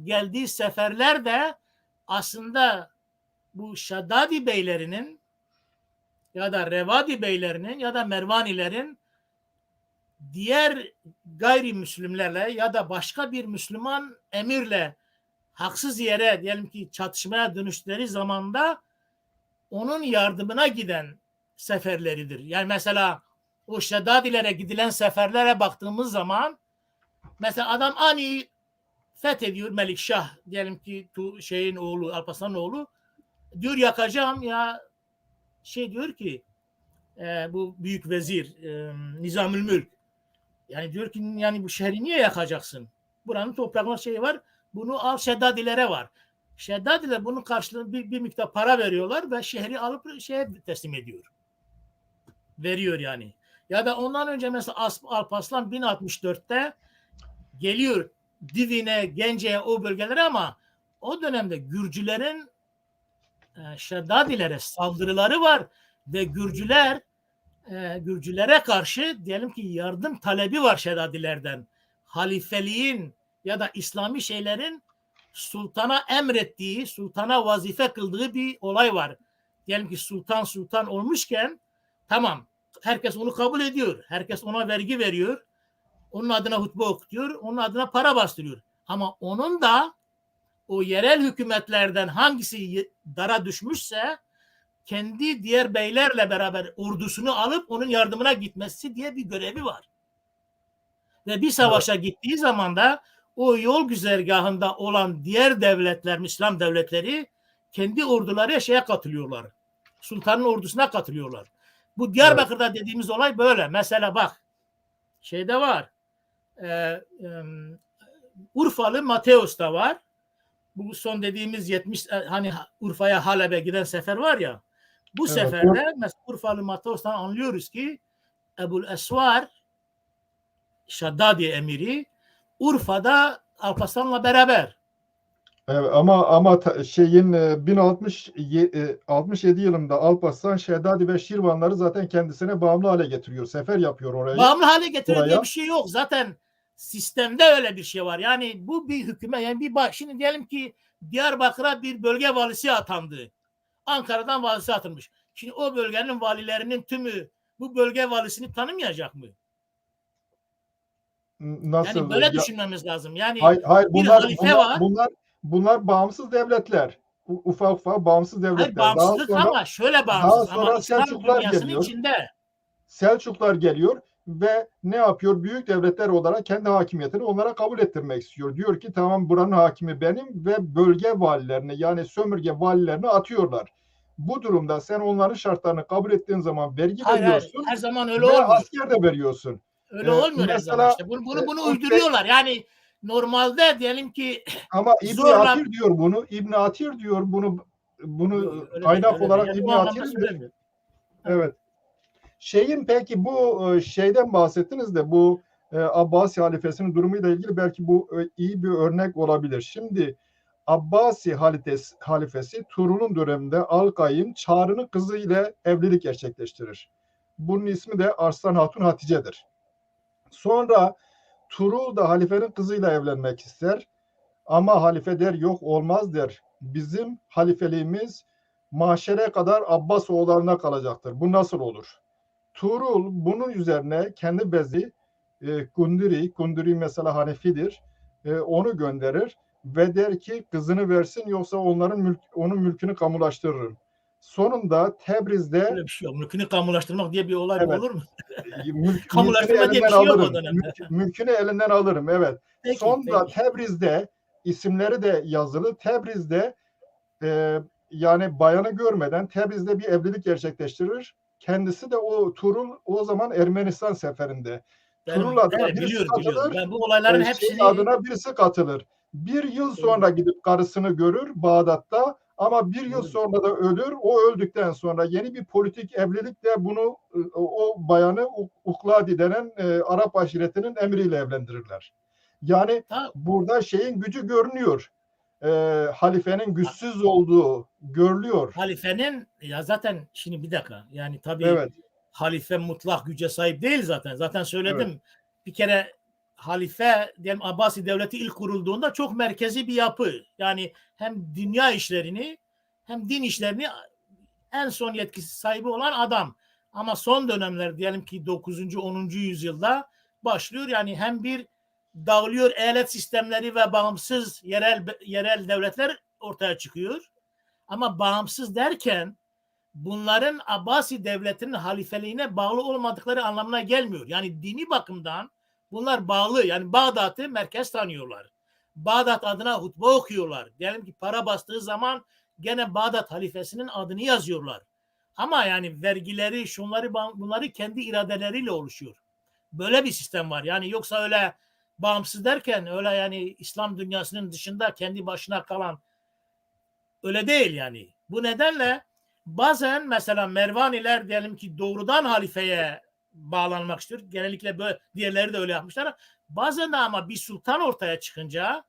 geldiği seferler de aslında bu Şeddadi beylerinin ya da Revadi beylerinin ya da Mervanilerin diğer gayrimüslimlerle ya da başka bir Müslüman emirle haksız yere diyelim ki çatışmaya dönüştükleri zamanda onun yardımına giden seferleridir. Yani mesela o Şeddadilere gidilen seferlere baktığımız zaman mesela adam ani fethediyor, Melikşah diyelim ki şeyin oğlu, Alparslan'ın oğlu, diyor yakacağım ya, diyor ki bu büyük vezir Nizamülmülk, yani diyor ki yani bu şehri niye yakacaksın? Buranın toprakları var. Bunu al, Şeddadilere var. Şeddadiler bunun karşılığında bir miktar para veriyorlar ve şehri alıp teslim ediyor. Veriyor yani. Ya da ondan önce mesela Alparslan 1064'te geliyor Divin'e, Gence'ye, o bölgelere, ama o dönemde Gürcülerin Şeddadilere saldırıları var ve Gürcülere karşı diyelim ki yardım talebi var Şeddadilerden. Halifeliğin ya da İslami şeylerin sultana emrettiği, sultana vazife kıldığı bir olay var. Diyelim ki sultan olmuşken tamam, herkes onu kabul ediyor. Herkes ona vergi veriyor. Onun adına hutbe okutuyor. Onun adına para bastırıyor. Ama onun da o yerel hükümetlerden hangisi dara düşmüşse kendi diğer beylerle beraber ordusunu alıp onun yardımına gitmesi diye bir görevi var. Ve bir savaşa gittiği zaman da o yol güzergahında olan diğer devletler, İslam devletleri kendi orduları katılıyorlar. Sultanın ordusuna katılıyorlar. Bu Diyarbakır'da dediğimiz olay böyle. Mesela bak şeyde var. E, e, Urfalı Mateos da var. Bu son dediğimiz 70 hani Urfa'ya Halep'e giden sefer var ya. Bu Evet. seferde mesela Urfalı Mateos'tan anlıyoruz ki Ebul Esvar Şaddadi emiri Urfa'da Alparslan'la beraber. Evet, ama şeyin 1067 yılında Alparslan, Şeddadi ve Şirvanları zaten kendisine bağımlı hale getiriyor. Sefer yapıyor Bağımlı hale getiriyor diye oraya. bir şey yok. Zaten sistemde öyle bir şey var. Yani bu bir hükümet. Yani şimdi diyelim ki Diyarbakır'a bir bölge valisi atandı. Ankara'dan valisi atılmış. Şimdi o bölgenin valilerinin tümü bu bölge valisini tanımayacak mı? Yani Nasıl böyle ya? düşünmemiz lazım. Yani Hayır, bir halife var. bunlar bağımsız devletler. Ufak ufak bağımsız Hayır devletler. bağımsızlık ama şöyle Daha bağımsız ama sonra İslam Selçuklar dünyasının geliyor. içinde. Selçuklar geliyor ve ne yapıyor? Büyük devletler olarak kendi hakimiyetini onlara kabul ettirmek istiyor. Diyor ki tamam, buranın hakimi benim ve bölge valilerini, yani sömürge valilerini atıyorlar. Bu durumda sen onların şartlarını kabul ettiğin zaman vergi Hayır. veriyorsun Her zaman öyle ve olmuyor. asker de veriyorsun. Öyle olmuyor her zaman Mesela işte. Bunu Kutbey, uyduruyorlar. Yani normalde diyelim ki ama İbni zorla Atir diyor bunu. İbni Atir diyor bunu öyle değil, kaynak öyle değil. olarak Yani o İbni anlamda Atir'dir. söylemiyorum. Evet. Evet. Peki bu şeyden bahsettiniz de bu Abbasi halifesinin durumuyla ilgili belki bu iyi bir örnek olabilir. Şimdi Abbasi halifesi Tuğrul'un döneminde Alkay'ın Çağrı'nın kızı ile evlilik gerçekleştirir. Bunun ismi de Arslan Hatun Hatice'dir. Sonra Tuğrul da halifenin kızıyla evlenmek ister. Ama halife der, yok olmaz der. Bizim halifeliğimiz mahşere kadar Abbas oğullarına kalacaktır. Bu nasıl olur? Tuğrul bunun üzerine kendi bezi Kunduri mesela Hanefidir. Onu gönderir ve der ki kızını versin, yoksa onun mülkünü kamulaştırırım. Sonunda Tebriz'de, Öyle bir şey yok. Mülkünü kamulaştırmak diye bir olay evet, olur mu? mülkünü Kamulaştırma diye bir elinden şey yok o alırım. dönemde. Mülkünü elinden alırım, evet. Peki, Sonunda peki. Tebriz'de, isimleri de yazılı, Tebriz'de yani bayanı görmeden Tebriz'de bir evlilik gerçekleştirir. Kendisi de Tuğrul o zaman Ermenistan seferinde. Tuğrul adına Evet birisi biliyorum. katılır, Ben bu olayların şey hepsini adına birisi katılır. Bir yıl doğru, sonra gidip karısını görür Bağdat'ta, ama bir yıl doğru. sonra da ölür. O öldükten sonra yeni bir politik evlilikle bunu o bayanı Ukladi denen Arap aşiretinin emriyle evlendirirler. Yani Ta, burada şeyin gücü görünüyor. Halifenin güçsüz olduğu görülüyor. halifenin ya zaten şimdi bir dakika. Yani tabii Evet, halife mutlak güce sahip değil zaten. Zaten evet, söyledim. Bir kere halife diyelim Abbasi devleti ilk kurulduğunda çok merkezi bir yapı. Yani hem dünya işlerini hem din işlerini en son yetkisi sahibi olan adam. Ama son dönemler diyelim ki 9. 10. yüzyılda başlıyor. Yani hem bir dağılıyor eyalet sistemleri ve bağımsız yerel devletler ortaya çıkıyor. Ama bağımsız derken bunların Abbasi devletinin halifeliğine bağlı olmadıkları anlamına gelmiyor. Yani dini bakımdan bunlar bağlı. Yani Bağdat'ı merkez tanıyorlar. Bağdat adına hutbe okuyorlar. Diyelim ki para bastığı zaman gene Bağdat halifesinin adını yazıyorlar. Ama yani vergileri, şunları bunları kendi iradeleriyle oluşuyor. Böyle bir sistem var. Yani yoksa öyle bağımsız derken öyle yani İslam dünyasının dışında kendi başına kalan öyle değil yani. Bu nedenle bazen mesela Mervaniler diyelim ki doğrudan halifeye bağlanmak istiyor. Genellikle böyle diğerleri de öyle yapmışlar. Bazen de ama bir sultan ortaya çıkınca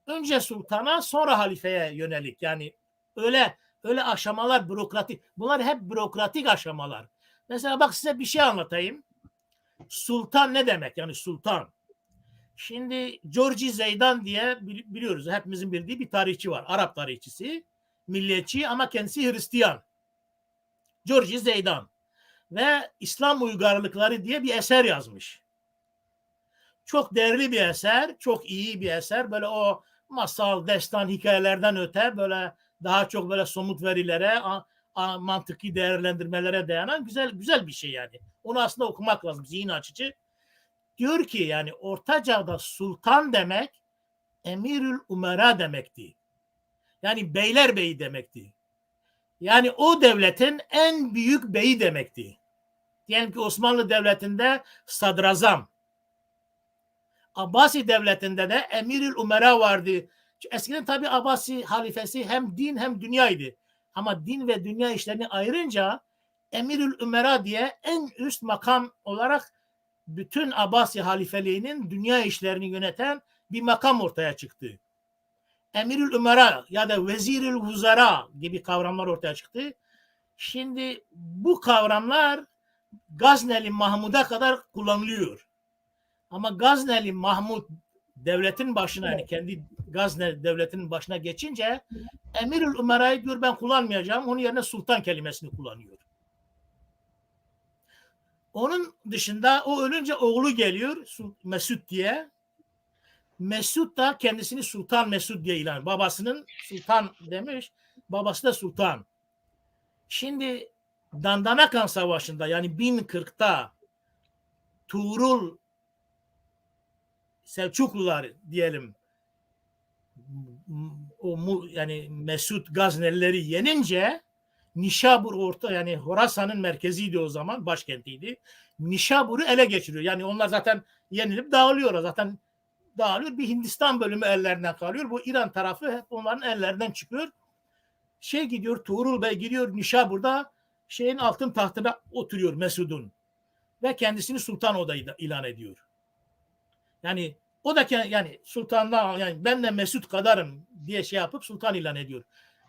önce sultana sonra halifeye yönelik. Yani öyle aşamalar bürokratik. Bunlar hep bürokratik aşamalar. Mesela bak size bir şey anlatayım. Sultan ne demek? Yani sultan. Şimdi Georgi Zeydan diye biliyoruz. Hepimizin bildiği bir tarihçi var. Arap tarihçisi. Milliyetçi ama kendisi Hristiyan. Georgi Zeydan. Ve İslam Uygarlıkları diye bir eser yazmış. Çok değerli bir eser. Çok iyi bir eser. Böyle o masal, destan, hikayelerden öte böyle daha çok böyle somut verilere, mantıki değerlendirmelere dayanan güzel bir şey yani. Onu aslında okumak lazım. Zihin açıcı. Diyor ki yani Orta Çağ'da sultan demek Emirül Umera demekti. Yani beylerbeyi demekti. Yani o devletin en büyük beyi demekti. Diyelim ki Osmanlı Devleti'nde sadrazam. Abbasi Devleti'nde de Emirül Umera vardı. Eskiden tabi Abbasi halifesi hem din hem dünyaydı. Ama din ve dünya işlerini ayırınca Emirül Umera diye en üst makam olarak bütün Abbasi halifeliğinin dünya işlerini yöneten bir makam ortaya çıktı. Emirül Umera ya da Vezirül Vuzara gibi kavramlar ortaya çıktı. Şimdi bu kavramlar Gazneli Mahmud'a kadar kullanılıyor. Ama Gazneli Mahmud devletin başına, yani kendi Gazneli devletinin başına geçince Emirül Umera'yı diyor ben kullanmayacağım. Onun yerine sultan kelimesini kullanıyor. Onun dışında o ölünce oğlu geliyor Mesut diye. Mesut da kendisini Sultan Mesut diye ilan. Babasının sultan demiş. Babası da sultan. Şimdi Dandanakan Savaşı'nda yani 1040'ta Tuğrul Selçuklular diyelim yani Mesut Gaznelileri yenince Nişabur yani Horasan'ın merkeziydi o zaman, başkentiydi. Nişabur'u ele geçiriyor. Yani onlar zaten yenilip dağılıyorlar. Zaten dağılıyor. Bir Hindistan bölümü ellerinden kalıyor. Bu İran tarafı hep onların ellerinden çıkıyor. Gidiyor, Tuğrul Bey gidiyor Nişabur'da altın tahtına oturuyor Mesud'un. Ve kendisini sultan odayı ilan ediyor. Yani o da yani sultandan yani ben de Mesut kadarım diye yapıp sultan ilan ediyor.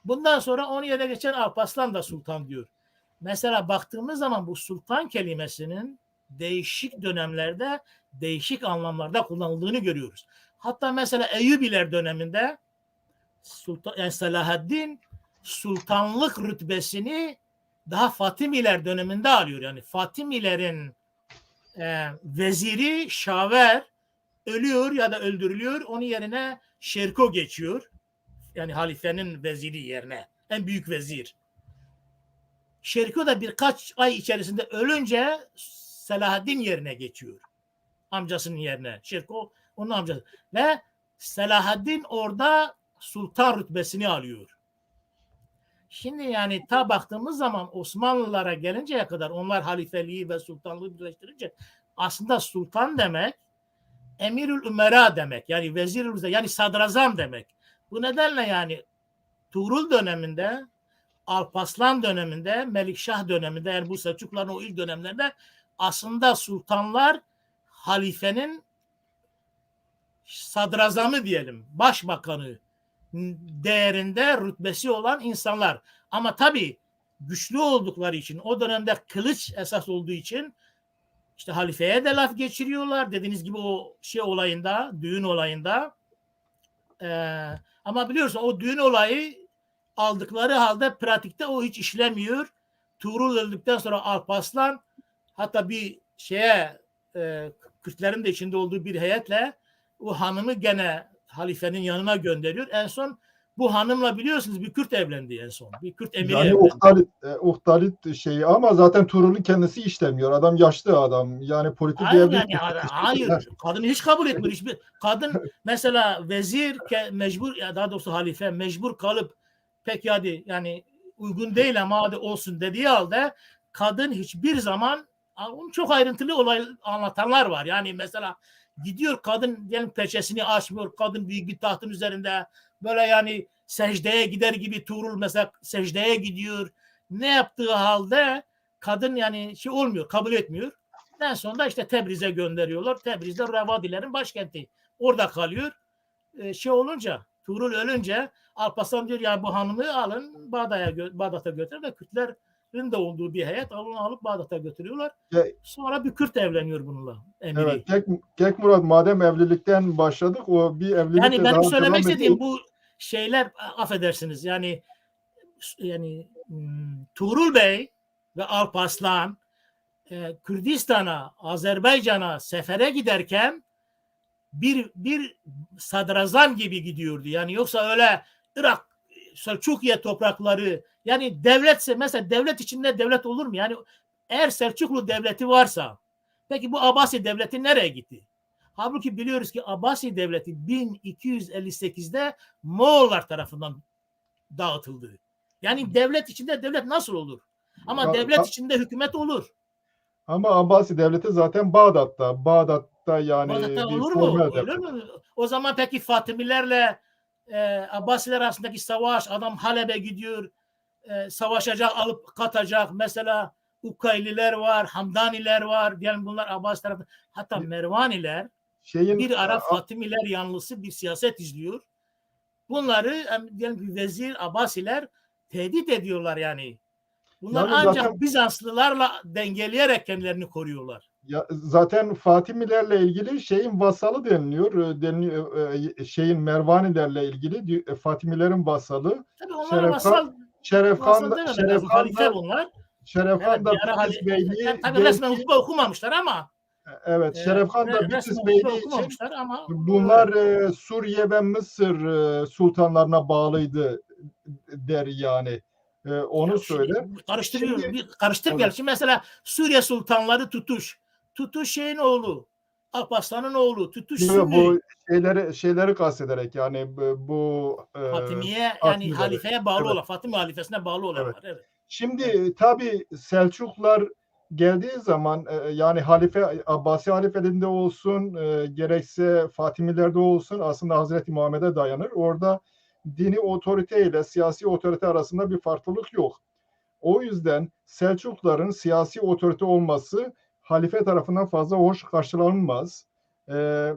Bundan sonra onu yerine geçen Alparslan da sultan diyor. Mesela baktığımız zaman bu sultan kelimesinin değişik dönemlerde değişik anlamlarda kullanıldığını görüyoruz. Hatta mesela Eyyubiler döneminde yani Selahaddin sultanlık rütbesini daha Fatimiler döneminde alıyor. Yani Fatimilerin veziri Şaver ölüyor ya da öldürülüyor. Onun yerine Şerko geçiyor. Yani halifenin veziri yerine. En büyük vezir. Şerko da birkaç ay içerisinde ölünce Selahaddin yerine geçiyor. Amcasının yerine. Şerko onun amcası. Ve Selahaddin orada sultan rütbesini alıyor. Şimdi yani baktığımız zaman Osmanlılara gelinceye kadar onlar halifeliği ve sultanlığı birleştirince aslında sultan demek Emirül Ümera demek. Yani vezirül yani sadrazam demek. Bu nedenle yani Tuğrul döneminde, Alparslan döneminde, Melikşah döneminde yani bu Selçukluların o ilk dönemlerinde aslında sultanlar halifenin sadrazamı diyelim, başbakanı değerinde rütbesi olan insanlar. Ama tabii güçlü oldukları için o dönemde kılıç esas olduğu için işte halifeye de laf geçiriyorlar. Dediğiniz gibi o olayında, düğün olayında. Ama biliyorsun o düğün olayı aldıkları halde pratikte o hiç işlemiyor. Tuğrul öldükten sonra Alparslan hatta bir Kürtlerin de içinde olduğu bir heyetle o hanımı gene halifenin yanına gönderiyor. En son bu hanımla biliyorsunuz bir Kürt evlendi en son. Bir Kürt emiri yani evlendi. Uhtalit şeyi ama zaten Tuğrul'un kendisi işlemiyor. Adam yaşlı adam. Yani politik Hayır devlet. hayır. Kadını hiç kabul etmiyor. Hiçbir kadın mesela vezir mecbur ya daha doğrusu halife mecbur kalıp pek yani uygun değil ama hadi olsun dediği halde kadın hiçbir zaman çok ayrıntılı olay anlatanlar var. Yani mesela gidiyor kadın diyelim peçesini açmıyor. Kadın büyük bir tahtın üzerinde böyle yani secdeye gider gibi Tuğrul mesela secdeye gidiyor. Ne yaptığı halde kadın yani olmuyor, kabul etmiyor. En sonunda işte Tebriz'e gönderiyorlar. Tebriz'de Revadilerin başkenti. Orada kalıyor. Olunca Tuğrul ölünce Alparslan diyor ya bu hanımı alın Bağdat'a götürün ve Kürtlerin de olduğu bir heyet alıp Bağdat'a götürüyorlar. Sonra bir Kürt evleniyor bununla. Emiri. Evet. Kek madem evlilikten başladık o bir evlilik yani benim daha söylemek devam istediğim ediyor. bu şeyler affedersiniz yani Tuğrul Bey ve Alparslan Kürdistan'a, Azerbaycan'a sefere giderken bir sadrazam gibi gidiyordu. Yani yoksa öyle Irak, Selçuklu toprakları yani devletse mesela devlet içinde devlet olur mu? Yani eğer Selçuklu devleti varsa peki bu Abbasi devleti nereye gitti? Halbuki biliyoruz ki Abbasi devleti 1258'de Moğollar tarafından dağıtıldı. Yani devlet içinde devlet nasıl olur? Ama devlet içinde hükümet olur. Ama Abbasi devleti zaten Bağdat'ta. Bağdat'ta yani Bağdat'ta bir olur mu? formel Öyle devlet. mi? O zaman peki Fatimilerle Abbasiler arasındaki savaş, adam Halep'e gidiyor, savaşacak, alıp katacak. Mesela Ukayliler var, Hamdaniler var. Diyelim bunlar Abbas tarafı. Hatta Mervaniler Şeyin bir ara Fatimiler yanlısı bir siyaset izliyor. Bunları diyelim ki vezir Abbasiler tehdit ediyorlar yani. Bunlar yani ancak zaten Bizanslılarla dengeleyerek kendilerini koruyorlar. zaten Fatimilerle ilgili şeyin vasalı deniliyor. Şeyin Mervanilerle ilgili Fatimilerin vasalı Tabii onlara Şerefkan vasal dememek lazım. Halife bunlar. Evet, Şerefkan bir da ara Bitlis Beyliği tabii resmen belki hukuk okumamışlar ama evet Şerefkan da resmen Bitlis hukuk Beyliği için okumamışlar ama evet. bunlar Suriye ve Mısır sultanlarına bağlıydı der yani. Onu Ya şimdi söyler. karıştırıyor. Şimdi Bir karıştırmayalım. evet. Şimdi mesela Suriye sultanları Tutuş. Tutuş şeyin oğlu. Alparslan'ın oğlu. Tutuş Bu Sünni. şeyleri kastederek yani bu Fatimiye yani Fatimileri. halifeye bağlı Evet, olan, Fatime halifesine bağlı evet. olanlar. Evet. Evet. Şimdi tabii Selçuklular geldiği zaman yani Abbasi halifelinde olsun gerekse Fatimilerde olsun aslında Hazreti Muhammed'e dayanır. Orada dini otorite ile siyasi otorite arasında bir farklılık yok. O yüzden Selçukluların siyasi otorite olması halife tarafından fazla hoş karşılanmaz.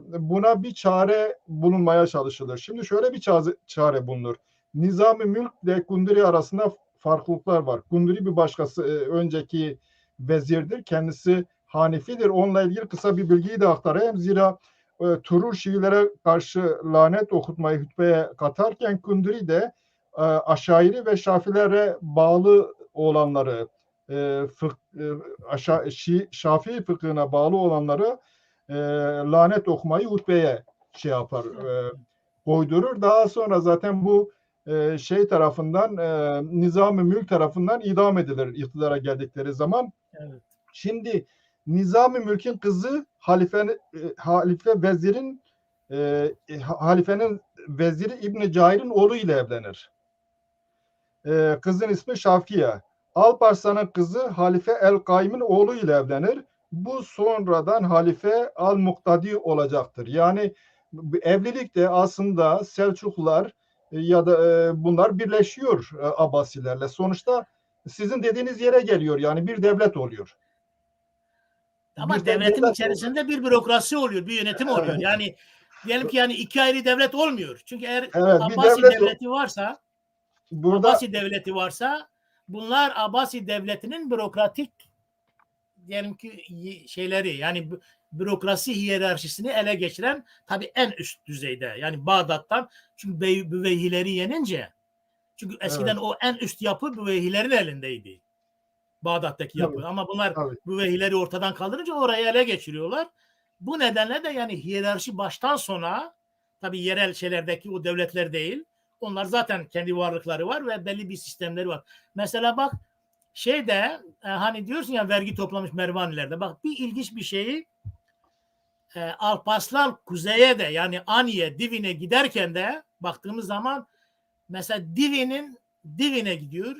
Buna bir çare bulunmaya çalışılır. Şimdi şöyle bir çare bulunur. Nizam-ı Mülk ile Gunduri arasında farklılıklar var. Gunduri bir başkası önceki vezirdir. Kendisi Hanifidir. Onunla ilgili kısa bir bilgiyi de aktarayım. Zira Turur Şiilere karşı lanet okutmayı hutbeye katarken Gunduri de Aşairi ve Şafilere bağlı olanları Şafii fıkhına bağlı olanları lanet okumayı hutbeye şey yapar, koydurur. Daha sonra zaten bu şey tarafından Nizam-ı Mülk tarafından idam edilir iktidara geldikleri zaman. Evet. Şimdi Nizam-ı Mülk'ün kızı halifenin veziri İbn Cair'in oğlu ile evlenir. Kızın ismi Şafiye. Alparslan'ın kızı Halife el-Kaim'in oğlu ile evlenir. Bu sonradan Halife al-Muktadi olacaktır. Yani evlilik de aslında Selçuklular ya da bunlar birleşiyor Abbasilerle. Sonuçta sizin dediğiniz yere geliyor. Yani bir devlet oluyor. Ama Bir devletin devlet oluyor. içerisinde bir bürokrasi oluyor, bir yönetim oluyor. Evet, Yani diyelim ki yani iki ayrı devlet olmuyor. Çünkü eğer evet bir Abbasi devlet devleti varsa, burada Abbasi devleti varsa bunlar Abbasi devletinin bürokratik diyelim ki şeyleri yani bürokrasi hiyerarşisini ele geçiren tabii en üst düzeyde. Yani Bağdat'tan çünkü Büveyhileri yenince çünkü eskiden evet o en üst yapı Büveyhilerin elindeydi. Bağdat'taki tabii yapı. Ama bunlar tabii. Büveyhileri ortadan kaldırınca orayı ele geçiriyorlar. Bu nedenle de yani hiyerarşi baştan sona tabii yerel şeylerdeki o devletler değil. Onlar zaten kendi varlıkları var ve belli bir sistemleri var. Mesela bak şeyde hani diyorsun ya vergi toplamış Mervanilerde. Bak bir ilginç bir şeyi Alparslan kuzeye de yani Aniye, Divin'e giderken de baktığımız zaman mesela Divin'e gidiyor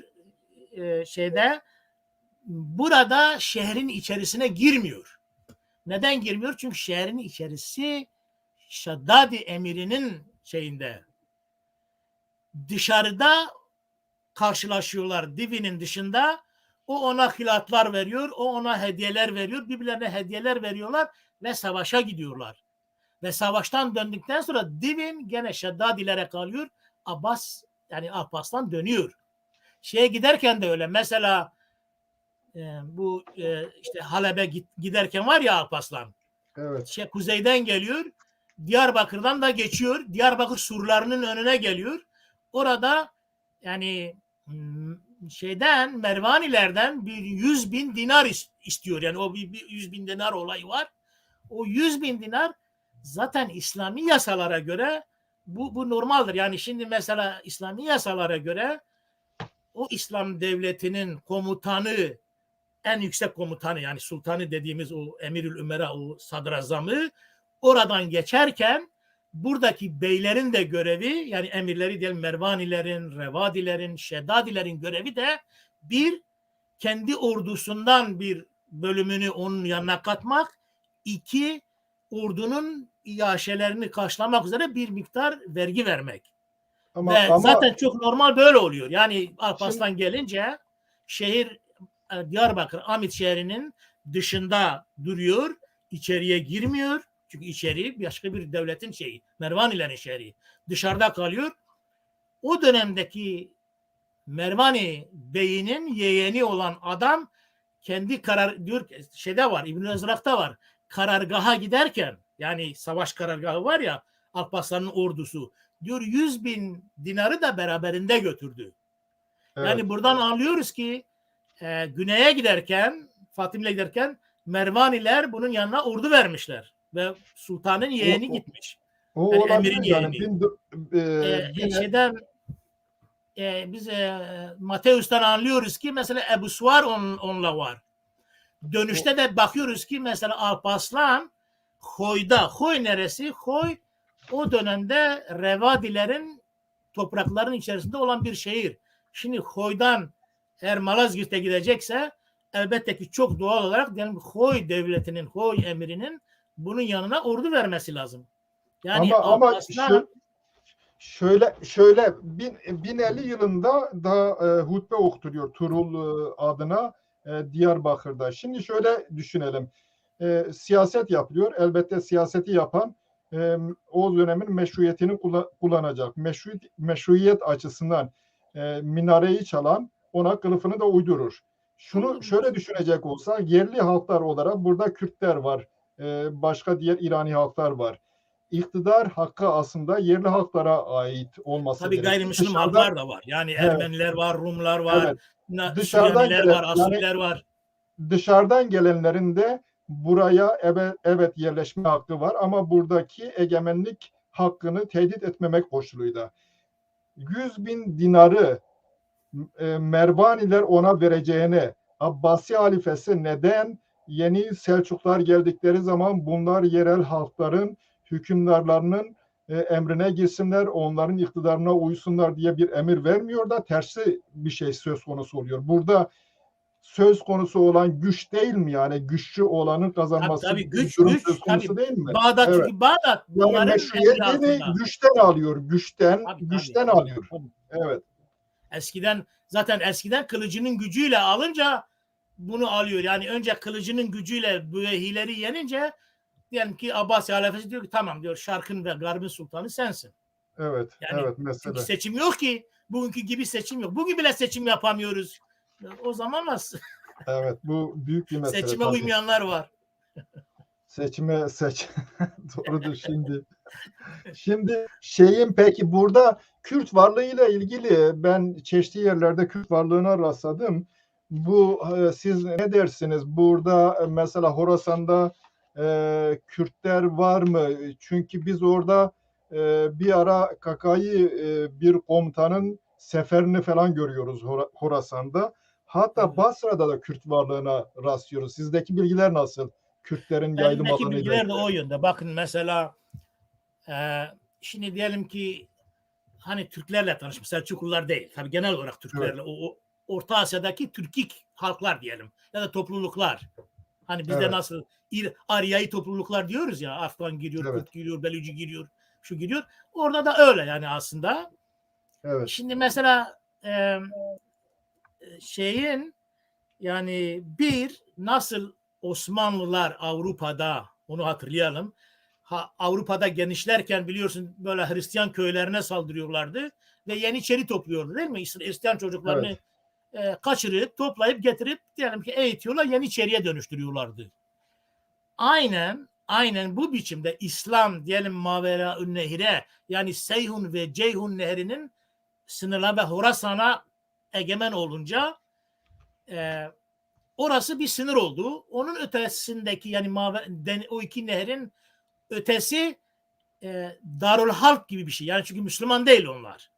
şeyde burada şehrin içerisine girmiyor. Neden girmiyor? Çünkü şehrin içerisi Şaddadi emirinin şeyinde dışarıda karşılaşıyorlar Divi'nin dışında. O ona hilatlar veriyor, o ona hediyeler veriyor, birbirlerine hediyeler veriyorlar ve savaşa gidiyorlar. Ve savaştan döndükten sonra Divin gene Şaddadilere kalıyor. Abbas yani Alparslan dönüyor. Şeye giderken de öyle. Mesela bu işte Halep'e giderken var ya Alparslan. Evet. Kuzeyden geliyor. Diyarbakır'dan da geçiyor. Diyarbakır surlarının önüne geliyor. Orada yani şeyden Mervanilerden bir 100.000 dinar istiyor. Yani o bir 100.000 dinar olayı var. O 100.000 dinar zaten İslami yasalara göre bu normaldir. Yani şimdi mesela İslami yasalara göre o İslam devletinin komutanı en yüksek komutanı yani sultanı dediğimiz o Emirül Ümera o sadrazamı oradan geçerken buradaki beylerin de görevi yani emirleri diyelim Mervanilerin, Revadilerin, Şeddadilerin görevi de bir kendi ordusundan bir bölümünü onun yanına katmak, 2 ordunun iaşelerini karşılamak üzere bir miktar vergi vermek. Ve Ama zaten çok normal böyle oluyor. Yani şimdi Alparslan gelince şehir Diyarbakır Amit şehrinin dışında duruyor, içeriye girmiyor. Çünkü içeri başka bir devletin şeyi, Mervanilerin şehri. Dışarıda kalıyor. O dönemdeki Mervani beyinin yeğeni olan adam kendi karar diyor şeyde var, İbn Ezrak'ta var. Karargaha giderken, yani savaş karargahı var ya, Alparslan'ın ordusu, diyor 100.000 dinarı da beraberinde götürdü. evet. Yani buradan anlıyoruz ki güneye giderken, Fatim'le giderken Mervaniler bunun yanına ordu vermişler ve sultanın yeğeni O, gitmiş. o Yani emirin olabilir yani yeğeni. bin, Şeyden biz Mateus'tan anlıyoruz ki mesela Ebu Suvar onunla var. o, Dönüşte de bakıyoruz ki mesela Alparslan Hoy'da. Hoy neresi? Hoy o dönemde Revadilerin toprakların içerisinde olan bir şehir. Şimdi Hoy'dan eğer Malazgirt'e gidecekse elbette ki çok doğal olarak yani Hoy devletinin, Hoy emirinin bunun yanına ordu vermesi lazım. Yani ama Alparslan şöyle 1050 yılında da hutbe okutuyor Turul adına Diyarbakır'da. Şimdi şöyle düşünelim. Siyaset yapılıyor. Elbette siyaseti yapan o dönemin meşruiyetini kullanacak. Meşruiyet açısından minareyi çalan ona kılıfını da uydurur. Şunu şöyle düşünecek olsa yerli halklar olarak burada Kürtler var. Başka diğer İrani halklar var. İktidar hakkı aslında yerli halklara ait olması tabii gerekir. gayrimüslim halklar da var. Yani Evet, Ermeniler var, Rumlar var, evet. Dışarıdan Süryaniler gelen var, yani Asuriler var. dışarıdan gelenlerin de buraya evet yerleşme hakkı var ama buradaki egemenlik hakkını tehdit etmemek koşuluyla. 100.000 dinarı Mervaniler ona vereceğine Abbasi halifesi neden yeni Selçuklar geldikleri zaman bunlar yerel halkların hükümdarlarının emrine girsinler, onların iktidarına uysunlar diye bir emir vermiyor da tersi bir şey söz konusu oluyor. Burada söz konusu olan güç değil mi yani güçlü olanın kazanması Tabii gibi bir durum söz güç konusu tabii. değil mi? Bağdat Evet. çünkü Bağdat Yani bunların emri meşruiyetini altında. güçten alıyor, güçten Tabii. güçten alıyor. Evet. Eskiden kılıcının gücüyle alınca bunu alıyor. Yani önce kılıcının gücüyle Büvehileri yenince diyelim ki Abbasi halifesi diyor ki tamam diyor Şark'ın ve Garb'ın sultanı sensin. Evet, Yani evet çünkü mesele. seçim yok ki. Bugünkü gibi seçim yok. Bugün bile seçim yapamıyoruz. O zaman nasıl? Evet, bu büyük bir mesele Seçime tabii. uymayanlar var. Seç. Doğrudur şimdi. Şimdi şeyin peki burada Kürt varlığıyla ilgili ben çeşitli yerlerde Kürt varlığına rastladım. Bu siz ne dersiniz? Burada mesela Horasan'da Kürtler var mı? Çünkü biz orada bir ara Kakayı bir komutanın seferini falan görüyoruz Horasan'da. Hatta Basra'da da Kürt varlığına rastlıyoruz. Sizdeki bilgiler nasıl? Kürtlerin yaylım Elimdeki alanıyla bilgiler de ilgili. o yönde. Bakın mesela e, şimdi diyelim ki hani Türklerle tanışmış. Selçuklular değil. Tabii genel olarak Evet, Türklerle. O Orta Asya'daki Türkik halklar diyelim. Ya da topluluklar. Hani bizde evet, nasıl Aryai topluluklar diyoruz ya. Afgan giriyor, evet, Kürt giriyor, Beluci giriyor, şu giriyor. Orada da öyle yani aslında. evet. Şimdi mesela şeyin yani bir nasıl Osmanlılar Avrupa'da onu hatırlayalım. Avrupa'da genişlerken biliyorsun böyle Hristiyan köylerine saldırıyorlardı ve Yeniçeri topluyordu değil mi? Hristiyan çocuklarını Evet, kaçırıp toplayıp getirip diyelim ki eğitiyorlar Yeniçeriye dönüştürüyorlardı. Aynen bu biçimde İslam diyelim Mavera Nehir'e yani Seyhun ve Ceyhun Nehri'nin sınırına ve Horasan'a egemen olunca e, orası bir sınır oldu. Onun ötesindeki yani o iki nehrin ötesi Darül Harp gibi bir şey. Yani çünkü Müslüman değil onlar.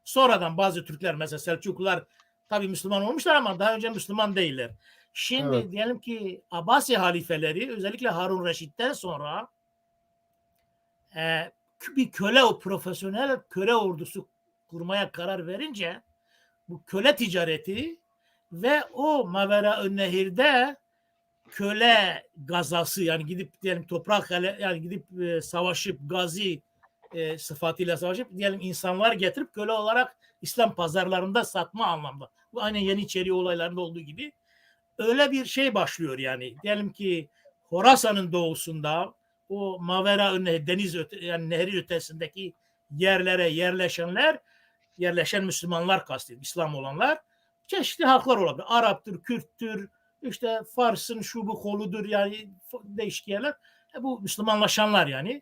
Sonradan bazı Türkler mesela Selçuklular tabii Müslüman olmuşlar ama daha önce Müslüman değiller. evet, Şimdi diyelim ki Abbasi halifeleri özellikle Harun Reşit'ten sonra bir profesyonel köle ordusu kurmaya karar verince bu köle ticareti ve o Mavera Nehir'de köle gazası, yani gidip diyelim toprak yani gidip savaşıp gazi sıfatıyla savaşıp diyelim insanlar getirip köle olarak İslam pazarlarında satma anlamda. Bu aynen Yeniçeri olaylarında olduğu gibi öyle bir şey başlıyor yani. Diyelim ki Horasan'ın doğusunda o Mavera deniz yani nehri ötesindeki yerlere yerleşen Müslümanlar kastediyor, İslam olanlar çeşitli halklar olabilir. Arap'tır, Kürt'tür, işte Fars'ın şu bu koludur, yani değişik yerler. Bu Müslümanlaşanlar yani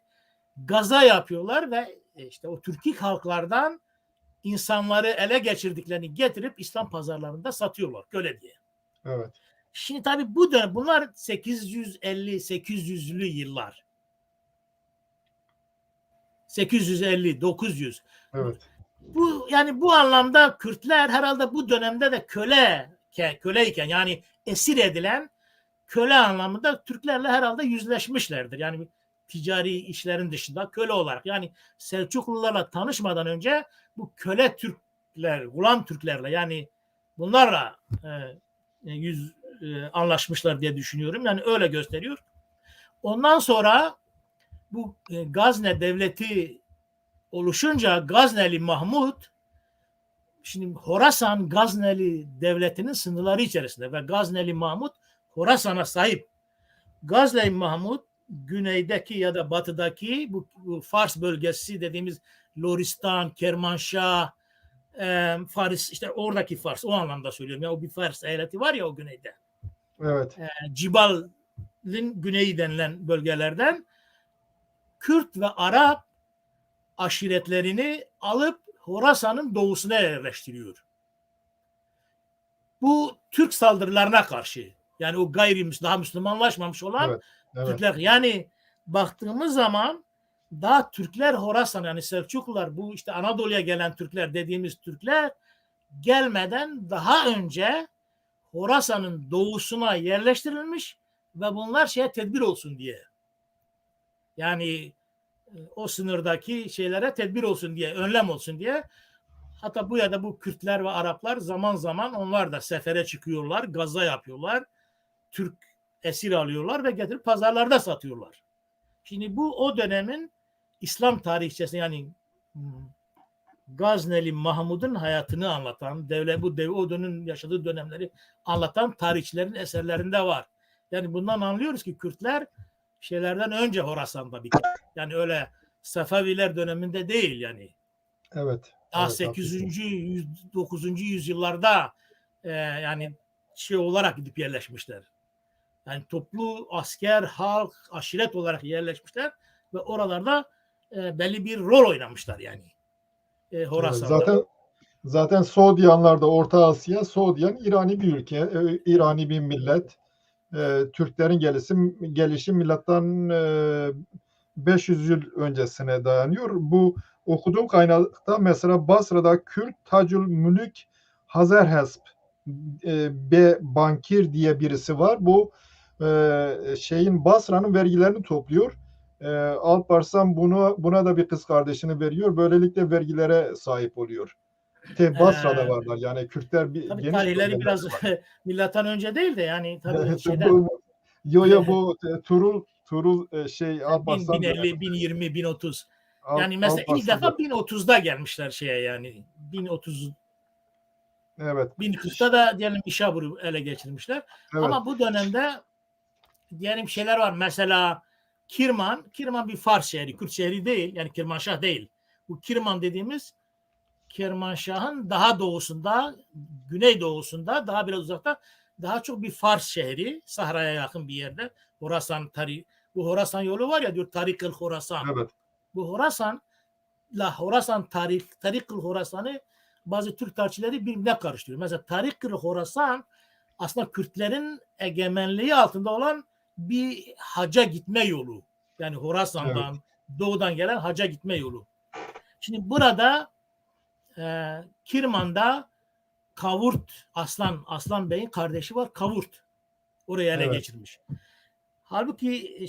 gaza yapıyorlar ve işte o Türkik halklardan insanları ele geçirdiklerini getirip İslam pazarlarında satıyorlar köle diye. Evet. Şimdi tabii bu dönem bunlar 850-800'lü yıllar. 850-900. Evet. Bu yani bu anlamda Kürtler herhalde bu dönemde de köleyken yani esir edilen köle anlamında Türklerle herhalde yüzleşmişlerdir. Yani ticari işlerin dışında köle olarak, yani Selçuklularla tanışmadan önce bu köle Türkler, gulam Türklerle, yani bunlarla anlaşmışlar diye düşünüyorum. Yani öyle gösteriyor. Ondan sonra bu Gazne devleti oluşunca Gazneli Mahmud, şimdi Horasan Gazneli devletinin sınırları içerisinde ve Gazneli Mahmud Horasan'a sahip. Gazneli Mahmud güneydeki ya da batıdaki bu Fars bölgesi dediğimiz Loristan, Kermanşah, Faris, işte oradaki Fars, o anlamda söylüyorum. Ya o bir Fars eyaleti var ya o güneyde. Evet. Cibal'in güneyi denilen bölgelerden Kürt ve Arap aşiretlerini alıp Horasan'ın doğusuna yerleştiriyor. Bu Türk saldırılarına karşı, yani o daha Müslümanlaşmamış olan Evet. Evet. Türkler, yani baktığımız zaman daha Türkler Horasan, yani Selçuklular, bu işte Anadolu'ya gelen Türkler dediğimiz Türkler gelmeden daha önce Horasan'ın doğusuna yerleştirilmiş ve bunlar tedbir olsun diye. Yani o sınırdaki şeylere tedbir olsun diye, önlem olsun diye. Hatta bu ya da bu Kürtler ve Araplar zaman zaman onlar da sefere çıkıyorlar, gaza yapıyorlar. Türk esir alıyorlar ve getirip pazarlarda satıyorlar. Şimdi bu o dönemin İslam tarihçesi, yani Gazneli Mahmud'un hayatını anlatan, o dönemin yaşadığı dönemleri anlatan tarihçilerin eserlerinde var. Yani bundan anlıyoruz ki Kürtler şeylerden önce Horasan'da bir kere. Yani öyle Safeviler döneminde değil yani. Evet. Daha Evet. 8. 9. yüzyıllarda yani olarak gidip yerleşmişler. Yani toplu asker, halk, aşiret olarak yerleşmişler ve oralarda belli bir rol oynamışlar yani Evet. Horasan'da. Zaten Soğdiyanlar da Orta Asya, Soğdiyan İrani bir ülke, İrani bir millet. Türklerin gelişi milattan 500 yıl öncesine dayanıyor. Bu okuduğum kaynakta mesela Basra'da Kürt Tacül Mülük Hazerhesp Bankir diye birisi var. Bu Basra'nın vergilerini topluyor. Alparslan buna da bir kız kardeşini veriyor. Böylelikle vergilere sahip oluyor. Basra'da varlar. Yani Kürtler Tabii geniş tarihleri bölgelerde biraz var. milattan önce değil de yani tabii Bu Turul Alparslan 1050, 1020, 1030. Yani mesela ilk Alparslan defa 1030'da gelmişler yani 1030, evet 1040'ta da diyelim Nişabur'u ele geçirmişler. evet Ama bu dönemde diyelim şeyler var. Mesela Kirman bir Fars şehri, Kürt şehri değil. Yani Kirmanşah değil. Bu Kirman dediğimiz Kermanşah'ın daha doğusunda, güneydoğusunda, daha biraz uzakta, daha çok bir Fars şehri, Sahra'ya yakın bir yerde. Bu Horasan yolu var ya, diyor Tarik-ül Horasan. evet Bu Horasan Tarik-ül Horasan'ı bazı Türk tarihçileri birbirine karıştırıyor. Mesela Tarik-ül Horasan aslında Kürtlerin egemenliği altında olan bir haca gitme yolu. Yani evet Horasan'dan, doğudan gelen haca gitme yolu. Şimdi burada Kirman'da Kavurt, Aslan Bey'in kardeşi var, Kavurt. Oraya ele evet geçirmiş. Halbuki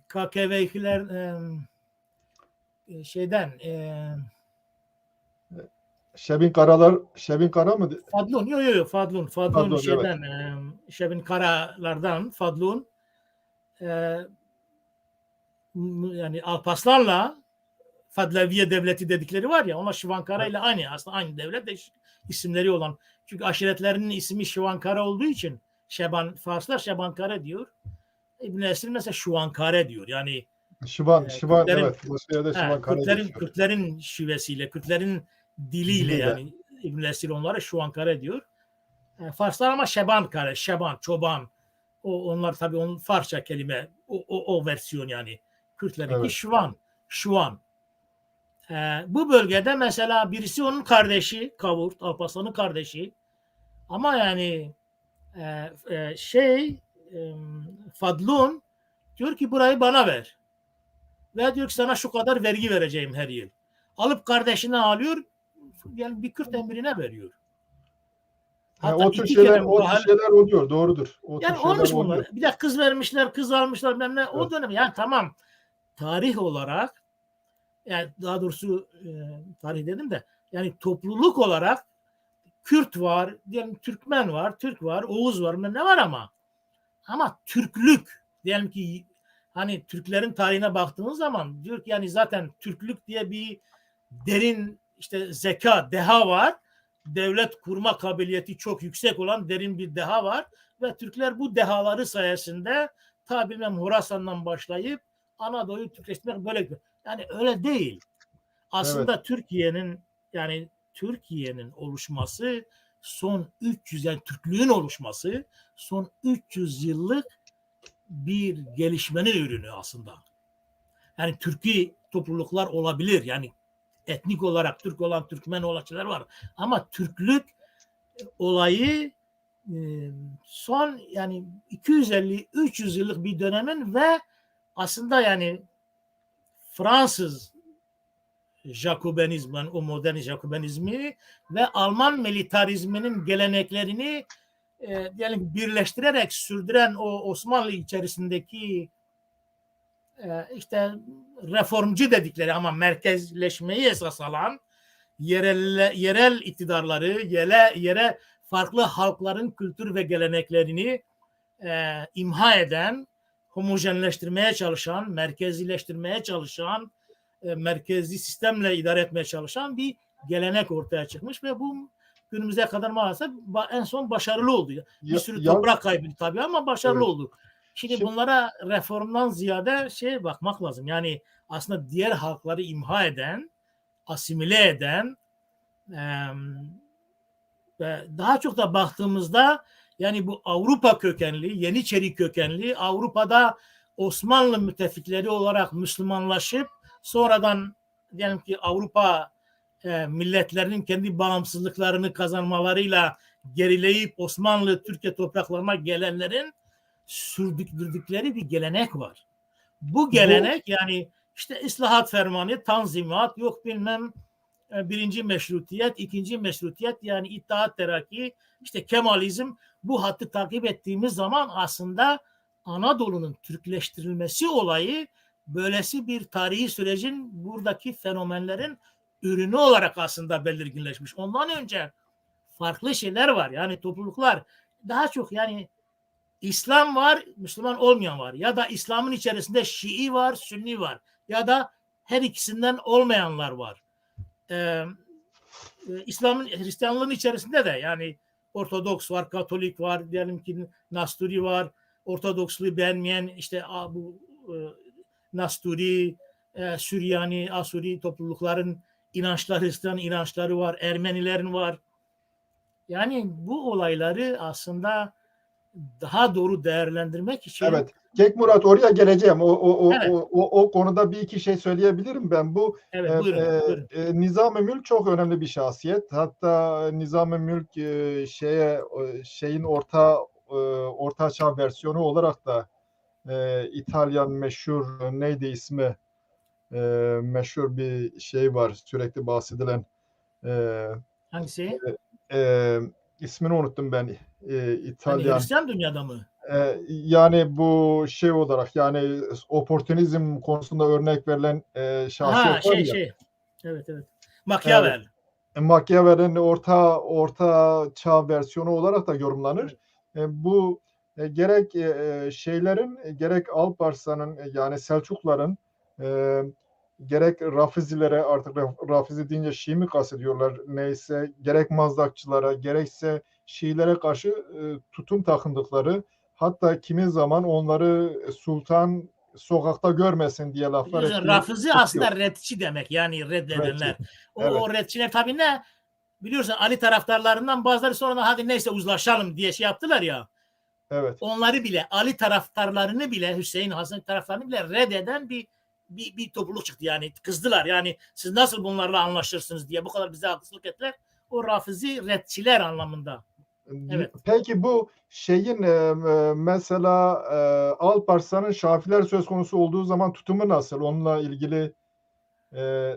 KKV2'ler şeyden Şebin Kara mı? Fadlun, yok Fadlun. Fadlun Pardon, evet. şeyden, Şebin Karalardan Fadlun. Yani Alparslan'la Fadlaviye devleti dedikleri var ya, onlar Şivankara ile aynı, aslında aynı devlet de isimleri olan. Çünkü aşiretlerinin ismi Şivankara olduğu için Farslar Şebankare diyor. İbn Esir mesela Şuvankare diyor. Yani Şivan, Kürtlerin evet. Başka yerde Şivan Kara geçiyor. Kürtlerin şivesiyle, Kürtlerin diliyle, Diliyle. yani İbn Esir onlara Şuvankare diyor. Farslar ama Şebankare, Şeban, çoban. Onlar tabii onun Farsça kelime. O versiyon yani. Kürtlerinki Evet. Şuvan. Bu bölgede mesela birisi onun kardeşi, Kavurt, Alparslan'ın kardeşi. Ama yani Fadlun diyor ki burayı bana ver. Ve diyor ki sana şu kadar vergi vereceğim her yıl. Alıp kardeşine alıyor, yani bir Kürt emrine veriyor. Hatta O tür iki kere şeyler oluyor, doğrudur. O tür yani şeyler olmuş oluyor. bunlar. Bir de kız vermişler, kız almışlar benimle. Evet. O dönem yani tamam, tarih olarak, yani daha doğrusu tarih dedim de, yani topluluk olarak Kürt var, diyelim Türkmen var, Türk var, Oğuz var, ne var ama Türklük, diyelim ki hani Türklerin tarihine baktığınız zaman diyor ki yani zaten Türklük diye bir derin işte zeka, deha var. Devlet kurma kabiliyeti çok yüksek olan derin bir deha var ve Türkler bu dehaları sayesinde ta bilmem Horasan'dan başlayıp Anadolu'yu Türkleştirmek böyle gidiyor. Yani öyle değil. Evet. Aslında Türkiye'nin oluşması son 300, yani Türklüğün oluşması son 300 yıllık bir gelişmenin ürünü aslında. Yani Türkiye topluluklar olabilir. Yani etnik olarak Türk olan, Türkmen olan şeyler var. Ama Türklük olayı son yani 250-300 yıllık bir dönemin ve aslında yani Fransız Jacobenizmi, yani o modern Jacobenizmi ve Alman militarizminin geleneklerini diyelim birleştirerek sürdüren o Osmanlı içerisindeki işte reformcu dedikleri ama merkezleşmeyi esas alan yerel iktidarları, yere farklı halkların kültür ve geleneklerini imha eden, homojenleştirmeye çalışan, merkezileştirmeye çalışan, merkezi sistemle idare etmeye çalışan bir gelenek ortaya çıkmış ve bu günümüze kadar maalesef en son başarılı oldu. Bir sürü toprak kaybı tabii ama başarılı Evet. oldu. Şimdi bunlara reformdan ziyade bakmak lazım. Yani aslında diğer halkları imha eden, asimile eden ve daha çok da baktığımızda yani bu Avrupa kökenli, Yeniçeri kökenli, Avrupa'da Osmanlı müttefikleri olarak Müslümanlaşıp sonradan diyelim ki Avrupa milletlerinin kendi bağımsızlıklarını kazanmalarıyla gerileyip Osmanlı Türkiye topraklarına gelenlerin sürdürdükleri bir gelenek var. Bu gelenek yani işte İslahat Fermanı, Tanzimat, yok bilmem birinci meşrutiyet, ikinci meşrutiyet, yani İttihat Terakki, işte Kemalizm, bu hattı takip ettiğimiz zaman aslında Anadolu'nun Türkleştirilmesi olayı böylesi bir tarihi sürecin buradaki fenomenlerin ürünü olarak aslında belirginleşmiş. Ondan önce farklı şeyler var. Yani topluluklar daha çok yani İslam var, Müslüman olmayan var. Ya da İslam'ın içerisinde Şii var, Sünni var. Ya da her ikisinden olmayanlar var. İslam'ın, Hristiyanlığın içerisinde de yani Ortodoks var, Katolik var, diyelim ki Nasturi var. Ortodoksluğu beğenmeyen işte bu Nasturi, Süryani, Asuri toplulukların inançları, Hristiyan inançları var, Ermenilerin var. Yani bu olayları aslında daha doğru değerlendirmek için. Evet. Kek Murat, oraya geleceğim. Evet. O konuda bir iki şey söyleyebilirim ben. Bu Evet, buyurun. Nizam-ı Mülk çok önemli bir şahsiyet. Hatta Nizam-ı Mülk şeyin orta çağ versiyonu olarak da İtalyan meşhur neydi ismi? Meşhur bir şey var, sürekli bahsedilen. Hangisi? İsmini unuttum ben. Hani İtalyan. Hristiyan dünyada mı? Yani bu şey olarak, yani oportunizm konusunda örnek verilen şahsiyet var ya. Evet. Evet. Machiavelli. Machiavelli'nin orta çağ versiyonu olarak da yorumlanır. Bu gerek şeylerin gerek Alparslan'ın yani Selçukluların gerek Rafizilere artık Rafizi deyince Şii mi kastediyorlar neyse gerek Mazdakçılara gerekse Şiilere karşı tutum takındıkları hatta kimi zaman onları sultan sokakta görmesin diye laflar Biliyorsun ettiği Rafizi çıkıyor. aslında redçi demek, yani Redçi. reddedenler. Evet, O redçiler tabii ne? Biliyorsun Ali taraftarlarından bazıları sonradan hadi neyse uzlaşalım diye şey yaptılar ya. evet. Onları bile, Ali taraftarlarını bile, Hüseyin Hasan taraftarlarını bile reddeden bir topluluk çıktı. Yani kızdılar. Yani siz nasıl bunlarla anlaşırsınız diye bu kadar bize haksızlık ettiler. O Rafizi redçiler anlamında. Evet. Peki bu şeyin mesela Alparslan'ın Şafiler söz konusu olduğu zaman tutumu nasıl? Onunla ilgili e,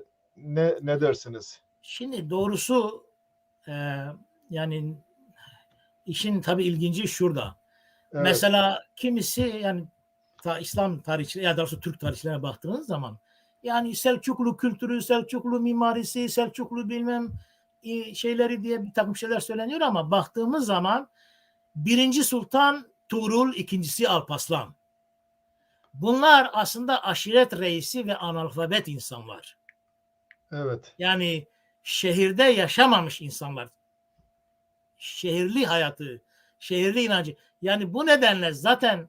ne dersiniz? Şimdi doğrusu yani işin tabii ilginci şurada. Evet, Mesela kimisi yani İslam tarihçileri ya da Türk tarihçilerine baktığınız zaman yani Selçuklu kültürü, Selçuklu mimarisi, Selçuklu bilmem şeyleri diye bir takım şeyler söyleniyor ama baktığımız zaman birinci Sultan Tuğrul, ikincisi Alparslan. Bunlar aslında aşiret reisi ve analfabet insanlar. evet, Yani şehirde yaşamamış insanlar. Şehirli hayatı, şehirli inancı. Yani bu nedenle zaten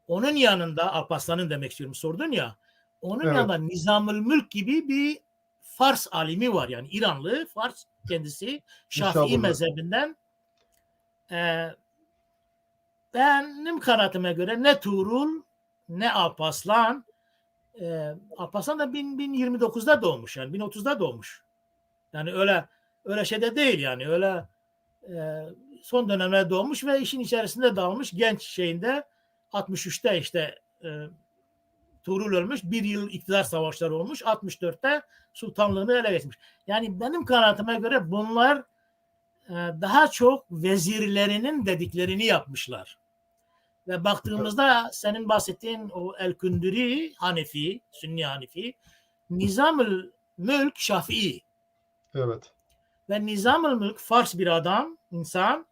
onun yanında Alparslan'ın demek istiyorum sordun ya. Onun evet. yanında Nizamül Mülk gibi bir Fars alimi var. Yani İranlı Fars kendisi Şafii Nişabırlı. mezhebinden. Ee, Benim kanaatime göre ne Tuğrul ne Alparslan Alparslan da 1029'da doğmuş yani 1030'da doğmuş. Yani öyle şeyde değil yani öyle e, son dönemde doğmuş ve işin içerisinde dağılmış genç şeyinde 63'te işte Tuğrul ölmüş. Bir yıl iktidar savaşları olmuş. 64'te sultanlığını ele geçmiş. Yani benim kanaatime göre bunlar daha çok vezirlerinin dediklerini yapmışlar. Ve baktığımızda senin bahsettiğin o El-Kündüri Hanefi, Sünni Hanefi, Nizam-ül Mülk Şafii Evet, ve Nizam-ül Mülk Fars bir adam, insan,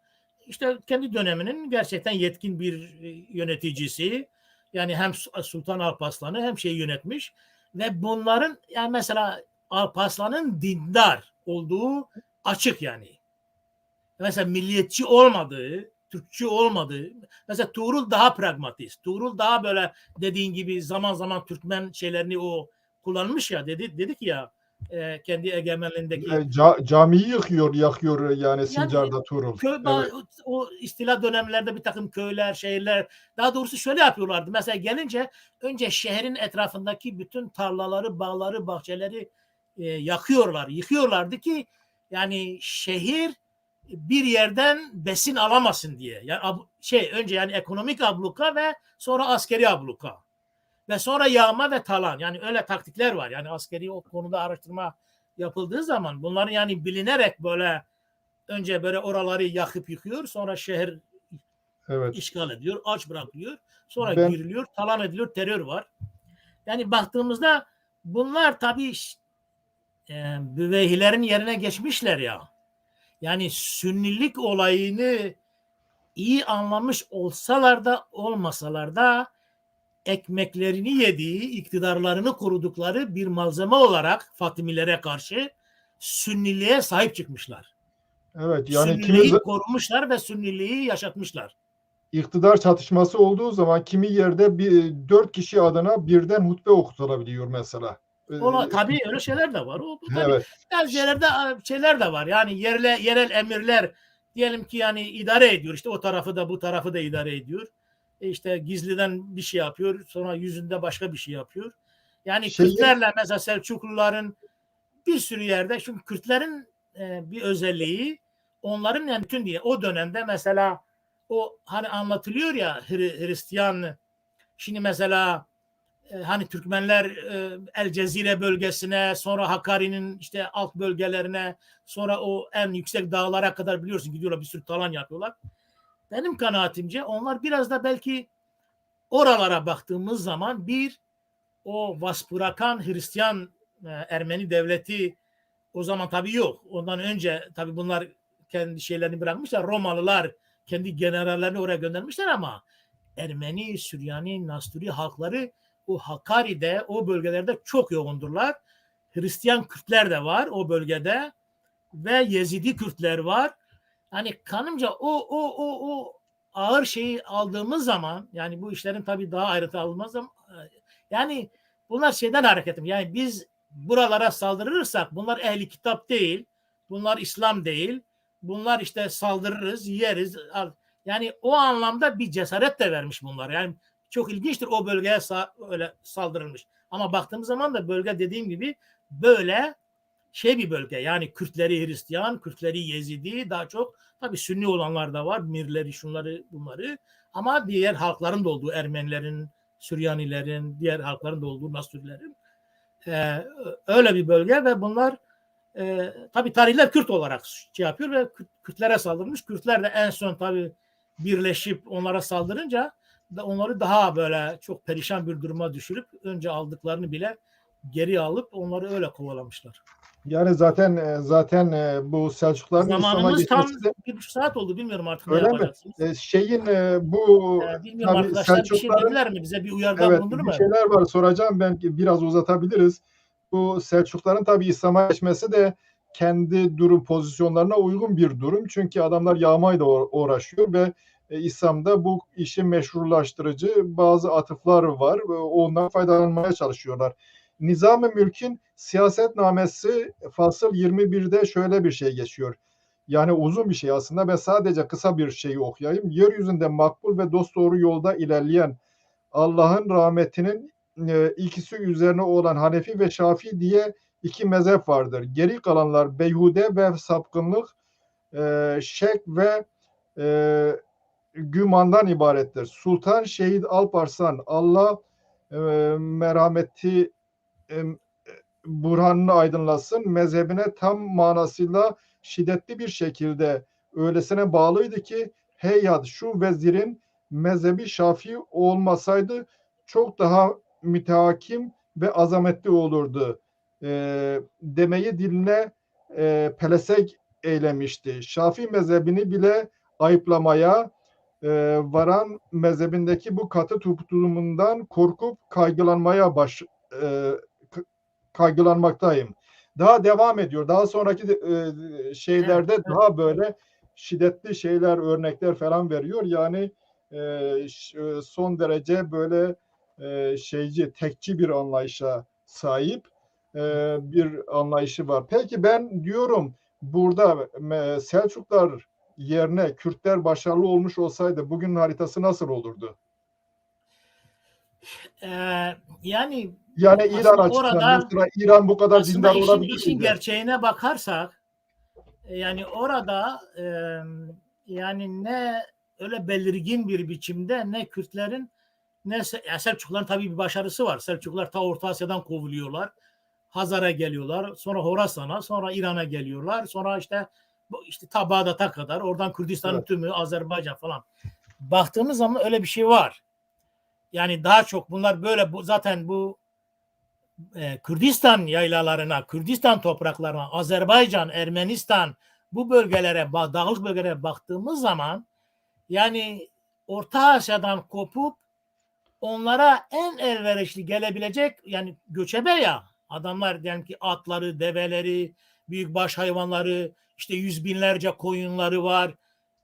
işte kendi döneminin gerçekten yetkin bir yöneticisi. Yani hem Sultan Alparslan'ı hem şeyi yönetmiş ve bunların yani mesela Alparslan'ın dindar olduğu açık yani. Mesela milliyetçi olmadığı, Türkçü olmadığı. Mesela Tuğrul daha pragmatist. Tuğrul daha böyle dediğin gibi zaman zaman Türkmen şeylerini o kullanmış ya dedik ya kendi egemenliğindeki camiyi yakıyor yani yani Sincar'da Tuğrul. köy Evet, o istila dönemlerde bir takım köyler, şehirler daha doğrusu şöyle yapıyorlardı. Mesela gelince önce şehrin etrafındaki bütün tarlaları, bağları, bahçeleri yakıyorlar, yıkıyorlardı ki yani şehir bir yerden besin alamasın diye. Yani önce yani ekonomik abluka ve sonra askeri abluka ve sonra yağma ve talan. Yani öyle taktikler var. Yani askeri o konuda araştırma yapıldığı zaman bunların yani bilinerek böyle önce böyle oraları yakıp yıkıyor. Sonra şehir evet. işgal ediyor. Aç bırakılıyor. Sonra Ben giriliyor. Talan ediliyor. Terör var. Yani baktığımızda bunlar tabii büveyhilerin yerine geçmişler ya. Yani sünnilik olayını iyi anlamış olsalar da olmasalar da ekmeklerini yediği, iktidarlarını korudukları bir malzeme olarak Fatimilere karşı Sünniliğe sahip çıkmışlar. evet yani Sünniliği korumuşlar ve Sünniliği yaşatmışlar. iktidar çatışması olduğu zaman kimi yerde 4 kişi adına birden hutbe okutulabiliyor mesela. Tabii öyle şeyler de var. Bu tabii Evet. bazı yerlerde şeyler de var. Yani yerel emirler diyelim ki yani idare ediyor. İşte o tarafı da bu tarafı da idare ediyor. İşte gizliden bir şey yapıyor. Sonra yüzünde başka bir şey yapıyor. Yani Şeyin Kürtlerle mesela Selçukluların bir sürü yerde çünkü Kürtlerin bir özelliği onların yani bütün diye o dönemde mesela o hani anlatılıyor ya Hristiyan şimdi mesela hani Türkmenler El Cezire bölgesine sonra Hakkari'nin işte alt bölgelerine sonra o en yüksek dağlara kadar biliyorsun gidiyorlar bir sürü talan yapıyorlar. Benim kanaatimce onlar biraz da belki oralara baktığımız zaman bir o Vaspurakan Hristiyan Ermeni devleti O zaman tabii yok. Ondan önce tabii bunlar kendi şeylerini bırakmışlar. Romalılar kendi generallerini oraya göndermişler ama Ermeni, Süryani, Nasturi halkları o Hakkari'de, o bölgelerde çok yoğundurlar. Hristiyan Kürtler de var o bölgede ve Yezidi Kürtler var. Hani kanımca o ağır şeyi aldığımız zaman, yani bu işlerin tabii daha ayrıntı alınmaz ama yani bunlar şeyden hareketim. Yani biz buralara saldırırsak bunlar ehli kitap değil. Bunlar İslam değil. Bunlar işte saldırırız, yeriz. Yani o anlamda bir cesaret de vermiş bunlar. Yani çok ilginçtir o bölgeye öyle saldırılmış. Ama baktığımız zaman da bölge dediğim gibi böyle şey bir bölge. Yani Kürtleri Hristiyan, Kürtleri Yezidi, daha çok tabii Sünni olanlar da var. Mirleri, şunları, bunları. Ama diğer halkların da olduğu, Ermenilerin, Süryanilerin, diğer halkların da olduğu, Nasturilerin. Öyle bir bölge ve bunlar tabii tarihler Kürt olarak şey yapıyor ve Kürtlere saldırmış. Kürtler de en son tabii birleşip onlara saldırınca da onları daha böyle çok perişan bir duruma düşürüp önce aldıklarını bile geri alıp onları öyle kovalamışlar. Yani zaten bu Selçukluların İslam'a Zamanımız tam geçmesi de 1,5 saat oldu. Bilmiyorum artık ne öyle mi? yapacaksınız. Bu Bilmiyorum tabii arkadaşlar bir şey Selçukluların, dediler mi? Bize bir uyarıda evet, bulundur bir mu? şeyler var soracağım, ben biraz uzatabiliriz. Bu Selçukluların tabii İslam'a geçmesi de kendi durum pozisyonlarına uygun bir durum. Çünkü adamlar yağmayla uğraşıyor ve İslam'da bu işi meşrulaştırıcı bazı atıflar var ve ondan faydalanmaya çalışıyorlar. Nizam-ı Mülk'ün Siyasetnamesi fasıl 21'de şöyle bir şey geçiyor. Yani uzun bir şey aslında. Ben sadece kısa bir şeyi okuyayım. Yeryüzünde makbul ve dosdoğru yolda ilerleyen Allah'ın rahmetinin ikisi üzerine olan Hanefi ve Şafii diye iki mezhep vardır. Geri kalanlar beyhude ve sapkınlık, şek ve e, gümandan ibarettir. Sultan Şehit Alparslan Allah merhameti burhanını aydınlatsın. Mezhebine tam manasıyla şiddetli bir şekilde öylesine bağlıydı ki heyhat şu vezirin mezhebi Şafii olmasaydı çok daha mütehakim ve azametli olurdu. Demeyi diline pelesek eylemişti. Şafii mezhebini bile ayıplamaya varan mezhebindeki bu katı tutumundan korkup kaygılanmaktayım. Daha devam ediyor. Daha sonraki şeylerde Evet. daha böyle şiddetli şeyler, örnekler falan veriyor. Yani son derece böyle şeyci, tekçi bir anlayışa sahip bir anlayışı var. Peki ben diyorum burada Selçuklar yerine Kürtler başarılı olmuş olsaydı bugünün haritası nasıl olurdu? Yani Yani İran aslında açısından orada mesela İran bu kadar aslında dindar işin olabilir işin miydi? gerçeğine bakarsak yani orada yani ne öyle belirgin bir biçimde ne Kürtlerin ne yani Selçukluların tabii bir başarısı var. Selçuklular ta Orta Asya'dan kovuluyorlar. Hazar'a geliyorlar. Sonra Horasan'a, sonra İran'a geliyorlar. Sonra işte ta Bağdat'a kadar oradan Kürdistan'ın Evet. tümü, Azerbaycan falan. Baktığımız zaman öyle bir şey var. Yani daha çok bunlar böyle zaten bu Kürdistan yaylalarına, Kürdistan topraklarına, Azerbaycan, Ermenistan bu bölgelere, dağlık bölgelere baktığımız zaman yani Orta Asya'dan kopup onlara en elverişli gelebilecek yani göçebe ya adamlar diyelim ki atları, develeri, büyükbaş hayvanları, işte yüz binlerce koyunları var.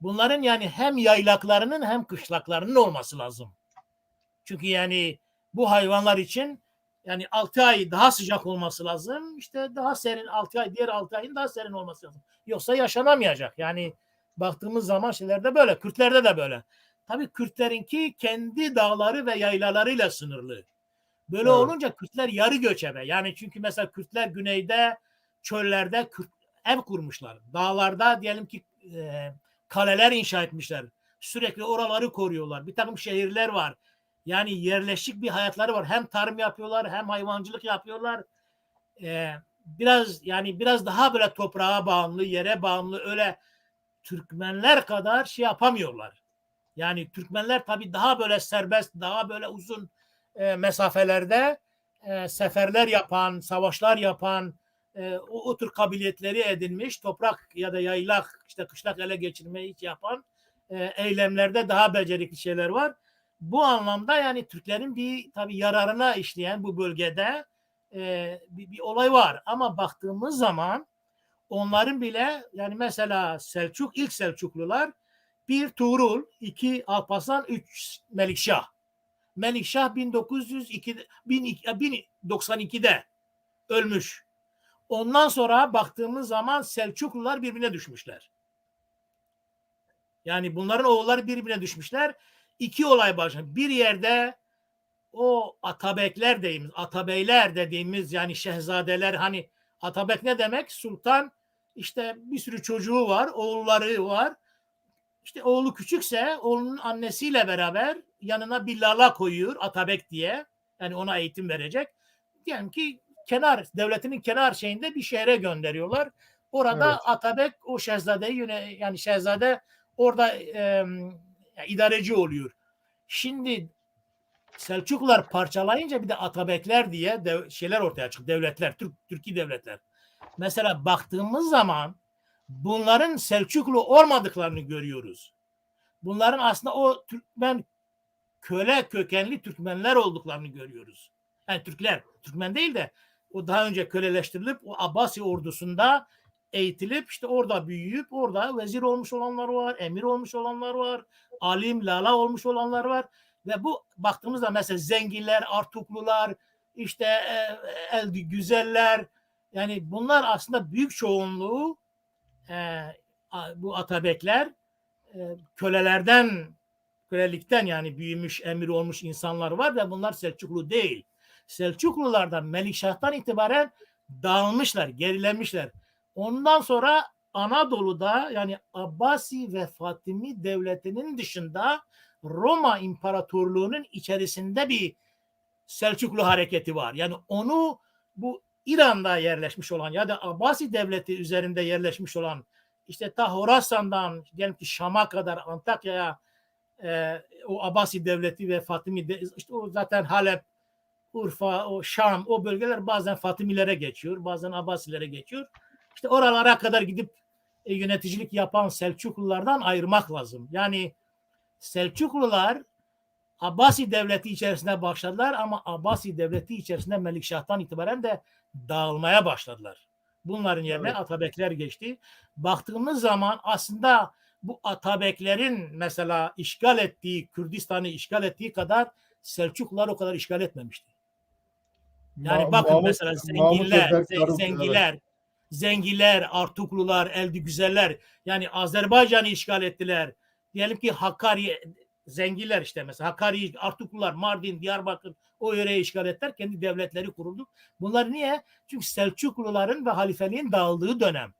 Bunların yani hem yaylaklarının hem kışlaklarının olması lazım. Çünkü yani bu hayvanlar için yani 6 ay daha sıcak olması lazım. İşte daha serin 6 ay, diğer 6 ayın daha serin olması lazım. Yoksa yaşanamayacak. Yani baktığımız zaman şeylerde böyle. Kürtlerde de böyle. Tabii Kürtlerinki kendi dağları ve yaylalarıyla sınırlı. Böyle Evet. olunca Kürtler yarı göçebe. Yani çünkü mesela Kürtler güneyde çöllerde ev kurmuşlar. Dağlarda diyelim ki kaleler inşa etmişler. Sürekli oraları koruyorlar. Bir takım şehirler var. Yani yerleşik bir hayatları var. Hem tarım yapıyorlar hem hayvancılık yapıyorlar. Biraz daha böyle toprağa bağımlı, yere bağımlı öyle Türkmenler kadar şey yapamıyorlar. Yani Türkmenler tabii daha böyle serbest, daha böyle uzun mesafelerde seferler yapan, savaşlar yapan, o tür kabiliyetleri edinmiş, toprak ya da yaylak, işte kışlak ele geçirmeyi yapan eylemlerde daha becerikli şeyler var. Bu anlamda yani Türklerin bir tabii yararına işleyen bu bölgede bir olay var. Ama baktığımız zaman onların bile yani mesela ilk Selçuklular bir Tuğrul, iki Alparslan, üç Melikşah. Melikşah 1092'de ölmüş. Ondan sonra baktığımız zaman Selçuklular birbirine düşmüşler. Yani bunların oğulları birbirine düşmüşler. İki olay başladı. Bir yerde o atabekler dediğimiz, atabeyler dediğimiz yani şehzadeler, hani atabek ne demek? Sultan, işte bir sürü çocuğu var, oğulları var. İşte oğlu küçükse oğlunun annesiyle beraber yanına bir lala koyuyor, atabek diye. Yani ona eğitim verecek. Diyelim ki devletinin kenar şeyinde bir şehre gönderiyorlar. Orada Evet. atabek o şehzadeyi yani şehzade orada idareci oluyor. Şimdi Selçuklular parçalayınca bir de atabekler diye şeyler ortaya çıktı. Devletler, Türkiye devletler. Mesela baktığımız zaman bunların Selçuklu olmadıklarını görüyoruz. Bunların aslında o Türkmen köle kökenli Türkmenler olduklarını görüyoruz. Yani Türkmen değil de o daha önce köleleştirilip o Abbasi ordusunda eğitilip işte orada büyüyüp orada vezir olmuş olanlar var, emir olmuş olanlar var, alim, lala olmuş olanlar var. Ve bu baktığımızda mesela Zenginler, Artuklular, işte güzeller, yani bunlar aslında büyük çoğunluğu e, bu atabekler kölelikten yani büyümüş, emir olmuş insanlar var ve bunlar Selçuklu değil. Selçuklulardan Melikşah'tan itibaren dağılmışlar, gerilemişler. Ondan sonra Anadolu'da yani Abbasi ve Fatimi devletinin dışında Roma İmparatorluğu'nun içerisinde bir Selçuklu hareketi var. Yani onu bu İran'da yerleşmiş olan ya da Abbasi devleti üzerinde yerleşmiş olan işte ta Horasan'dan diyelim ki Şam'a kadar Antakya'ya o Abbasi devleti ve Fatimi işte o zaten Halep, Urfa, o Şam o bölgeler bazen Fatimilere geçiyor, bazen Abbasilere geçiyor. İşte oralara kadar gidip yöneticilik yapan Selçuklulardan ayırmak lazım. Yani Selçuklular Abbasi devleti içerisinde başladılar ama Abbasi devleti içerisinde Melikşah'tan itibaren de dağılmaya başladılar. Bunların yerine Evet. Atabekler geçti. Baktığımız zaman aslında bu Atabeklerin mesela işgal ettiği, Kürdistan'ı işgal ettiği kadar Selçuklular o kadar işgal etmemişti. Yani bakın Mahmut, mesela Mahmut ve Berk evet. Zengiler, Artuklular, Eldigüzeller yani Azerbaycan'ı işgal ettiler. Diyelim ki Hakkari, Zengiler işte mesela Hakkari, Artuklular, Mardin, Diyarbakır o yöreyi işgal ettiler. Kendi devletleri kuruldu. Bunlar niye? Çünkü Selçukluların ve halifeliğin dağıldığı dönem.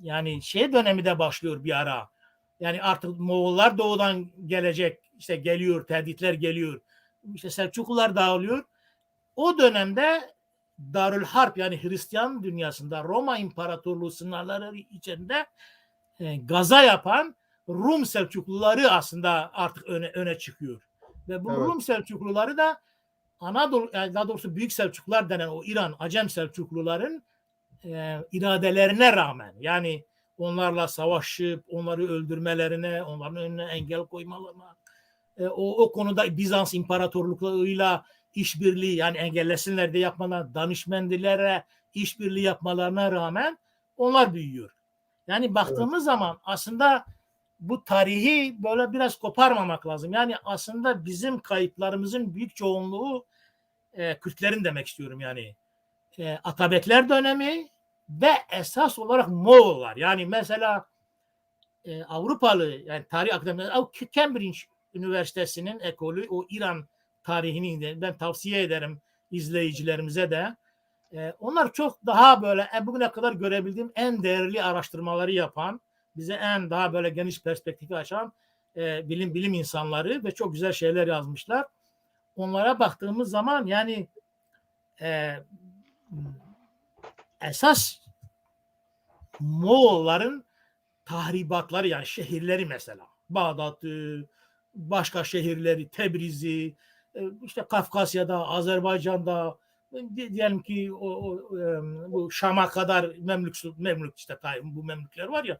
Yani şey dönemi de başlıyor bir ara. Yani artık Moğollar doğudan gelecek, işte geliyor, tehditler geliyor. İşte Selçuklular dağılıyor. O dönemde Darül Harp yani Hristiyan dünyasında Roma İmparatorluğu sınırları içinde gaza yapan Rum Selçukluları aslında artık öne çıkıyor. Ve bu Evet. Rum Selçukluları da Anadolu, yani daha doğrusu Büyük Selçuklular denen o İran, Acem Selçukluların iradelerine rağmen yani onlarla savaşıp onları öldürmelerine, onların önüne engel koymalarına, o konuda Bizans İmparatorluğu'yla işbirliği yani engellesinler diye yapmalar, danışmenlere işbirliği yapmalarına rağmen onlar büyüyor. Yani Evet. baktığımız zaman aslında bu tarihi böyle biraz koparmamak lazım. Yani aslında bizim kayıplarımızın büyük çoğunluğu Kürtlerin demek istiyorum yani. Atabekler dönemi ve esas olarak Moğollar. Yani mesela Avrupalı yani tarih akademisi Cambridge Üniversitesi'nin ekolü o İran tarihini ben tavsiye ederim izleyicilerimize de. Onlar çok daha böyle bugüne kadar görebildiğim en değerli araştırmaları yapan, bize en daha böyle geniş perspektifi açan bilim insanları ve çok güzel şeyler yazmışlar. Onlara baktığımız zaman yani e, esas Moğolların tahribatları yani şehirleri mesela Bağdat'ı, başka şehirleri Tebriz'i, işte Kafkasya'da, Azerbaycan'da diyelim ki bu Şam'a kadar Memlük işte bu Memlükler var ya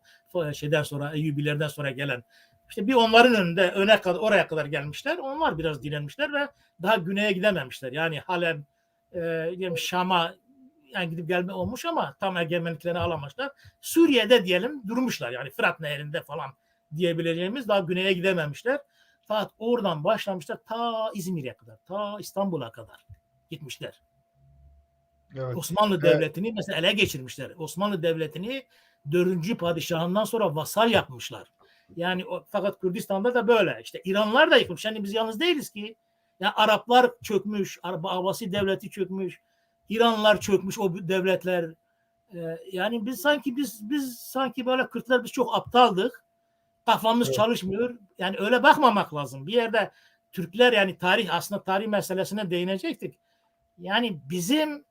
şeyden sonra Eyyubilerden sonra gelen işte bir onların önünde oraya kadar gelmişler. Onlar biraz direnmişler ve daha güneye gidememişler. Yani halen diyelim Şam'a yani gidip gelme olmuş ama tam egemenliklerini alamamışlar. Suriye'de diyelim durmuşlar. Yani Fırat Nehri'nde falan diyebileceğimiz daha güneye gidememişler. Fakat oradan başlamışlar ta İzmir'e kadar, ta İstanbul'a kadar gitmişler. Evet. Osmanlı Devleti'ni mesela ele geçirmişler. Osmanlı Devleti'ni 4. padişahından sonra vasal yapmışlar. Yani fakat Kürdistan'da da böyle. İşte İranlılar da yıkmış. Yani biz yalnız değiliz ki. Yani Araplar çökmüş, Abbasi Devleti çökmüş, İranlılar çökmüş o devletler. Yani biz sanki böyle Kürtler biz çok aptaldık. Kafamız çalışmıyor. Yani öyle bakmamak lazım. Bir yerde Türkler yani aslında tarih meselesine değinecektik. Yani bizim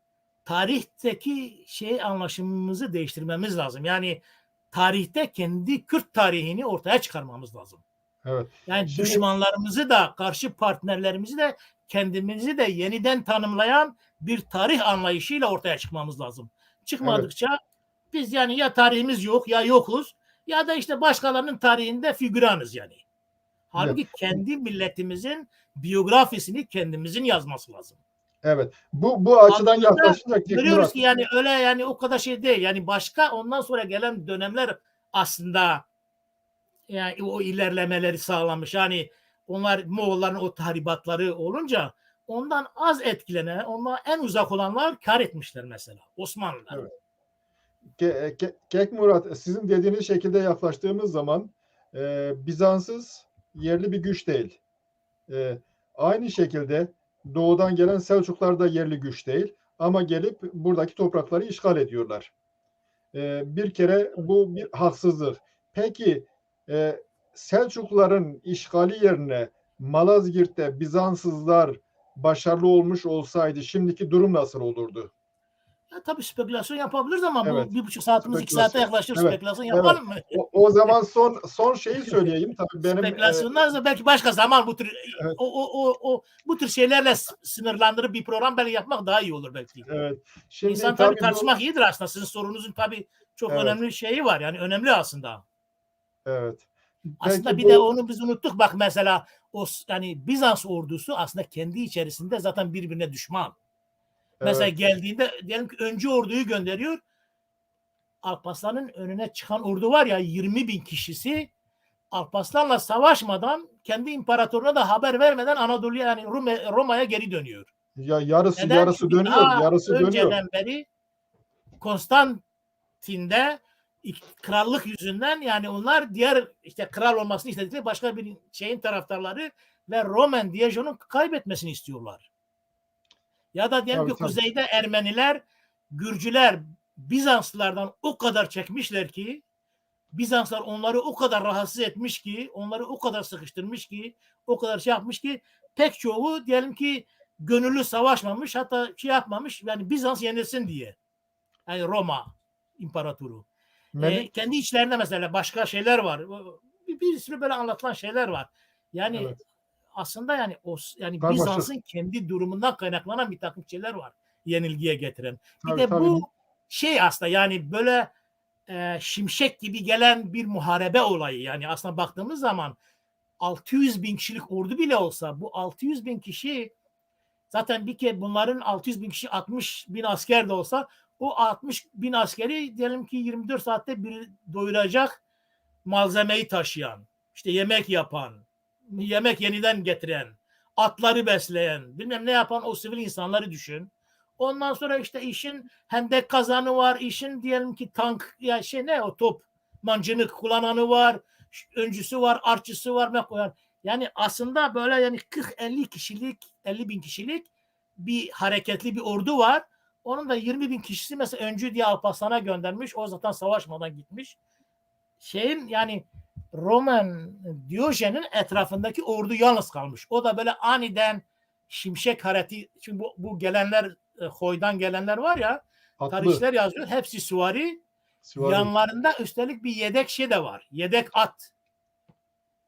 tarihteki anlaşımımızı değiştirmemiz lazım. Yani tarihte kendi Kürt tarihini ortaya çıkarmamız lazım. Evet. Yani düşmanlarımızı da karşı partnerlerimizi de kendimizi de yeniden tanımlayan bir tarih anlayışıyla ortaya çıkmamız lazım. Çıkmadıkça biz yani ya tarihimiz yok ya yokuz ya da işte başkalarının tarihinde figüranız yani. Halbuki kendi milletimizin biyografisini kendimizin yazması lazım. Evet. Bu açıdan yaklaşınca görüyoruz ki yani öyle yani o kadar şey değil. Yani başka ondan sonra gelen dönemler aslında yani o ilerlemeleri sağlamış. Yani onlar Moğolların o tahribatları olunca ondan az etkilenen, ondan en uzak olanlar kar etmişler mesela. Osmanlılar. Evet. Kek Murat, sizin dediğiniz şekilde yaklaştığımız zaman Bizans'ız yerli bir güç değil. Aynı şekilde doğudan gelen Selçuklar da yerli güç değil. Ama gelip buradaki toprakları işgal ediyorlar. Bir kere bu bir haksızlık. Peki Selçukluların işgali yerine Malazgirt'te Bizanslılar başarılı olmuş olsaydı şimdiki durum nasıl olurdu? Ya tabii spekülasyon yapabiliriz ama Evet. bu 1,5 saatimiz 2 saate yaklaşır. Evet. Spekülasyon yapalım mı? O zaman son şeyi söyleyeyim. Tabii benim spekülasyonlarsa belki başka zaman bu tür evet. bu tür şeylerle sınırlandırıp bir program belki yapmak daha iyi olur belki. Evet. Şimdi İnsan tabii tartışmak iyidir aslında. Sizin sorunuzun tabii çok önemli şeyi var. Yani önemli aslında. Evet. Aslında Peki bir de onu biz unuttuk. Bak mesela yani Bizans ordusu aslında kendi içerisinde zaten birbirine düşman. Mesela geldiğinde diyelim ki öncü orduyu gönderiyor. Alparslan'ın önüne çıkan ordu var ya 20.000 kişisi Alparslan'la savaşmadan kendi imparatoruna da haber vermeden Anadolu'ya yani Roma'ya geri dönüyor. ya yarısı Neden? Çünkü dönüyor. daha Yarısı dönüyor. önceden beri Konstantin'de krallık yüzünden yani onlar diğer işte kral olmasını istedikleri başka bir şeyin taraftarları ve Roman Diyojen'in kaybetmesini istiyorlar. Ya da diyelim ki kuzeyde Ermeniler, Gürcüler Bizanslılardan o kadar çekmişler ki Bizanslar onları o kadar rahatsız etmiş ki, onları o kadar sıkıştırmış ki, o kadar şey yapmış ki pek çoğu diyelim ki gönüllü savaşmamış hatta şey yapmamış yani Bizans yenilsin diye. Yani Roma İmparatoru. Kendi içlerinde mesela başka şeyler var. Bir sürü böyle anlatılan şeyler var. Yani aslında yani Bizans'ın kendi durumundan kaynaklanan bir takım şeyler var yenilgiye getiren. Bir de bu şey aslında yani böyle şimşek gibi gelen bir muharebe olayı. Yani aslında baktığımız zaman 600.000 kişilik ordu bile olsa bu 600.000 kişi zaten bir kere bunların 600.000 kişi 60.000 asker de olsa o 60.000 askeri diyelim ki 24 saatte bir doyuracak malzemeyi taşıyan, işte yemek yapan, yemek yeniden getiren, atları besleyen, bilmem ne yapan o sivil insanları düşün. Ondan sonra işte işin hendek kazanı var, işin diyelim ki tank ya o top mancınık kullananı var, öncüsü var, artçısı var. Yani aslında böyle yani 40-50 kişilik, 50.000 kişilik bir hareketli bir ordu var. Onun da 20.000 kişisi mesela öncü diye Alparslan'a göndermiş. O zaten savaşmadan gitmiş. Yani Roman Diyojen'in etrafındaki ordu yalnız kalmış. O da böyle aniden şimşek hareti. Çünkü bu gelenler Hoy'dan gelenler var ya tarihçiler yazıyor. Hepsi süvari. Yanlarında üstelik bir yedek de var. Yedek at.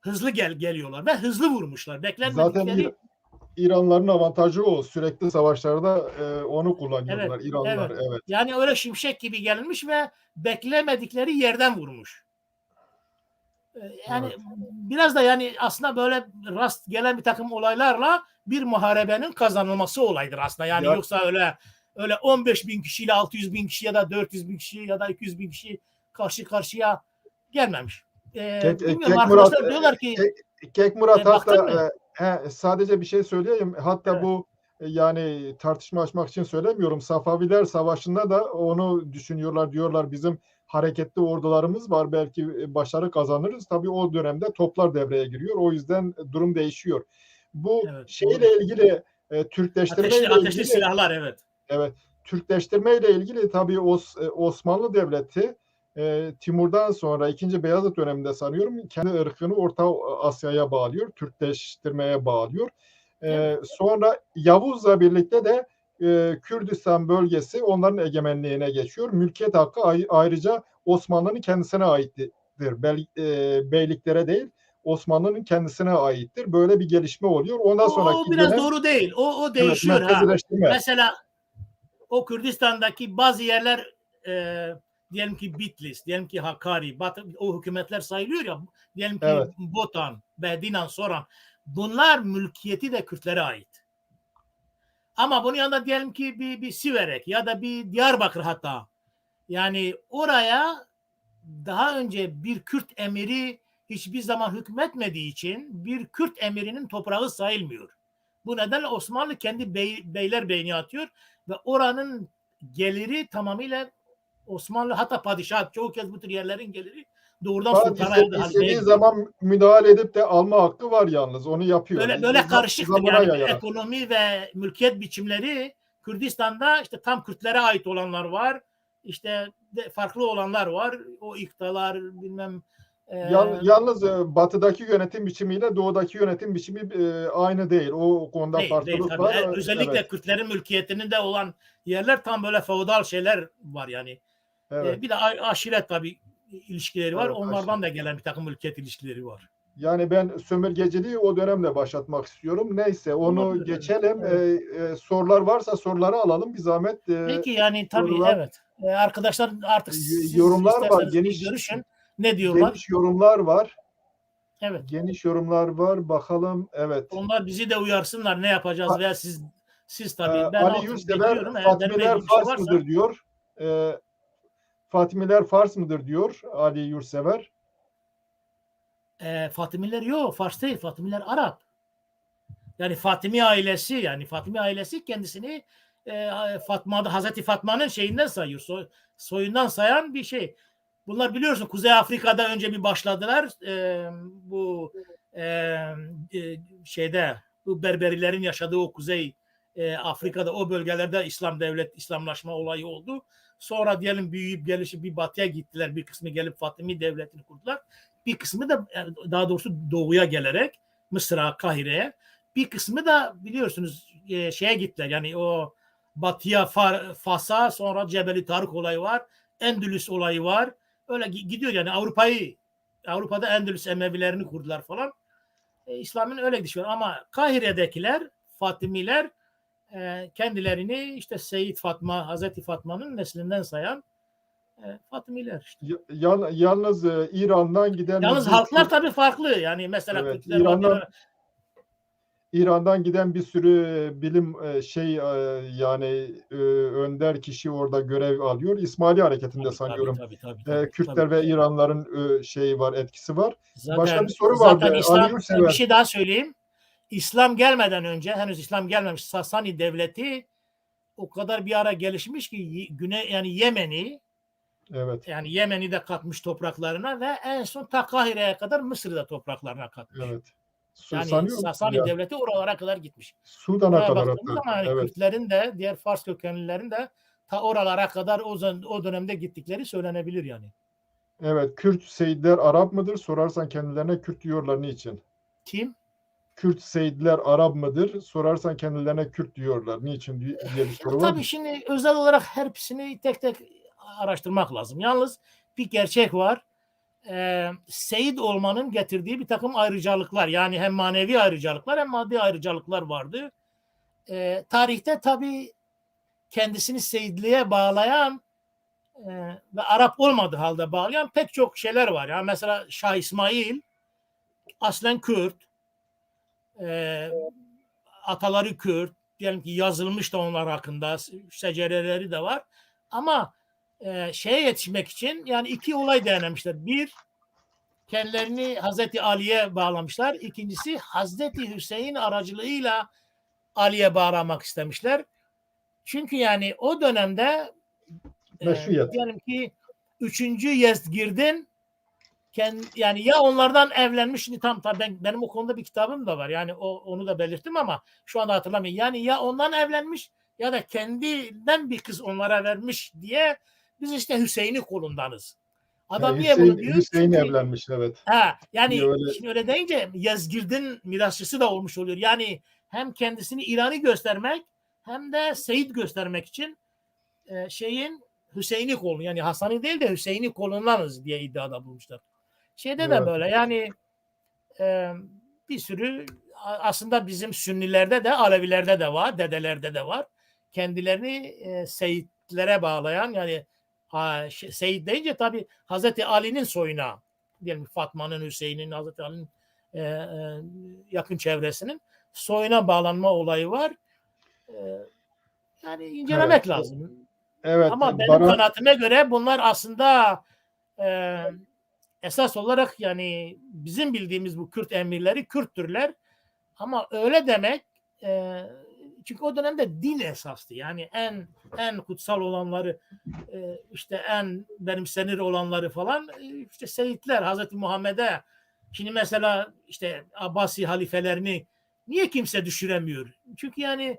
Hızlı geliyorlar ve hızlı vurmuşlar. Beklenmedikleri İranların avantajı o. Sürekli savaşlarda onu kullanıyorlar. Evet, İranlılar. evet. Evet. Yani öyle şimşek gibi gelmiş ve beklemedikleri yerden vurmuş. Yani Evet. biraz da yani aslında böyle rast gelen bir takım olaylarla bir muharebenin kazanılması olaydır aslında. Yani Ya, yoksa öyle 15 bin kişiyle 600 bin kişi ya da 400 bin kişi ya da 200 bin kişi karşı karşıya gelmemiş. Bilmiyorum, Kek Murat arkadaşlar diyorlar ki Kek Murat baktın hatta mı? sadece bir şey söyleyeyim. Hatta Evet. bu yani tartışma açmak için söylemiyorum. Safaviler Savaşı'nda da onu düşünüyorlar. Diyorlar bizim hareketli ordularımız var. Belki başarı kazanırız. Tabii o dönemde toplar devreye giriyor. O yüzden durum değişiyor. Bu Evet, doğru. şeyle ilgili Türkleştirme ile Ateşli ilgili silahlar, evet. evet, Türkleştirme ile ilgili tabii Osmanlı Devleti Timur'dan sonra 2. Beyazıt döneminde sanıyorum kendi ırkını Orta Asya'ya bağlıyor, Türkleştirmeye bağlıyor. Evet. Sonra Yavuz'la birlikte de Kürdistan bölgesi onların egemenliğine geçiyor. Mülkiyet hakkı ayrıca Osmanlı'nın kendisine aittir. Beyliklere değil, Osmanlı'nın kendisine aittir. Böyle bir gelişme oluyor. Ondan O sonraki biraz dönem doğru değil. O evet değişiyor ha. merkezileştirme. Mesela o Kürdistan'daki bazı yerler diyelim ki Bitlis, diyelim ki Hakkari, o hükümetler sayılıyor ya, diyelim ki Evet. Botan, Bedinan, Soran. Bunlar mülkiyeti de Kürtlere ait. Ama bunun yanında diyelim ki bir Siverek ya da bir Diyarbakır hatta. Yani oraya daha önce bir Kürt emiri hiçbir zaman hükmetmediği için bir Kürt emirinin toprağı sayılmıyor. Bu nedenle Osmanlı kendi beylerbeyini atıyor ve oranın geliri tamamıyla Osmanlı, hatta padişah çoğu kez bu tür yerlerin geliri doğrudan Sadece sultana ya da halifeye istediği gidiyor. zaman müdahale edip de alma hakkı var yalnız. Onu yapıyor. Böyle karışıktır Zamana yani yayarak. ekonomi ve mülkiyet biçimleri. Kürdistan'da işte tam Kürtlere ait olanlar var. İşte farklı olanlar var. O iktalar bilmem Yalnız batıdaki yönetim biçimiyle doğudaki yönetim biçimi aynı değil. O konuda değil farklılık tabii. var. Evet. Özellikle Kürtlerin mülkiyetinin de olan yerler tam böyle feodal şeyler var yani. Evet. Bir de aşiret tabii ilişkileri var. Evet. Onlardan da gelen bir takım mülkiyet ilişkileri var. Yani ben sömürgeciliği o dönemle başlatmak istiyorum. Neyse onu Olabilir, evet. geçelim. Evet. Sorular varsa soruları alalım. Bir zahmet Peki yani tabii sorular evet. Arkadaşlar artık siz yorumlar var. isterseniz bir görüşün. Ne diyorlar? Geniş yorumlar var. Evet. Geniş yorumlar var. Bakalım. Evet. Onlar bizi de uyarsınlar ne yapacağız veya siz tabii. Ben Ali altı Yurtsever bekliyorum. Eğer benimle Fatimiler ilgili bir şey Fars varsa mıdır diyor. Fatimiler Fars mıdır diyor Ali Yurtsever. Fatimiler yok. Fars değil. Fatimiler Arap. Yani Fatimi ailesi kendisini Hazreti Fatma'nın şeyinden sayıyor. Soyundan sayan bir şey. Bunlar biliyorsun Kuzey Afrika'da önce bir başladılar. Bu şeyde bu Berberilerin yaşadığı o Kuzey Afrika'da o bölgelerde İslamlaşma olayı oldu. Sonra diyelim büyüyüp gelişip bir batıya gittiler. Bir kısmı gelip Fatimi devletini kurdular. Bir kısmı da daha doğrusu doğuya gelerek Mısır'a, Kahire'ye. Bir kısmı da biliyorsunuz şeye gittiler. Yani o batıya Fas'a, sonra Cebeli Tarık olayı var. Endülüs olayı var. Öyle gidiyor yani Avrupa'da Endülüs Emevilerini kurdular falan. İslam'ın öyle gidişi var ama Kahire'dekiler Fatimiler kendilerini işte Seyyid Fatma, Hazreti Fatma'nın neslinden sayan Fatimiler işte. Yalnız İran'dan giden Yalnız bir halklar sürü tabii farklı. Yani mesela evet Kürtler var. İran'dan giden bir sürü bilim yani önder kişi orada görev alıyor. İsmaili hareketinde sanıyorum. Tabii. Kürtler ve İranların şeyi var, etkisi var. Başka bir Zaten soru zaten vardı. Ali İslam bir Yurtsever. şey daha söyleyeyim. İslam gelmeden önce henüz İslam gelmemiş Sasani devleti o kadar bir ara gelişmiş ki yani Evet. Yemen'i de katmış topraklarına ve en son ta Kahire'ye kadar Mısır'ı da topraklarına katmış. Evet. Yani Sanıyorum Sasani ya devleti oralara kadar gitmiş. Sudan'a Oraya kadar baktığımız hatta. zaman yani Evet. Kürtlerin de diğer Fars kökenlilerin de ta oralara kadar o dönemde gittikleri söylenebilir yani. Evet. Kürt Seyitler Arap mıdır? Sorarsan kendilerine Kürt diyorlar. Niçin? Kim? Kürt Seyitler Arap mıdır? Sorarsan kendilerine Kürt diyorlar. Niçin diye bir soru var. Tabii şimdi özel olarak hepsini tek tek araştırmak lazım. Yalnız bir gerçek var. Seyit olmanın getirdiği bir takım ayrıcalıklar, yani hem manevi ayrıcalıklar hem maddi ayrıcalıklar vardı. Tarihte tabii kendisini seyitliğe bağlayan ve Arap olmadığı halde bağlayan pek çok şeyler var. Yani mesela Şah İsmail aslen Kürt, ataları Kürt, diyelim ki yazılmış da onlar hakkında secereleri de var. Ama şeye yetişmek için yani iki olay denemişler. Bir, kendilerini Hazreti Ali'ye bağlamışlar. İkincisi Hazreti Hüseyin aracılığıyla Ali'ye bağlamak istemişler. Çünkü yani o dönemde Meşruiyet. diyelim ki 3. Yezgird'in yani ya onlardan evlenmiş, şimdi tam benim o konuda bir kitabım da var. Yani onu da belirttim ama şu anda hatırlamıyorum. Yani ya ondan evlenmiş ya da kendinden bir kız onlara vermiş diye biz işte Hüseyin'i kolundanız. Adam niye bunu diyor? Hüseyin Çünkü evlenmiş, evet. yani Öyle. şimdi öyle deyince Yezgird'in mirasçısı da olmuş oluyor. Yani hem kendisini İran'ı göstermek hem de Seyit göstermek için Hüseyin'i kolun, yani Hasan'ı değil de Hüseyin'i kolundanız diye iddiada bulmuşlar. Şeyde de böyle yani bir sürü aslında bizim Sünnilerde de Alevilerde de var, dedelerde de var. Kendilerini Seyitlere bağlayan, yani Seyit deyince tabii Hazreti Ali'nin soyuna, diyelim Fatma'nın, Hüseyin'in, Hazreti Ali'nin yakın çevresinin soyuna bağlanma olayı var. Yani incelemek lazım. Evet. Ama benim kanaatime göre bunlar aslında esas olarak yani bizim bildiğimiz bu Kürt emirleri Kürttürler. Ama öyle demek çünkü o dönemde din esastı. Yani en kutsal olanları işte en benimsenir olanları falan işte Seyitler, Hazreti Muhammed'e. Şimdi mesela işte Abbasi halifelerini niye kimse düşüremiyor? Çünkü yani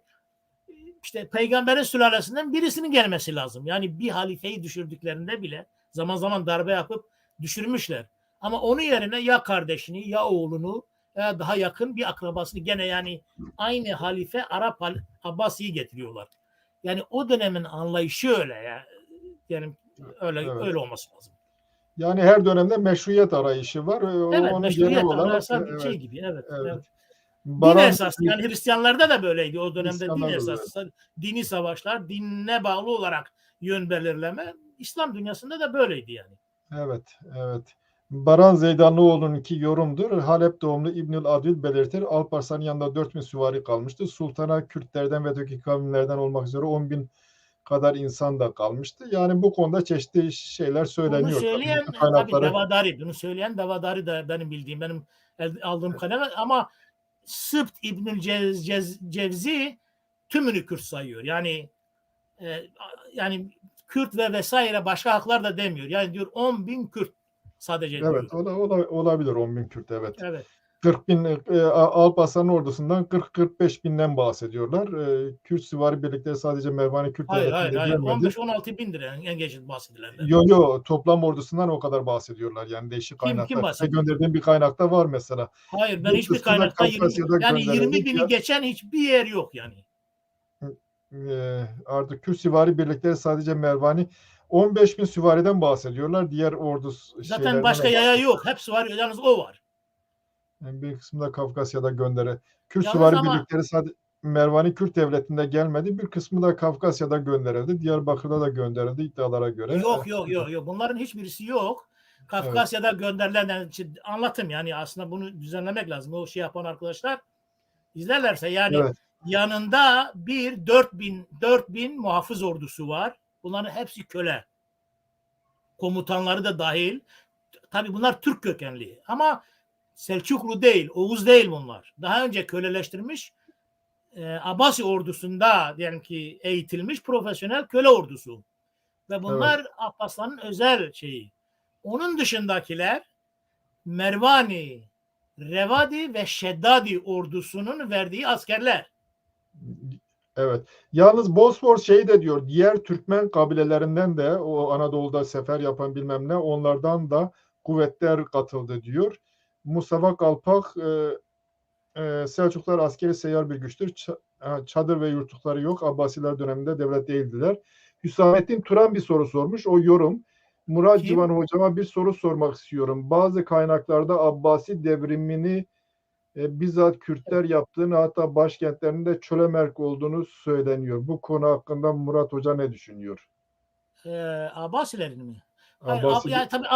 işte peygamberin sülalesinden birisinin gelmesi lazım. Yani bir halifeyi düşürdüklerinde bile zaman zaman darbe yapıp düşürmüşler. Ama onun yerine ya kardeşini ya oğlunu ya daha yakın bir akrabasını, gene yani aynı halife Arap Abbasi'yi getiriyorlar. Yani o dönemin anlayışı öyle ya. Yani öyle olması lazım. Yani her dönemde meşruiyet arayışı var. Evet, Onun genel meşruiyet olarak anayasal bir şey gibi. Evet. Din Baran esaslı. Yani Hristiyanlarda da böyleydi. O dönemde din Hristiyanlar da böyle. esaslı. Dini savaşlar, dinine bağlı olarak yön belirleme. İslam dünyasında da böyleydi yani. Evet. Baran Zeydanlıoğlu'nunki yorumdur. Halep doğumlu İbnül Adil belirtir. Alparslan'ın yanında 4000 süvari kalmıştı. Sultana Kürtlerden ve öteki kavimlerden olmak üzere 10.000 kadar insan da kalmıştı. Yani bu konuda çeşitli şeyler söyleniyor. Bunu söyleyen tabii Davadari. Bunu söyleyen Davadari da benim bildiğim, benim aldığım kaleme, ama Sıbt İbnül Cevzi tümünü Kürt sayıyor. Yani Kürt ve vesaire başka haklar da demiyor. Yani diyor 10.000 Kürt sadece diyor. Evet, olabilir 10.000 Kürt, evet. Evet. 40.000 Alparslan'ın ordusundan 40-45 binden bahsediyorlar. Kürt süvari birlikleri sadece Mervani Kürt devletinde Hayır. gelmedi. 15-16 bindir en geç bahsedilenler. Yo, toplam ordusundan o kadar bahsediyorlar. Yani değişik Kim kaynaklar. Size bahsediyor? gönderdiğim bir kaynakta var mesela. Hayır, ben Bir hiçbir kısmı da kaynakta 20 bini gönderildi. geçen hiçbir yer yok yani. Artık Kürt süvari birlikleri sadece Mervani 15.000 süvariden bahsediyorlar. Diğer ordu Zaten başka yaya yok. Hepsi var. Yalnız o var. Yani bir kısmı da Kafkasya'da göndere. Kürt Yalnız süvari ama birlikleri sadece Mervani Kürt devletinde gelmedi. Bir kısmı da Kafkasya'da gönderildi. Diyarbakır'da da gönderildi iddialara göre. yok. Bunların hiçbirisi yok. Kafkasya'da gönderilen anlatım, yani aslında bunu düzenlemek lazım. O şey yapan arkadaşlar izlerlerse yani yanında bir 4000 muhafız ordusu var. Bunların hepsi köle. Komutanları da dahil. Tabii bunlar Türk kökenli ama Selçuklu değil, Oğuz değil bunlar. Daha önce köleleştirmiş Abbasi ordusunda diyelim ki eğitilmiş profesyonel köle ordusu. Ve bunlar Alparslan'ın özel şeyi. Onun dışındakiler Mervani, Revadi ve Şeddadi ordusunun verdiği askerler. Evet. Yalnız Bosfor şeyi de diyor. Diğer Türkmen kabilelerinden de o Anadolu'da sefer yapan bilmem ne onlardan da kuvvetler katıldı diyor. Mustafa Kalpak Selçuklular askeri seyyar bir güçtür. Çadır ve yurtlukları yok. Abbasiler döneminde devlet değildiler. Hüsamettin Turan bir soru sormuş. O yorum. Murat Kim? Civan hocama bir soru sormak istiyorum. Bazı kaynaklarda Abbasi devrimini bizzat Kürtler yaptığını, hatta başkentlerinde çölemerk olduğunu söyleniyor. Bu konu hakkında Murat Hoca ne düşünüyor? Abbasilerin mi? Hayır, Abbasi yani tabii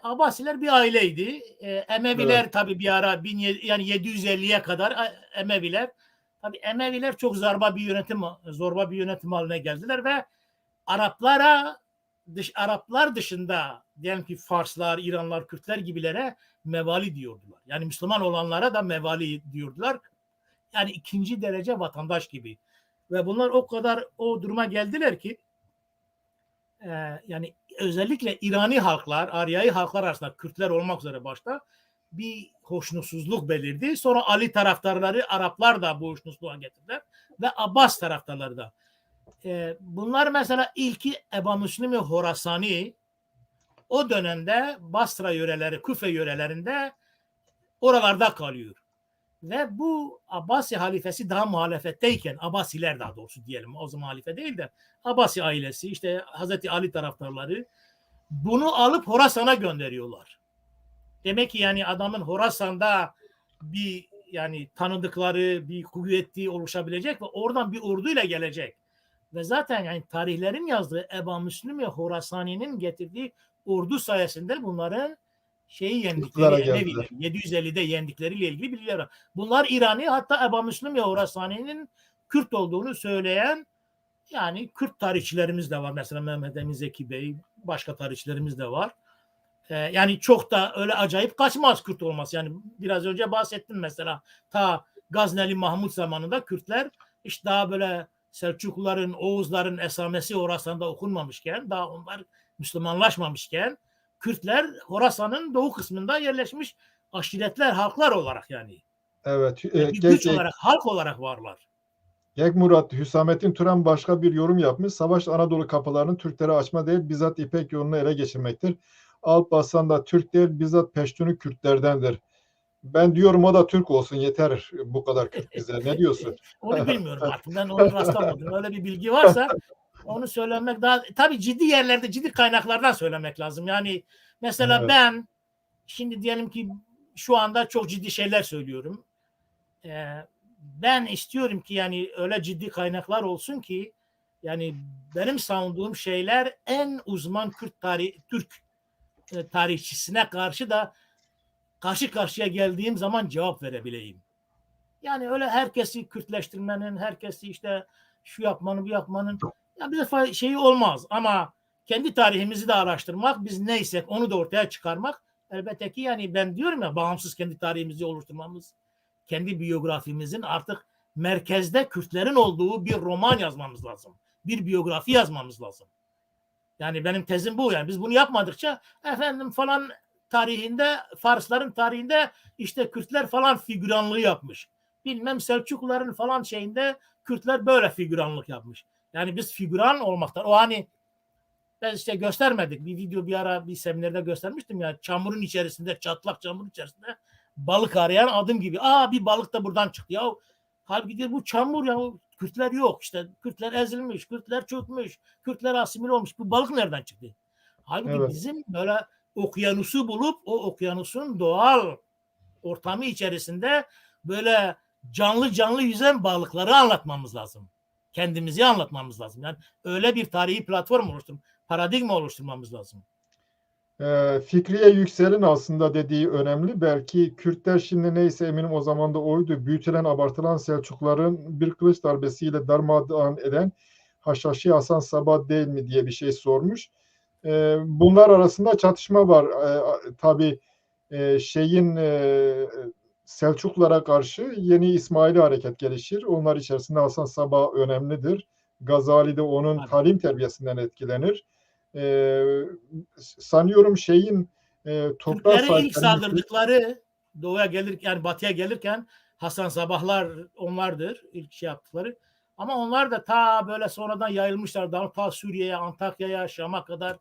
Abbasiler bir aileydi. evet, Emeviler tabii bir ara yani 750'ye kadar Emeviler. Tabii Emeviler çok zorba bir yönetim haline geldiler ve Araplar dışında diyelim ki Farslar, İranlar, Kürtler gibilere mevali diyordular. Yani Müslüman olanlara da mevali diyordular. Yani ikinci derece vatandaş gibi. Ve bunlar o kadar o duruma geldiler ki yani özellikle İrani halklar, Aryai halklar arasında Kürtler olmak üzere başta bir hoşnutsuzluk belirdi. Sonra Ali taraftarları Araplar da bu hoşnutsuzluğa getirdiler ve Abbas taraftarları da. Bunlar mesela ilki Eba Müslim-i Horasani o dönemde Basra yöreleri, Küfe yörelerinde oralarda kalıyor. Ve bu Abbasi halifesi daha muhalefetteyken, Abbasiler daha doğrusu diyelim, o zaman halife değil de Abbasi ailesi, işte Hazreti Ali taraftarları bunu alıp Horasan'a gönderiyorlar. Demek ki yani adamın Horasan'da bir yani tanıdıkları, bir kuvveti oluşabilecek ve oradan bir orduyla gelecek. Ve zaten yani tarihlerin yazdığı Eba Müslim ve Horasani'nin getirdiği ordu sayesinde bunların yendikleri iktidara Emeviler geldiler. 750'de yendikleriyle ilgili bilgiler var. Bunlar İrani, hatta Eba Müslim ve Horasani'nin Kürt olduğunu söyleyen yani Kürt tarihçilerimiz de var. Mesela Mehmet Emin Zeki Bey, başka tarihçilerimiz de var. Yani çok da öyle acayip kaçmaz Kürt olması. Yani biraz önce bahsettim mesela ta Gazneli Mahmut zamanında Kürtler işte daha böyle Selçukluların, Oğuzların esamesi Horasan'da okunmamışken, daha onlar Müslümanlaşmamışken Kürtler Horasan'ın doğu kısmında yerleşmiş aşiretler, halklar olarak yani. Evet. Yani bir güç olarak, halk olarak varlar. Gek Murat, Hüsamettin Turan başka bir yorum yapmış. Savaş Anadolu kapılarını Türklere açma değil, bizzat İpek yolunu ele geçirmektir. Alparslan da Türk değil, bizzat Peştuni Kürtlerdendir. Ben diyorum o da Türk olsun, yeter bu kadar Kürt bize. Ne diyorsun? Onu bilmiyorum artık. Ben onu rastlamadım. Öyle bir bilgi varsa onu söylemek daha tabii ciddi yerlerde, ciddi kaynaklardan söylemek lazım. Yani mesela Evet, ben şimdi diyelim ki şu anda çok ciddi şeyler söylüyorum. Ben istiyorum ki yani öyle ciddi kaynaklar olsun ki yani benim savunduğum şeyler en uzman Türk tarihçisine karşı da karşı karşıya geldiğim zaman cevap verebileyim. Yani öyle herkesi Kürtleştirmenin, herkesi işte şu yapmanın, bu yapmanın ya bir defa şeyi olmaz ama kendi tarihimizi de araştırmak, biz neysek onu da ortaya çıkarmak elbette ki yani ben diyorum ya bağımsız kendi tarihimizi oluşturmamız, kendi biyografimizin artık merkezde Kürtlerin olduğu bir roman yazmamız lazım. Bir biyografi yazmamız lazım. Yani benim tezim bu yani. Biz bunu yapmadıkça efendim falan tarihinde, Farsların tarihinde işte Kürtler falan figüranlığı yapmış. Bilmem Selçukluların falan şeyinde Kürtler böyle figüranlık yapmış. Yani biz figüran olmaktan o hani ben işte göstermedik. Bir video bir ara bir seminerde göstermiştim ya. Çamurun içerisinde, çatlak çamurun içerisinde balık arayan adım gibi. Aa bir balık da buradan çıktı. Ya halbuki bu çamur ya. Kürtler yok. İşte Kürtler ezilmiş, Kürtler çökmüş, Kürtler asimile olmuş. Bu balık nereden çıktı? Halbuki evet. bizim böyle okyanusu bulup o okyanusun doğal ortamı içerisinde böyle canlı canlı yüzen balıkları anlatmamız lazım. Kendimizi anlatmamız lazım. Yani öyle bir tarihi platform paradigma oluşturmamız lazım. Fikriye Yüksel'in aslında dediği önemli. Belki Kürtler şimdi neyse eminim o zaman da oydu. Büyütülen, abartılan Selçukluların bir kılıç darbesiyle darmadağın eden Haşhaşi Hasan Sabat değil mi diye bir şey sormuş. Bunlar arasında çatışma var. Tabii şeyin Selçuklulara karşı yeni İsmaili hareket gelişir. Onlar içerisinde Hasan Sabah önemlidir. Gazali de onun Tabii. talim terbiyesinden etkilenir. Sanıyorum şeyin toprak Türklere ilk sahiplenmesi. saldırdıkları doğuya gelirken yani batıya gelirken Hasan Sabahlar onlardır ilk şey yaptıkları. Ama onlar da ta böyle sonradan yayılmışlar. Daha ta Suriye'ye, Antakya'ya, Şam'a kadar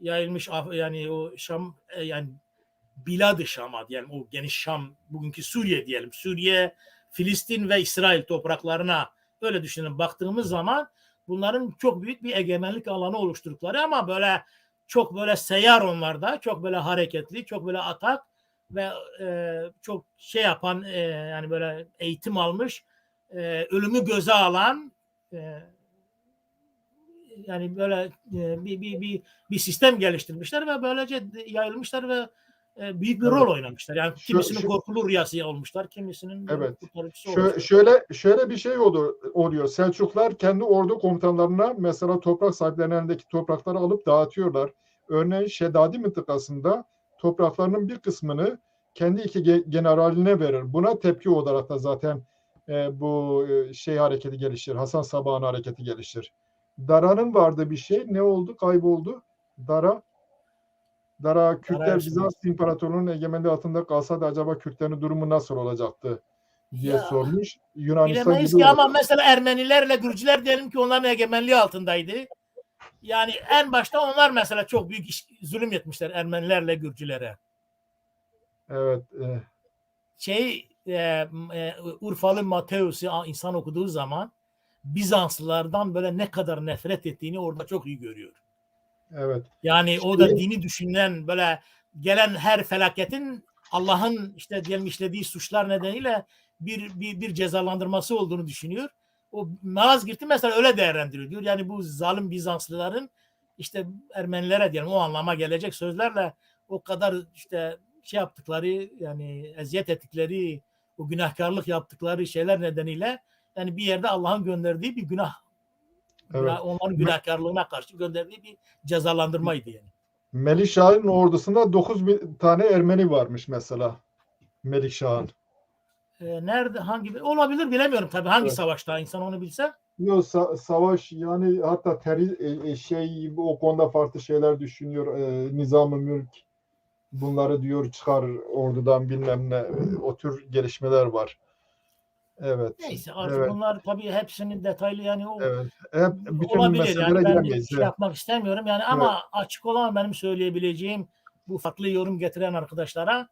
yayılmış yani o Şam yani Bilad-ı Şam'a diyelim o geniş Şam bugünkü Suriye diyelim. Suriye, Filistin ve İsrail topraklarına öyle düşünün baktığımız zaman bunların çok büyük bir egemenlik alanı oluşturdukları ama böyle çok böyle seyyar onlarda, çok böyle hareketli, çok böyle atak ve çok şey yapan yani böyle eğitim almış, ölümü göze alan yani böyle bir sistem geliştirmişler ve böylece yayılmışlar ve büyük bir Evet. rol oynamışlar. Yani kimisinin Şu, korkulu rüyası olmuşlar, kimisinin evet. kurtarıcısı olmuşlar. Şöyle bir şey oluyor. Selçuklar kendi ordu komutanlarına mesela toprak sahiplerinin elindeki toprakları alıp dağıtıyorlar. Örneğin Şedadi mıntıkasında topraklarının bir kısmını kendi iki generaline verir. Buna tepki olarak da zaten bu şey hareketi gelişir. Hasan Sabah'ın hareketi gelişir. Dara'nın vardı bir şey. Ne oldu? Kayboldu. Dara Kürtler Bizans İmparatorluğu'nun egemenliği altında kalsaydı acaba Kürtlerin durumu nasıl olacaktı diye Ya sormuş. Yunanistan bilemeyiz gibi ki ama oldu. mesela Ermenilerle Gürcüler diyelim ki onların egemenliği altındaydı. Yani en başta onlar mesela çok büyük zulüm etmişler Ermenilerle Gürcülere. Evet. Urfalı Mateus'u insan okuduğu zaman Bizanslılardan böyle ne kadar nefret ettiğini orada çok iyi görüyor. Evet. Yani o da dini düşünen böyle gelen her felaketin Allah'ın işte diyelim işlediği suçlar nedeniyle bir cezalandırması olduğunu düşünüyor. O Malazgirt'i mesela öyle değerlendiriyor diyor. Yani bu zalim Bizanslıların işte Ermenilere diyelim o anlama gelecek sözlerle o kadar işte şey yaptıkları yani eziyet ettikleri o günahkarlık yaptıkları şeyler nedeniyle yani bir yerde Allah'ın gönderdiği bir günah Evet. onların günahkarlığına karşı gönderdiği bir cezalandırmaydı yani. Melikşah'ın ordusunda 9.000 tane Ermeni varmış mesela. Melikşah'ın. Nerede hangi olabilir bilemiyorum tabii hangi Evet. savaşta insan onu bilse. Yok, savaş yani hatta şey o konuda farklı şeyler düşünüyor. Nizam-ı Mülk bunları diyor çıkar ordudan bilmem ne. O tür gelişmeler var. Evet. Neyse artık Evet. bunlar tabii hepsinin detaylı yani o Evet. Hep bütün olabilir yani meselelere ben giremeyiz. şey yapmak istemiyorum yani Evet. ama açık olan benim söyleyebileceğim bu farklı yorum getiren arkadaşlara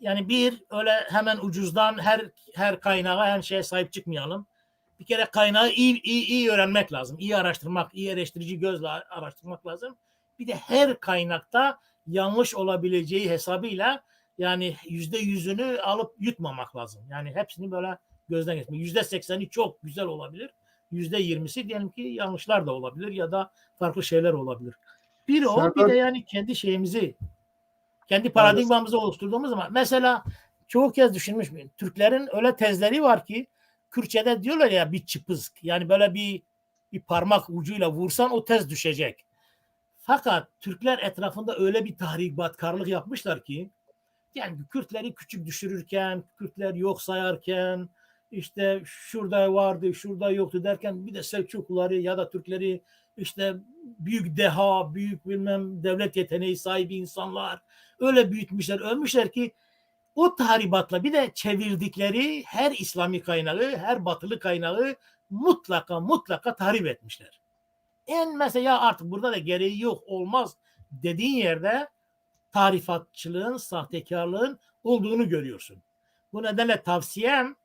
yani bir öyle hemen ucuzdan her kaynağa her şeye sahip çıkmayalım. Bir kere kaynağı iyi öğrenmek lazım. İyi araştırmak, iyi eleştirici gözle araştırmak lazım. Bir de her kaynakta yanlış olabileceği hesabıyla yani %100'ünü alıp yutmamak lazım. Yani hepsini böyle gözden geçirmek. %80'i çok güzel olabilir. %20'si diyelim ki yanlışlar da olabilir ya da farklı şeyler olabilir. Bir o bir de Serdar, yani kendi şeyimizi kendi evet, paradigmamızı oluşturduğumuz zaman mesela çoğu kez düşünmüş müyüm? Türklerin öyle tezleri var ki Kürtçe'de diyorlar ya bir çıpızk. Yani böyle bir parmak ucuyla vursan o tez düşecek. Fakat Türkler etrafında öyle bir tahribatkarlık yapmışlar ki yani Kürtleri küçük düşürürken, Kürtler yok sayarken, işte şurada vardı, şurada yoktu derken bir de Selçukluları ya da Türkleri işte büyük deha, büyük bilmem devlet yeteneği sahibi insanlar öyle büyütmüşler, ölmüşler ki o tahribatla bir de çevirdikleri her İslami kaynağı, her batılı kaynağı mutlaka tahrip etmişler. En mesela artık burada da gereği yok olmaz dediğin yerde tarifatçılığın, sahtekarlığın olduğunu görüyorsun. Bu nedenle tavsiyem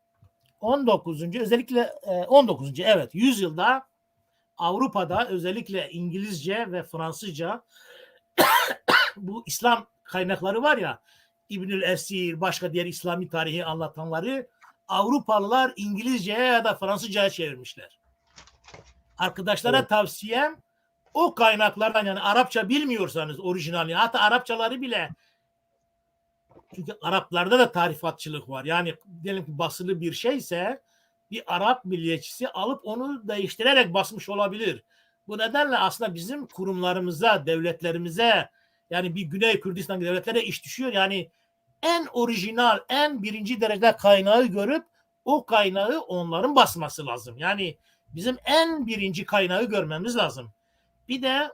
19. özellikle 19. evet yüzyılda Avrupa'da özellikle İngilizce ve Fransızca bu İslam kaynakları var ya İbnül Esir başka diğer İslami tarihi anlatanları Avrupalılar İngilizceye ya da Fransızcaya çevirmişler. Arkadaşlara evet, tavsiyem o kaynaklardan yani Arapça bilmiyorsanız orijinali hatta Arapçaları bile çünkü Araplarda da tarifatçılık var. Yani diyelim ki basılı bir şeyse bir Arap milliyetçisi alıp onu değiştirerek basmış olabilir. Bu nedenle aslında bizim kurumlarımıza, devletlerimize yani bir Güney Kürdistan devletlere iş düşüyor. Yani en orijinal, en birinci derece kaynağı görüp o kaynağı onların basması lazım. Yani bizim en birinci kaynağı görmemiz lazım. Bir de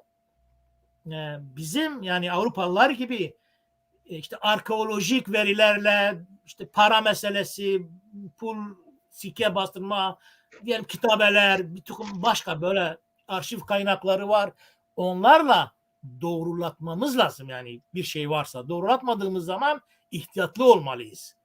bizim yani Avrupalılar gibi işte arkeolojik verilerle işte para meselesi, pul, sikke bastırma, diyelim kitabeler, bir takım başka böyle arşiv kaynakları var. Onlarla doğrulatmamız lazım yani bir şey varsa. Doğrulatmadığımız zaman ihtiyatlı olmalıyız.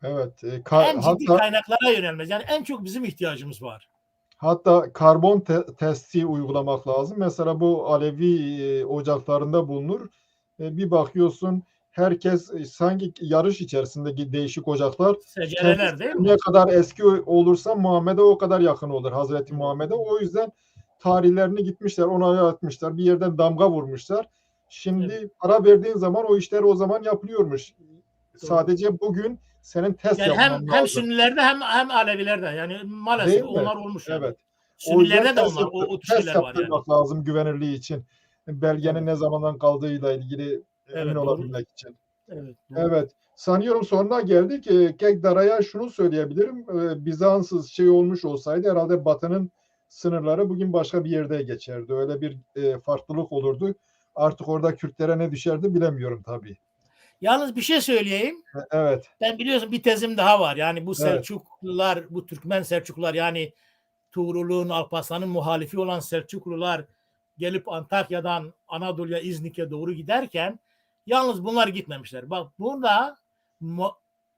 evet. En ciddi Hatta kaynaklara yönelmez. Yani en çok bizim ihtiyacımız var. Hatta karbon testi uygulamak lazım. Mesela bu Alevi ocaklarında bulunur. Bir bakıyorsun herkes sanki yarış içerisindeki değişik ocaklar, Seceleler kendisi değil ne mi? kadar eski olursa Muhammed'e o kadar yakın olur. Hazreti Evet. Muhammed'e. O yüzden tarihlerini gitmişler, ona atmışlar. Bir yerden damga vurmuşlar. Evet. Şimdi para verdiğin zaman o işler o zaman yapılıyormuş. Doğru. Sadece bugün senin test Yani yapman hem lazım. Sünnilerde hem Alevilerde yani Değil maalesef mi? onlar olmuş yani. Evet. O yüzden Sünnilerde de onlar o tür test şeyler var yani. yaptırmak lazım güvenirliği için. Belgenin Evet. ne zamandan kaldığıyla ilgili emin Evet doğru. olabilmek için. Evet doğru. Evet. Sanıyorum sonuna geldik. Kekdara'ya şunu söyleyebilirim. Bizans'ız şey olmuş olsaydı herhalde Batı'nın sınırları bugün başka bir yerde geçerdi. Öyle bir farklılık olurdu. Artık orada Kürtlere ne düşerdi bilemiyorum tabii. Yalnız bir şey söyleyeyim. Evet. Ben biliyorsun bir tezim daha var. Yani bu Evet. Selçuklular, bu Türkmen Selçuklular yani Tuğrul'un, Alparslan'ın muhalifi olan Selçuklular gelip Antakya'dan Anadolu'ya, İznik'e doğru giderken yalnız bunlar gitmemişler. Bak burada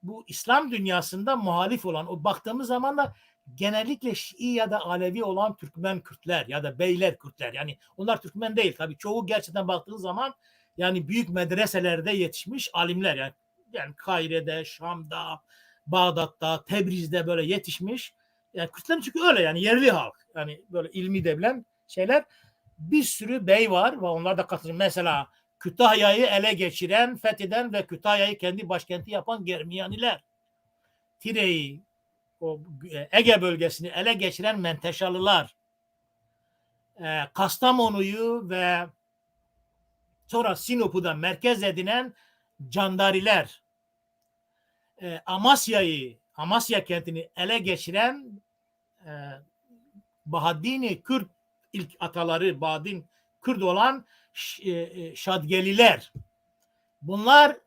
bu İslam dünyasında muhalif olan o baktığımız zaman da genellikle Şii ya da Alevi olan Türkmen Kürtler ya da Beyler Kürtler. Yani onlar Türkmen değil tabii. Çoğu gerçekten baktığın zaman yani büyük medreselerde yetişmiş alimler yani Kahire'de, Şam'da, Bağdat'ta, Tebriz'de böyle yetişmiş. Yani Kürtlerin çünkü öyle yani yerli halk. Yani böyle ilmi de bilen şeyler. Bir sürü bey var ve onlar da katılıyor. Mesela Kütahya'yı ele geçiren, fetheden ve Kütahya'yı kendi başkenti yapan Germiyaniler. Tire'yi, o Ege bölgesini ele geçiren Menteşalılar. Kastamonu'yu ve sonra Sinop'u da merkez edinen Candariler. Amasya kentini ele geçiren Bahaddin Kürt ilk ataları Bahaddin Kürt olan Şadgeliler. Bunlar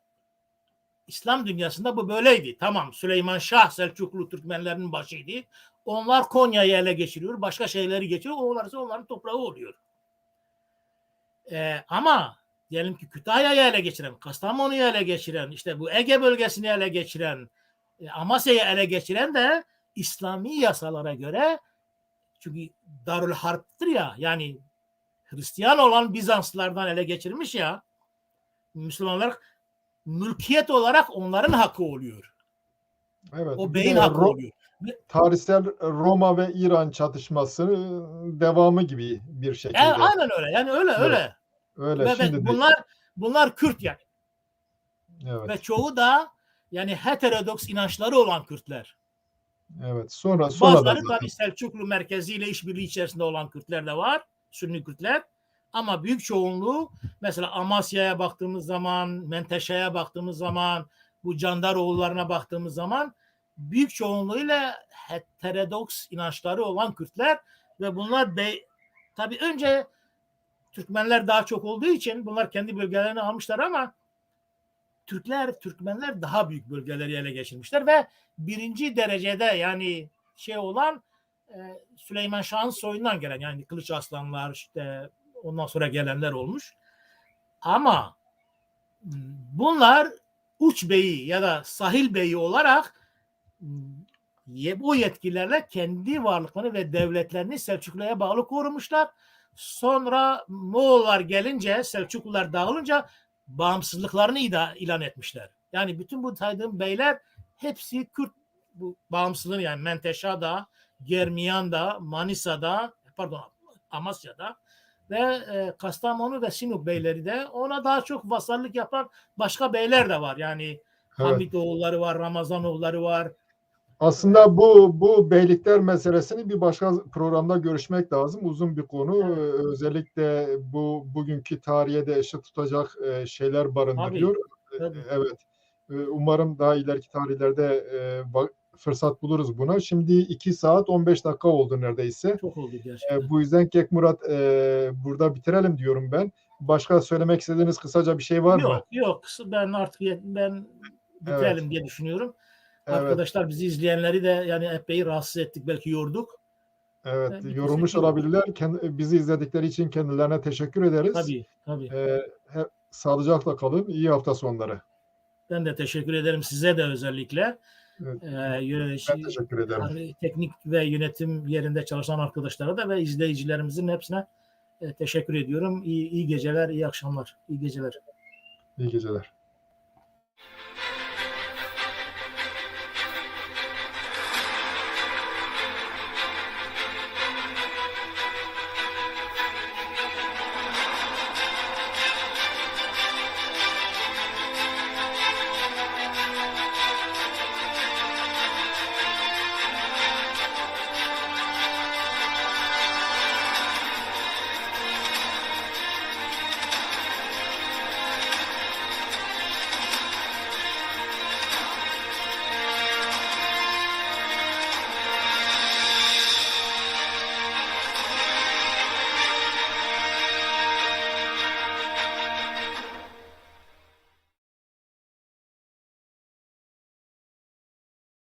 İslam dünyasında bu böyleydi. Tamam Süleyman Şah Selçuklu Türkmenlerinin başıydı. Onlar Konya'yı ele geçiriyor. Başka şeyleri geçiyor. Onların toprağı oluyor. Ama diyelim ki Kütahya'yı ele geçiren, Kastamonu'yu ele geçiren, işte bu Ege bölgesini ele geçiren, Amasya'yı ele geçiren de İslami yasalara göre çünkü Darül Harp'tır ya yani Hristiyan olan Bizanslılardan ele geçirmiş ya Müslümanlar mülkiyet olarak onların hakkı oluyor. Evet. O Bir beyin de hakkı oluyor. tarihsel Roma ve İran çatışması devamı gibi bir Yani şekilde. aynen öyle. Yani öyle Evet. öyle. Öyle. Ve Şimdi de bunlar Kürt yani. Ve evet. çoğu da yani heterodoks inançları olan Kürtler. Evet. Sonra da Bazıları zaten. tabii Selçuklu merkeziyle işbirliği içerisinde olan Kürtler de var. Sünni Kürtler. Ama büyük çoğunluğu mesela Amasya'ya baktığımız zaman, Menteşe'ye baktığımız zaman, bu Candaroğullarına baktığımız zaman büyük çoğunluğuyla heterodoks inançları olan Kürtler ve bunlar tabii önce Türkmenler daha çok olduğu için bunlar kendi bölgelerini almışlar ama Türkmenler daha büyük bölgeleri ele geçirmişler ve birinci derecede yani şey olan Süleyman Şah'ın soyundan gelen yani Kılıç Arslanlar işte ondan sonra gelenler olmuş. Ama bunlar uç beyi ya da sahil beyi olarak bu yetkilerle kendi varlıklarını ve devletlerini Selçuklu'ya bağlı korumuşlar. Sonra Moğollar gelince, Selçuklular dağılınca bağımsızlıklarını ilan etmişler. Yani bütün bu saydığım beyler hepsi Kürt bu bağımsızlığını yani Menteşa'da, Germiyan'da, Manisa'da, Amasya'da ve Kastamonu ve Sinop beyleri de ona daha çok vasallık yapan başka beyler de var. Yani Evet. Hamitoğulları var, Ramazanoğulları var. Aslında bu beylikler meselesini bir başka programda görüşmek lazım. Uzun bir konu. Evet. Özellikle bugünkü tarihe de ışık tutacak şeyler Tabii, barındırıyor. tabii. Evet. Umarım daha ileriki tarihlerde fırsat buluruz buna. Şimdi 2 saat 15 dakika oldu neredeyse. Çok oldu gerçekten. Bu yüzden Kek Murat burada bitirelim diyorum ben. Başka söylemek istediğiniz kısaca bir şey var mı? Yok. Ben artık Evet. bitirelim diye düşünüyorum. Evet. Arkadaşlar bizi izleyenleri de yani epey rahatsız ettik. Belki yorduk. Evet. Bitirsek Yorulmuş iyi olur. olabilirler. Bizi izledikleri için kendilerine teşekkür ederiz. Tabii. Sağlıcakla kalın. İyi hafta sonları. Ben de teşekkür ederim size de özellikle. Evet. Ben teşekkür ederim. teknik ve yönetim yerinde çalışan arkadaşlara da ve izleyicilerimizin hepsine teşekkür ediyorum. İyi geceler, iyi akşamlar, iyi geceler. İyi geceler.